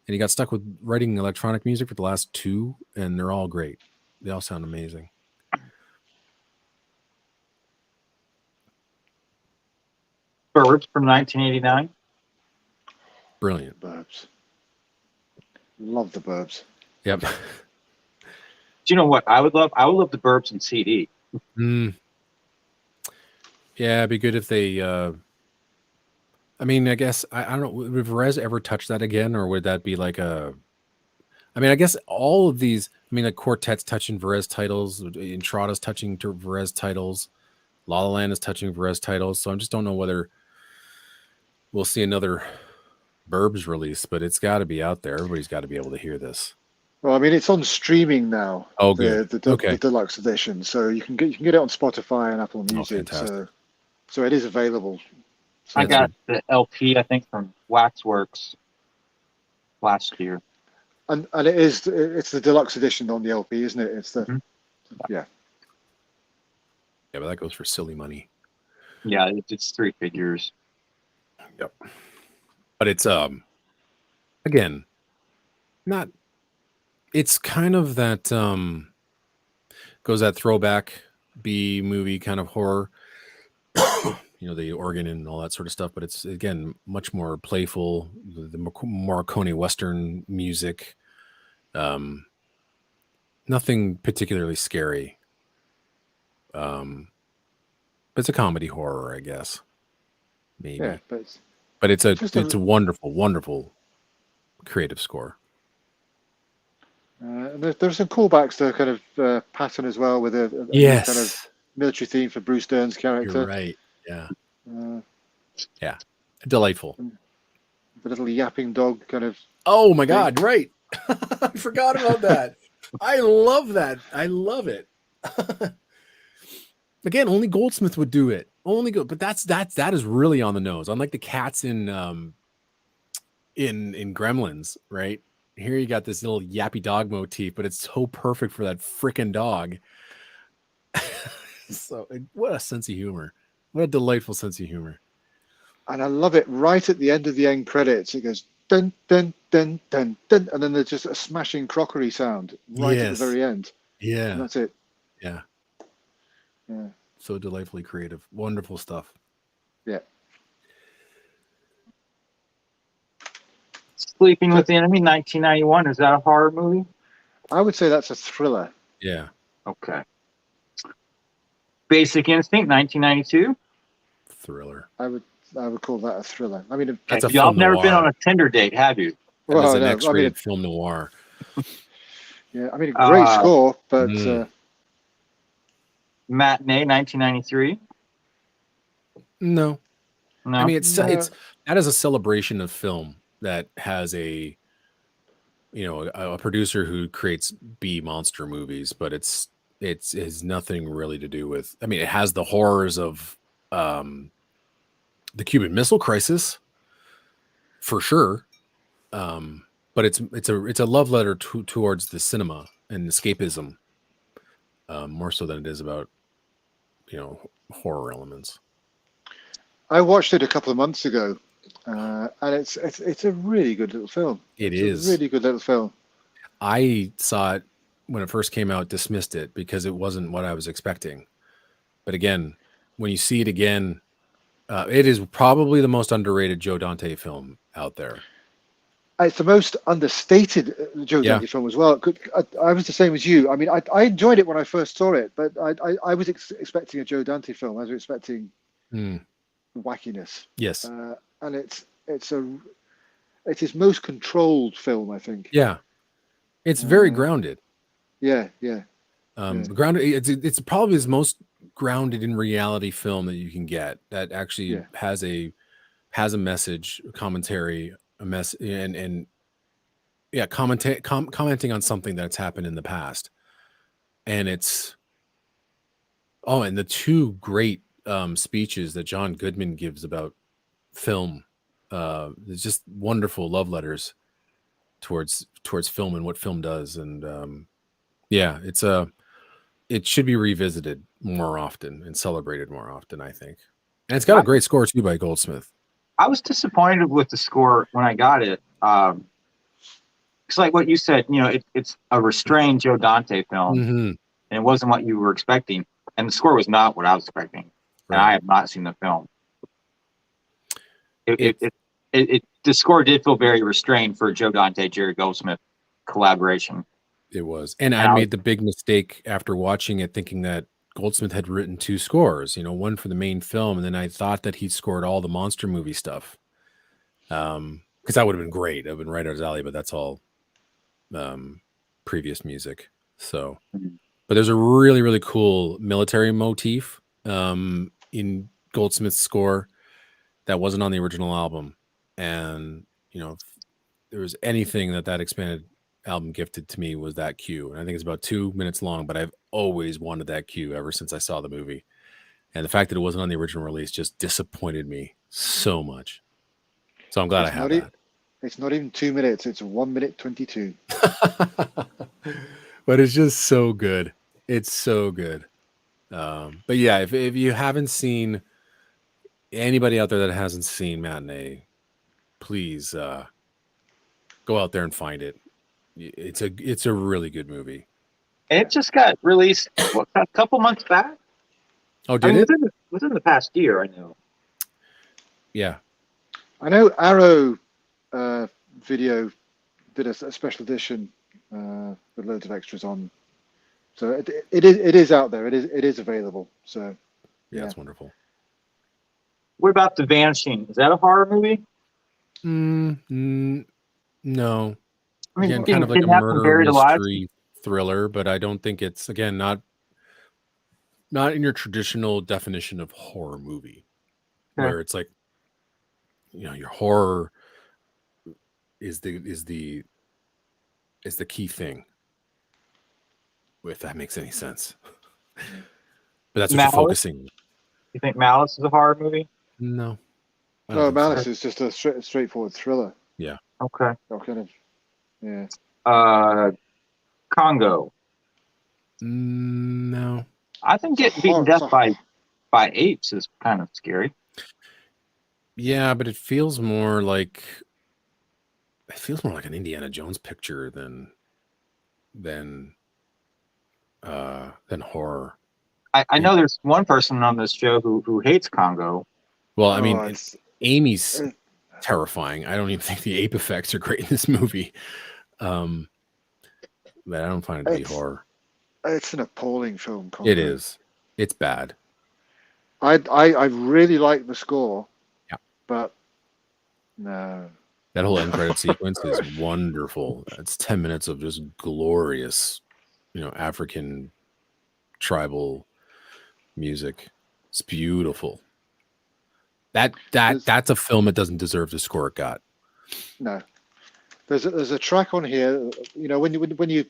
And he got stuck with writing electronic music for the last 2, and they're all great. They all sound amazing. Burbs from 1989. Brilliant. Burbs. Love the Burbs. Yep. Do you know what I would love? I would love the Burbs in CD. Yeah, it'd be good if they. I mean, I guess I don't know. Would Perez ever touch that again, or would that be like a? I mean, I guess all of these. I mean, like Quartet's touching Perez titles, Entrada's touching Perez titles, La La Land is touching Perez titles. So I just don't know whether we'll see another Burbs release, but it's got to be out there. Everybody's got to be able to hear this. Well, I mean, it's on streaming now. Oh, good. The Okay. deluxe edition, so you can get it on Spotify and Apple Music. Fantastic. So it is available. So I got the LP, I think, from Waxworks last year. and it's the deluxe edition on the LP, isn't it? It's the Yeah, but that goes for silly money. Yeah, it's 3 figures. Yep. But it's again, not. It's kind of that goes that throwback B movie kind of horror, you know, the organ and all that sort of stuff. But it's again much more playful. The Morricone Western music, Nothing particularly scary. But it's a comedy horror, I guess. Maybe. Yeah, but But it's just a wonderful, wonderful creative score. and there's some callbacks to kind of pattern as well, with a new Yes. kind of military theme for Bruce Dern's character. You're right. Yeah. Uh, Yeah. Delightful. the little yapping dog kind of. Oh my God. Right. I forgot about that. I love that. I love it. Again, only Goldsmith would do it. But that is really on the nose. Unlike the cats in Gremlins, right? Here you got this little yappy dog motif, but it's so perfect for that freaking dog. So what a sense of humor. What a delightful sense of humor. And I love it right at the end of the end credits. It goes dun dun dun dun dun, and then there's just a smashing crockery sound right at the very end. Yeah. And that's it. Yeah. Yeah. So delightfully creative. Wonderful stuff. Yeah. Sleeping with the Enemy, 1991. Is that a horror movie? I would say that's a thriller. Yeah. Okay. Basic Instinct, 1992. Thriller. I would call that a thriller. I mean, That's a Y'all film never noir. been on a Tinder date, have you? That is well, an no, X-rated film noir. yeah, I mean, a great score, but Matinee, 1993. No. No. I mean, it's that is a celebration of film that has a producer who creates B monster movies, but it has nothing really to do with. I mean, it has the horrors of the Cuban Missile Crisis, for sure, but it's a love letter towards the cinema and escapism, more so than it is about horror elements. I watched it a couple of months ago, and it's a really good little film. It's a really good little film. I saw it when it first came out, dismissed it because it wasn't what I was expecting. But again, when you see it again, it is probably the most underrated Joe Dante film out there. It's the most understated Joe Dante film as well. I was the same as you. I mean, I enjoyed it when I first saw it, but I was expecting a Joe Dante film. I was expecting wackiness. Yes, and it's his most controlled film, I think. Yeah, it's very grounded. Yeah. Grounded. It's probably his most grounded in reality film that you can get. That actually has a message, commentary, commenting on something that's happened in the past, and it's and the two great speeches that John Goodman gives about film. It's just wonderful love letters towards film and what film does, and it should be revisited more often and celebrated more often, I think. And it's got a great score too by Goldsmith. I was disappointed with the score when I got it. It's like what you said, it's a restrained Joe Dante film, and it wasn't what you were expecting. And the score was not what I was expecting. Right. And I have not seen the film. The score did feel very restrained for a Joe Dante, Jerry Goldsmith collaboration. It was. And I made the big mistake after watching it, thinking that Goldsmith had written two scores, one for the main film. And then I thought that he scored all the monster movie stuff. Because that would have been great. It would have been right out his alley, but that's all previous music. So, but there's a really, really cool military motif in Goldsmith's score that wasn't on the original album. And, if there was anything that expanded album gifted to me was that cue. And I think it's about 2 minutes long, but I've always wanted that cue ever since I saw the movie. And the fact that it wasn't on the original release just disappointed me so much. So I'm glad I have that. It's not even 2 minutes. It's 1 minute 22. But it's just so good. It's so good. But yeah, if you haven't seen, anybody out there that hasn't seen Matinee, please go out there and find it. It's a really good movie. And it just got released a couple months back. Oh, did it? Within the past year, I know. Yeah. I know Arrow Video did a special edition with loads of extras on. So it is out there. It is available. So Yeah, yeah. it's wonderful. What about The Vanishing? Is that a horror movie? No. I mean, Again, being kind of like a kidnapped and murder buried alive. mystery thriller, but I don't think it's, again, not in your traditional definition of horror movie, Okay. where it's like, your horror is the key thing, if that makes any sense. But that's what you're Malice? focusing. You think Malice is a horror movie? No. I don't No, think so. Malice is just a straightforward thriller. Yeah. Okay. Or kind of, yeah. Congo. No. I think getting beaten It's death by apes is kind of scary. Yeah, but it feels more like an Indiana Jones picture than horror. I know there's one person on this show who hates Congo. Well, I mean, it's Amy's terrifying. I don't even think the ape effects are great in this movie. But I don't find it to be horror. It's an appalling film. Congo. It is. It's bad. I really like the score. Yeah. But no. That whole end credit sequence is wonderful. It's 10 minutes of just glorious, African tribal music. It's beautiful. That's a film that doesn't deserve the score it got. No. There's a track on here, when you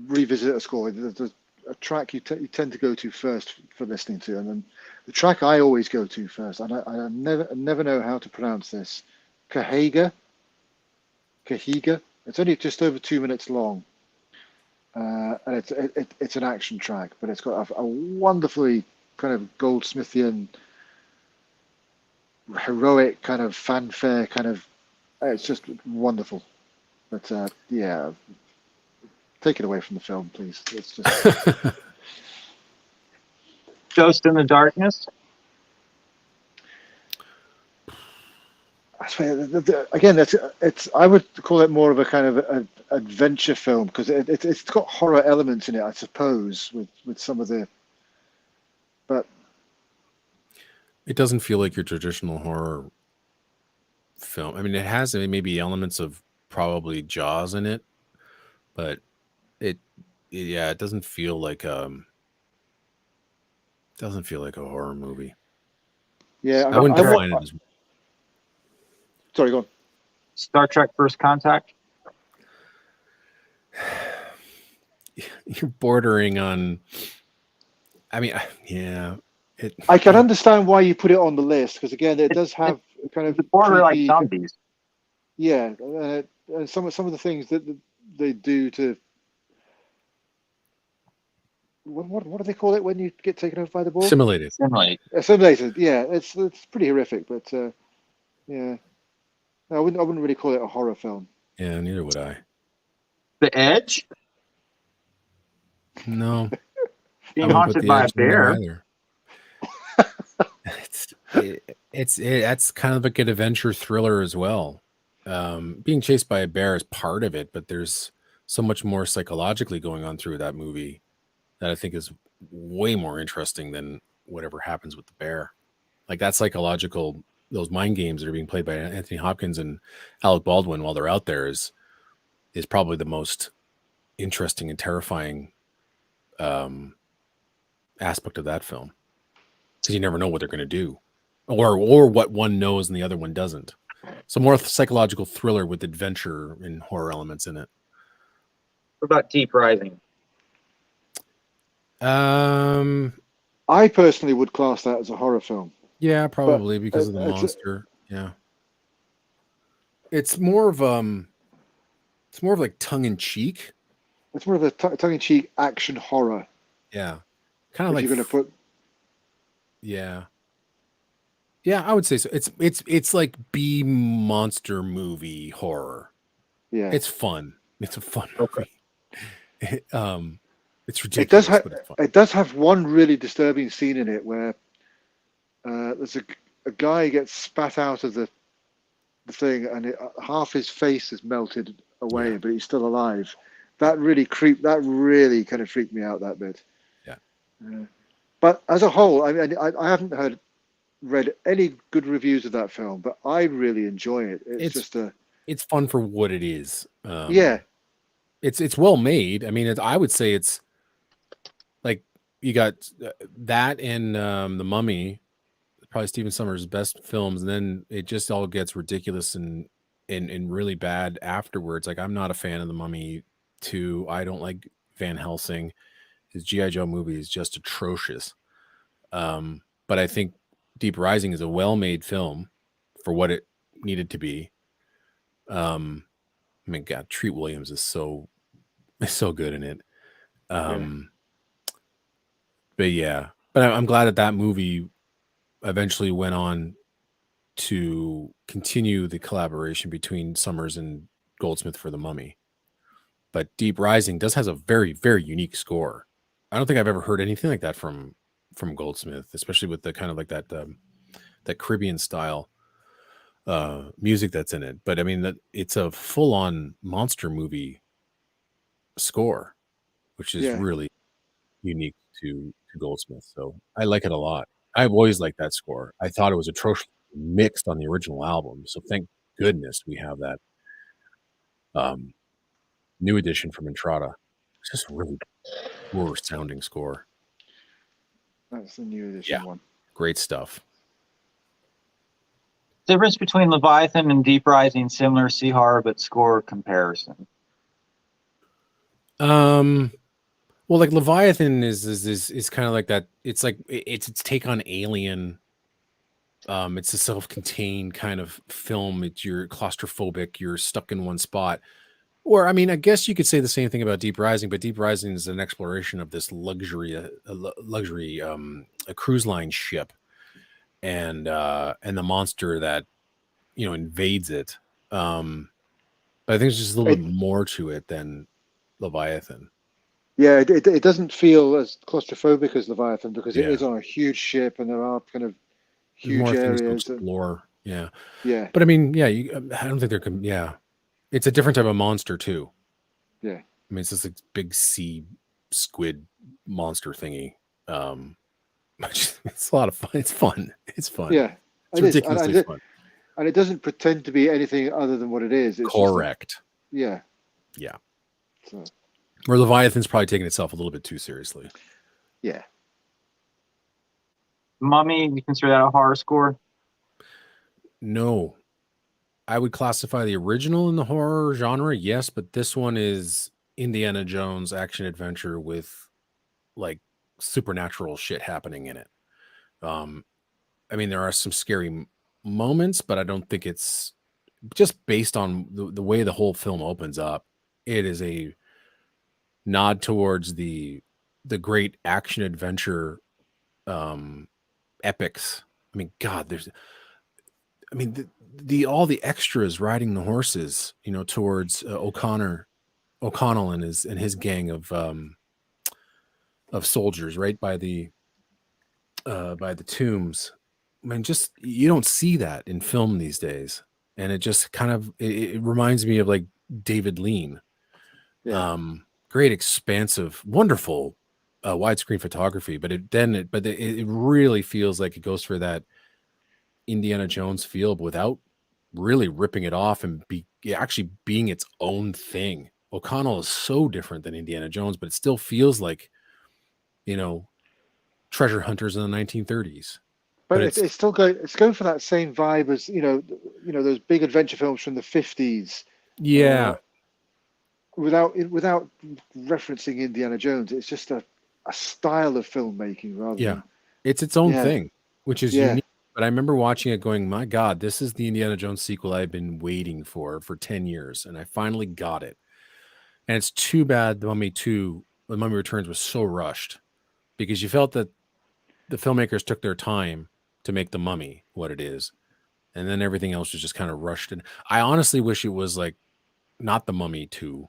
revisit a score, there's a track you tend to go to first for listening to, and then the track I always go to first, and I never know how to pronounce this. Kahiga. It's only just over 2 minutes long, and it's an action track, but it's got a wonderfully kind of Goldsmithian, heroic kind of fanfare kind of. It's just wonderful. But yeah, take it away from the film, please. It's just Ghost in the Darkness. I swear, again, I would call it more of a kind of an adventure film, because it's got horror elements in it, I suppose, with some of the. But it doesn't feel like your traditional horror film. I mean, it has maybe elements of probably Jaws in it, but it doesn't feel like a horror movie. yeah, I wouldn't define it as. Sorry, go on. Star Trek First Contact. You're bordering on. I mean, yeah. I can understand why you put it on the list, because again, it does have kind of border like creepy, zombies. Yeah, and some of the things that they do to. What do they call it when you get taken over by the ball? Simulated. Assimilated. Yeah, it's pretty horrific, but yeah, no, I wouldn't really call it a horror film. Yeah, neither would I. The Edge. No. Being haunted by a bear. That's kind of like an adventure thriller as well. Being chased by a bear is part of it, but there's so much more psychologically going on through that movie that I think is way more interesting than whatever happens with the bear. Like that psychological, those mind games that are being played by Anthony Hopkins and Alec Baldwin while they're out there is probably the most interesting and terrifying aspect of that film, because you never know what they're going to do, or what one knows and the other one doesn't. So more psychological thriller with adventure and horror elements in it. What about Deep Rising? I personally would class that as a horror film. Yeah, probably, because of the monster. Yeah, it's more of like tongue in cheek. It's more of a tongue in cheek action horror. Yeah, kind of like you're going to put. Yeah, I would say so. It's like B monster movie horror. Yeah, it's fun. It's a fun movie. It's It ridiculous. does it does have one really disturbing scene in it where there's a guy gets spat out of the thing, and half his face is melted away, but he's still alive, That really kind of freaked me out, that bit. Yeah. But as a whole, I mean, I haven't read any good reviews of that film, but I really enjoy it. It's fun for what it is. Yeah. It's well made. I mean, I would say it's like you got that and The Mummy, probably Stephen Sommers' best films, and then it just all gets ridiculous and really bad afterwards. Like, I'm not a fan of The Mummy 2. I don't like Van Helsing. His G.I. Joe movie is just atrocious. But I think Deep Rising is a well-made film for what it needed to be. I mean, God, Treat Williams is so good in it. But yeah, but I'm glad that movie eventually went on to continue the collaboration between Sommers and Goldsmith for The Mummy. But Deep Rising has a very, very unique score. I don't think I've ever heard anything like that from Goldsmith, especially with the kind of like that Caribbean style music that's in it. But I mean, it's a full-on monster movie score, which is really unique to Goldsmith. So I like it a lot. I've always liked that score. I thought it was atrocious mixed on the original album. So thank goodness we have that new edition from Entrada. It's just a really poor sounding score. That's the new edition one. Great stuff. Difference between Leviathan and Deep Rising, similar sea horror, but score comparison. Well, like Leviathan is kind of like that. It's like its take on Alien. It's a self-contained kind of film. You're claustrophobic. You're stuck in one spot. Or, I mean, I guess you could say the same thing about Deep Rising, but Deep Rising is an exploration of this luxury, a cruise line ship, and the monster that invades it. But I think there's just a little bit more to it than Leviathan. Yeah, it doesn't feel as claustrophobic as Leviathan because it is on a huge ship and there are kind of huge more areas things to explore. Yeah. But I mean, I don't think there can. Yeah, it's a different type of monster too. Yeah. I mean, it's this like, big sea squid monster thingy. It's a lot of fun. It's fun. It's fun. Yeah, it's ridiculously fun. And it doesn't pretend to be anything other than what it is. It's correct. Yeah. So. Where Leviathan's probably taking itself a little bit too seriously. Yeah. Mummy, you consider that a horror score? No. I would classify the original in the horror genre, yes, but this one is Indiana Jones action adventure with like supernatural shit happening in it. I mean, there are some scary moments, but I don't think it's just based on the way the whole film opens up. It is a nod towards the great action adventure epics. I mean, God, all the extras riding the horses, towards O'Connell and his gang of soldiers right by the tombs. I mean, just you don't see that in film these days, and it just kind of it reminds me of like David Lean. Great, expansive, wonderful widescreen photography, but it really feels like it goes for that Indiana Jones feel without really ripping it off and actually being its own thing. O'Connell is so different than Indiana Jones, but it still feels like treasure hunters in the 1930s. But it's still going. It's going for that same vibe as those big adventure films from the 50s. Yeah. Without referencing Indiana Jones, it's just a style of filmmaking rather than it's its own thing, which is unique. But I remember watching it going, my God, this is the Indiana Jones sequel I've been waiting for 10 years, and I finally got it. And it's too bad The Mummy Returns was so rushed, because you felt that the filmmakers took their time to make The Mummy what it is, and then everything else was just kind of rushed. And I honestly wish it was like not The Mummy 2.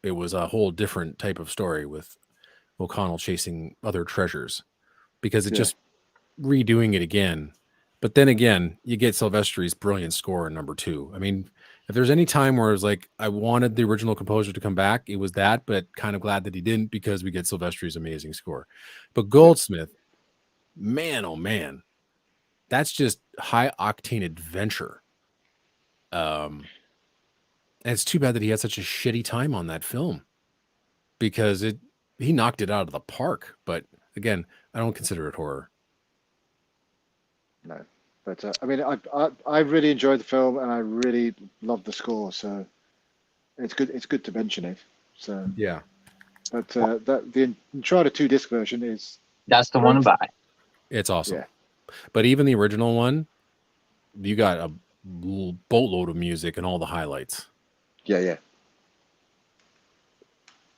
It was a whole different type of story with O'Connell chasing other treasures, because it just redoing it again. But then again, you get Silvestri's brilliant score in number 2. I mean, If there's any time where it was like I wanted the original composer to come back, it was that, but kind of glad that he didn't because we get Silvestri's amazing score. But Goldsmith, man, oh man, that's just high octane adventure. And it's too bad that he had such a shitty time on that film because he knocked it out of the park. But again, I don't consider it horror. No, but I mean, I really enjoyed the film and I really loved the score. So it's good. It's good to mention it. So Yeah, but the Uncharted 2 disc version is That's the one to buy. it's awesome. Yeah. But even the original one, you got a boatload of music and all the highlights. yeah.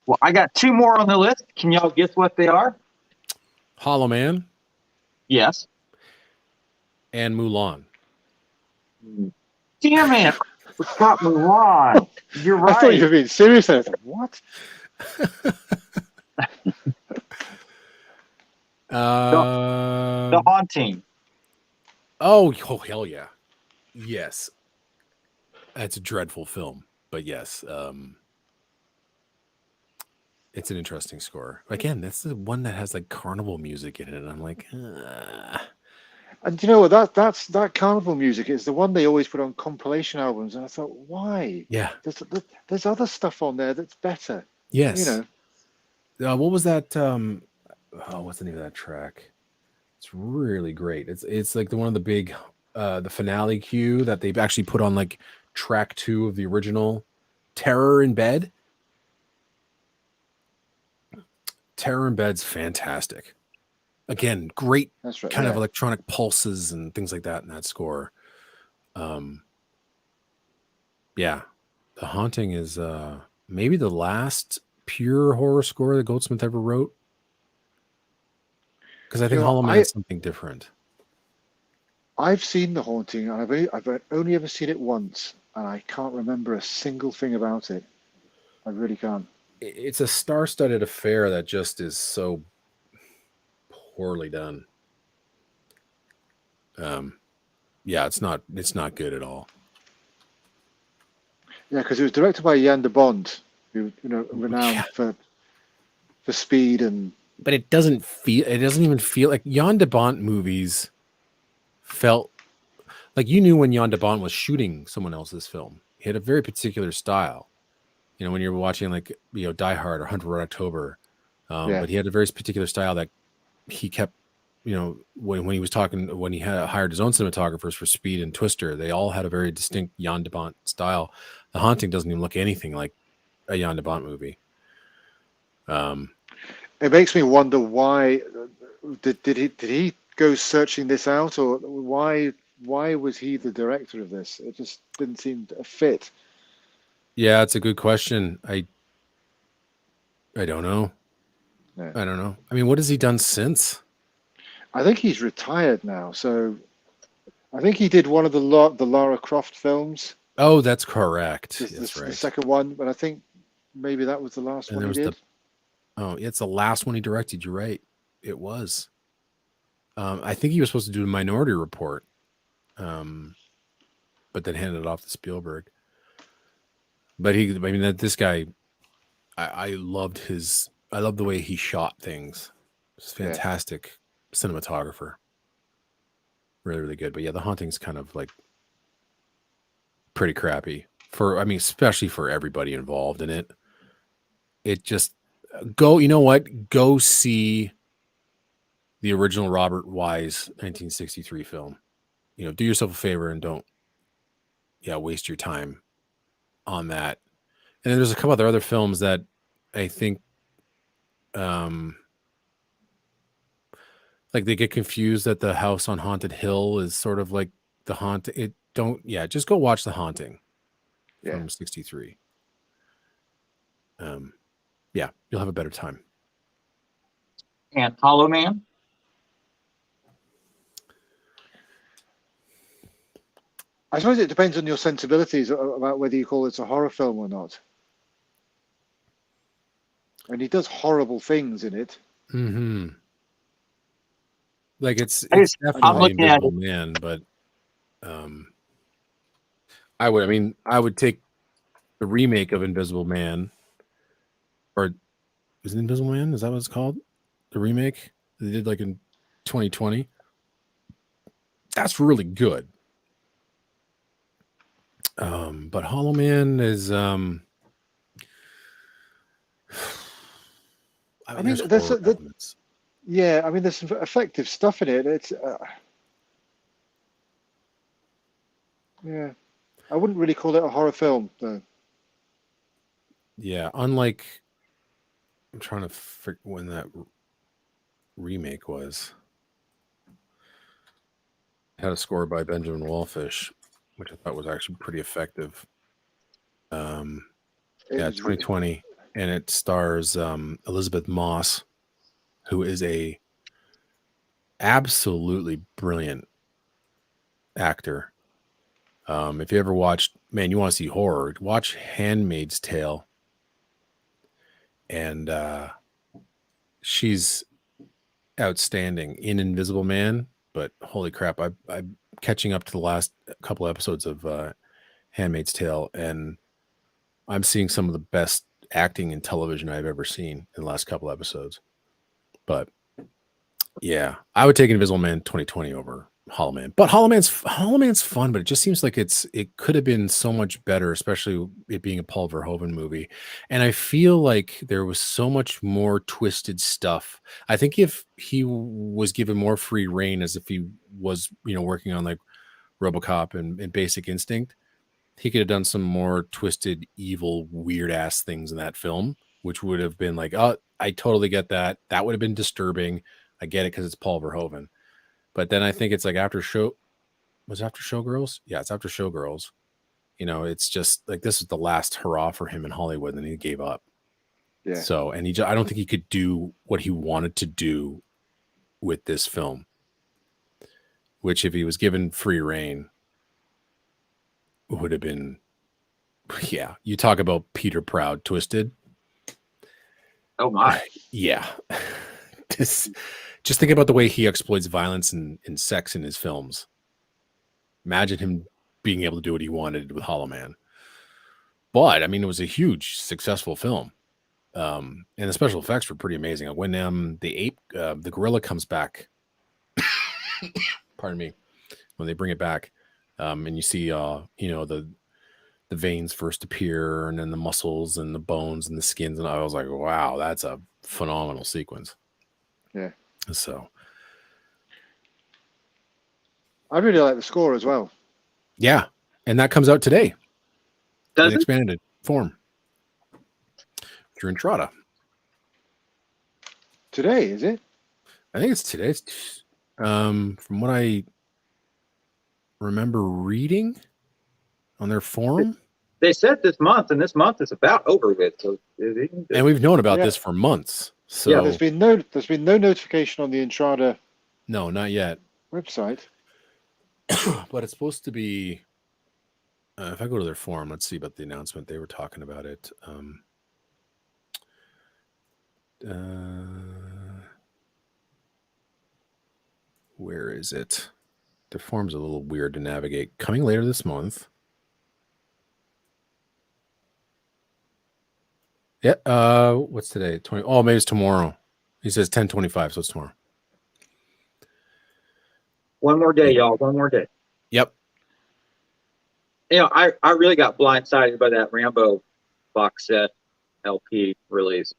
Well, I got 2 more on the list. Can y'all guess what they are? Hollow Man Yes. and Mulan. Damn it! Forgot Mulan. You're right. I thought you were being serious. I was like, what? The Haunting. Oh, hell yeah. Yes. That's a dreadful film, but yes. It's an interesting score. Again, that's the one that has like carnival music in it. And I'm like, And you know what? That carnival music is the one they always put on compilation albums. And I thought, why? yeah. There's other stuff on there that's better. Yes. You know. What was that? What's the name of that track? It's really great. It's like one of the big, the finale cue that they've actually put on like track 2 of the original Terror in Bed. Terror in Bed's fantastic. Again, great That's right. kind of yeah. electronic pulses and things like that in that score. Yeah, The Haunting is maybe the last pure horror score that Goldsmith ever wrote. Because I think You know, Hollow Man is something different. I've seen The Haunting, and I've only ever seen it once, and I can't remember a single thing about it. I really can't. It's a star-studded affair that just is so poorly done. Yeah, it's not good at all. Yeah, because it was directed by Jan de Bont, who renowned for speed and. But it doesn't even feel like Jan de Bont movies felt like you knew when Jan de Bont was shooting someone else's film. He had a very particular style. You know, when you're watching like, Die Hard or Hunt for Red October. But he had a very particular style that he kept, when he was talking, when he had hired his own cinematographers for Speed and Twister, they all had a very distinct Jan de Bont style. The Haunting doesn't even look anything like a Jan de Bont movie. It makes me wonder why did he go searching this out, or why was he the director of this? It just didn't seem to fit. Yeah, it's a good question. I don't know. Yeah. I don't know. I mean, what has he done since? I think he's retired now. So I think he did one of the Lara Croft films. Oh, that's correct. That's right. The second one, but I think maybe that was the last one he did. It's the last one he directed. You're right. It was. I think he was supposed to do a Minority Report, but then handed it off to Spielberg. But this guy, I loved the way he shot things. It's fantastic cinematographer. Really, really good. But yeah, The Haunting's kind of like pretty crappy especially for everybody involved in it. It just go see the original Robert Wise 1963 film. Do yourself a favor and don't waste your time on that. And then there's a couple other films that I think like they get confused that The House on Haunted Hill is sort of like The Haunting. Just go watch The Haunting from 63. You'll have a better time. And Hollow Man. I suppose it depends on your sensibilities about whether you call it a horror film or not. And he does horrible things in it. Mm-hmm. Like it's definitely Invisible Man, but I would. I mean, I would take the remake of Invisible Man, or is it Invisible Man? Is that what it's called? The remake they did like in 2020. That's really good. But Hollow Man is I I mean, mean, there's horror elements. yeah, I mean, there's some effective stuff in it. It's yeah, I wouldn't really call it a horror film though. Yeah, unlike I'm trying to figure when that remake was. It had a score by Benjamin Wallfish, which I thought was actually pretty effective. Yeah, 2020, and it stars Elizabeth Moss, who is a absolutely brilliant actor. If you ever watched, man, you want to see horror, watch Handmaid's Tale, and she's outstanding in Invisible Man. But holy crap, I'm catching up to the last couple episodes of Handmaid's Tale, and I'm seeing some of the best acting in television I've ever seen in the last couple episodes. But yeah, I would take Invisible Man 2020 over Hollow Man. But Hollow Man's fun, but it just seems like it could have been so much better, especially it being a Paul Verhoeven movie. And I feel like there was so much more twisted stuff. I think if he was given more free reign, as if he was, working on like RoboCop and Basic Instinct, he could have done some more twisted, evil, weird ass things in that film, which would have been like, oh, I totally get that. That would have been disturbing. I get it because it's Paul Verhoeven. But then I think it's like after Showgirls? Yeah, it's after Showgirls. It's just like this is the last hurrah for him in Hollywood, and he gave up. Yeah. So, and I don't think he could do what he wanted to do with this film, which if he was given free reign, would have been, yeah, you talk about Peter Proud twisted. Oh my. Yeah. Just think about the way he exploits violence and sex in his films. Imagine him being able to do what he wanted with Hollow Man. But I mean, it was a huge successful film. And the special effects were pretty amazing. When the gorilla comes back, pardon me, when they bring it back, and you see the veins first appear, and then the muscles and the bones and the skins, and I was like, wow, that's a phenomenal sequence. Yeah. So I really like the score as well. yeah, and that comes out today. Does in it? Expanded form through Entrada. Today, is it? I think it's today. It's, from what I remember reading on their forum. They said this month, and this month is about over with. So, and we've known about this for months. So yeah, there's been no notification on the Entrada. No, not yet. Website. But it's supposed to be. If I go to their forum, let's see about the announcement. They were talking about it. Where is it? Their forum's a little weird to navigate. Coming later this month. Yeah. What's today? 20. Oh, maybe it's tomorrow. He says 10:25, so it's tomorrow. one more day, y'all. One more day. Yep. I really got blindsided by that Rambo box set LP release.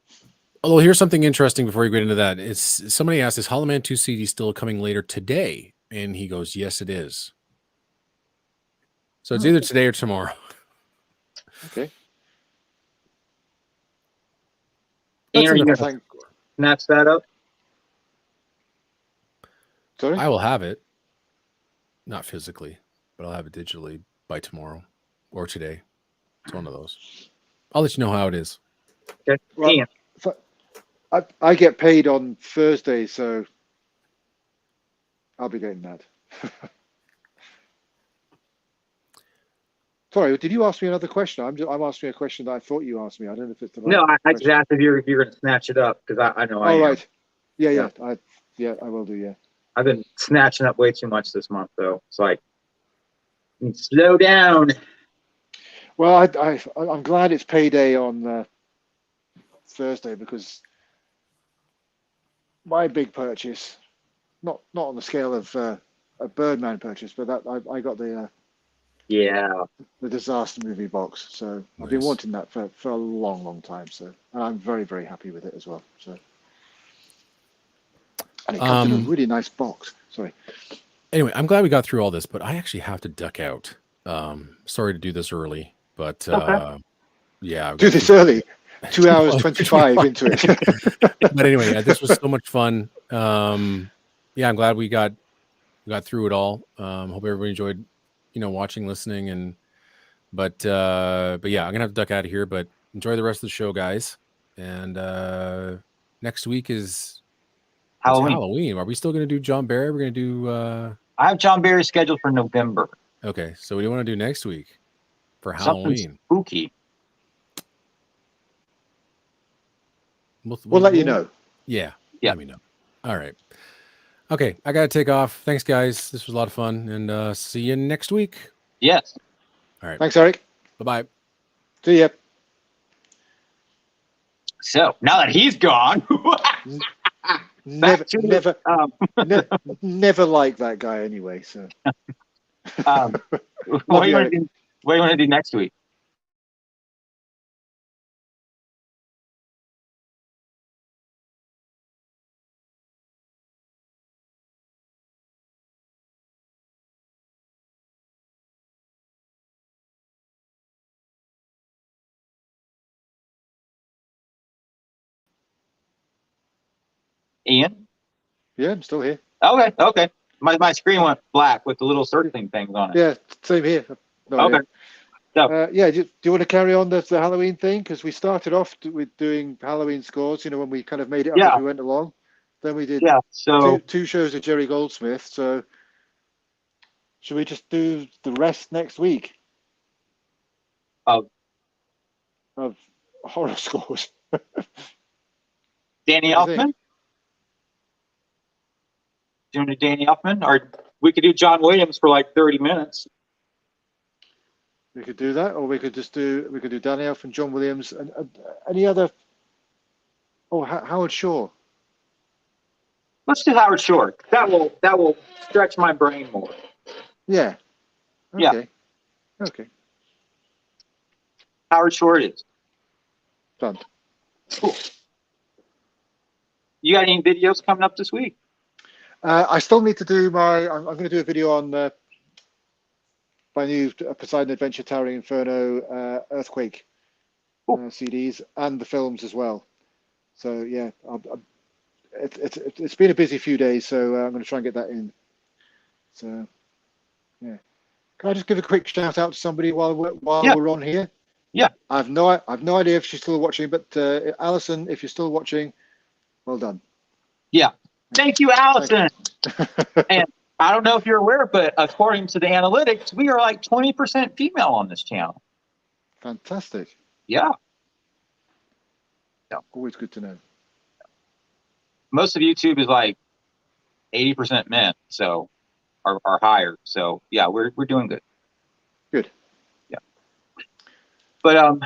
Although here's something interesting before you get into that. It's somebody asked, is Hollow Man 2 CD still coming later today? And he goes, yes, it is. So it's either today or tomorrow. Okay. Ian, are you going to snatch that up? Sorry? I will have it. Not physically, but I'll have it digitally by tomorrow or today. It's one of those. I'll let you know how it is. Okay. Well, Ian. I get paid on Thursday, so I'll be getting that. Sorry, did you ask me another question? I'm asking a question that I thought you asked me. I don't know if it's the right No, I question. just asked if you're going to snatch it up because I know I am. Right. Yeah. I will do. Yeah. I've been snatching up way too much this month, though. It's like, slow down. Well, I'm glad it's payday on Thursday, because my big purchase, not on the scale of a Birdman purchase, but that I got the disaster movie box. So I've been Nice. wanting that for a long time. So, and I'm very, very happy with it as well. So, and it comes in a really nice box. Sorry. Anyway, I'm glad we got through all this, but I actually have to duck out. Sorry to do this early, but yeah, I've Do got this some- early. 2 hours 25 into it. but anyway, this was so much fun. Yeah, I'm glad we got through it all. Hope everybody enjoyed, watching, listening, but yeah, I'm gonna have to duck out of here. But enjoy the rest of the show, guys. And next week is it's Halloween. Are we still gonna do John Barry? We're gonna do. I have John Barry scheduled for November. Okay, so what do you want to do next week for Something Halloween? spooky. We'll let you know. Yeah. Yeah. Let me know. All right. Okay, I gotta take off. Thanks, guys. This was a lot of fun, and see you next week. Yes. All right. Thanks, Eric. Bye-bye. See ya. So now that he's gone, Never, to- never, never like that guy anyway. So, what do you want to do next week? Ian? yeah, I'm still here. Okay. My screen went black with the little circling things on it. Yeah, same here. No Okay. idea. Yeah, do you want to carry on the Halloween thing? Because we started off with doing Halloween scores, when we kind of made it up as we went along. Then we did Yeah. So two shows of Jerry Goldsmith. So should we just do the rest next week? Of horror scores. Danny What do you Elfman? Do you want to do Danny Elfman? Or we could do John Williams for like 30 minutes. We could do that, or we could do Danny Elfman, John Williams, and any other. Oh, Howard Shore. Let's do Howard Shore. That will stretch my brain more. Yeah. Okay. Yeah. Okay. Howard Shore it is. Done. Cool. You got any videos coming up this week? I still need to do I'm going to do a video on my new Poseidon Adventure Towering Inferno Earthquake CDs and the films as well. So yeah, it's been a busy few days, so I'm going to try and get that in. So yeah, can I just give a quick shout out to somebody while we're on here? Yeah. I've no idea if she's still watching, but Alison, if you're still watching, well done. Yeah. Thank you, Allison. And I don't know if you're aware, but according to the analytics, we are like 20% female on this channel. Fantastic. Yeah. Always good to know. Most of YouTube is like 80% men, so are higher. So yeah, we're doing good. Good. Yeah. But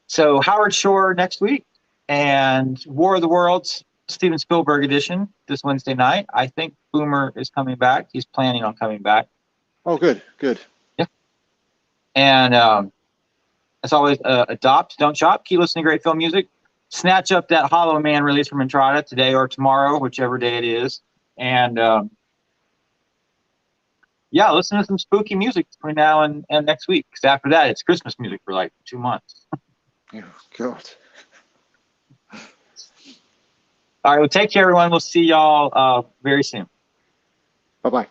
so Howard Shore next week and War of the Worlds Steven Spielberg edition this Wednesday night. I think Boomer is coming back. He's planning on coming back. Oh, good. Yeah. And as always, adopt, don't shop. Keep listening to great film music. Snatch up that Hollow Man release from Entrada today or tomorrow, whichever day it is. And yeah, listen to some spooky music between now and next week. Because after that, it's Christmas music for like 2 months. Oh, God. All right, well, take care, everyone. We'll see y'all very soon. Bye-bye.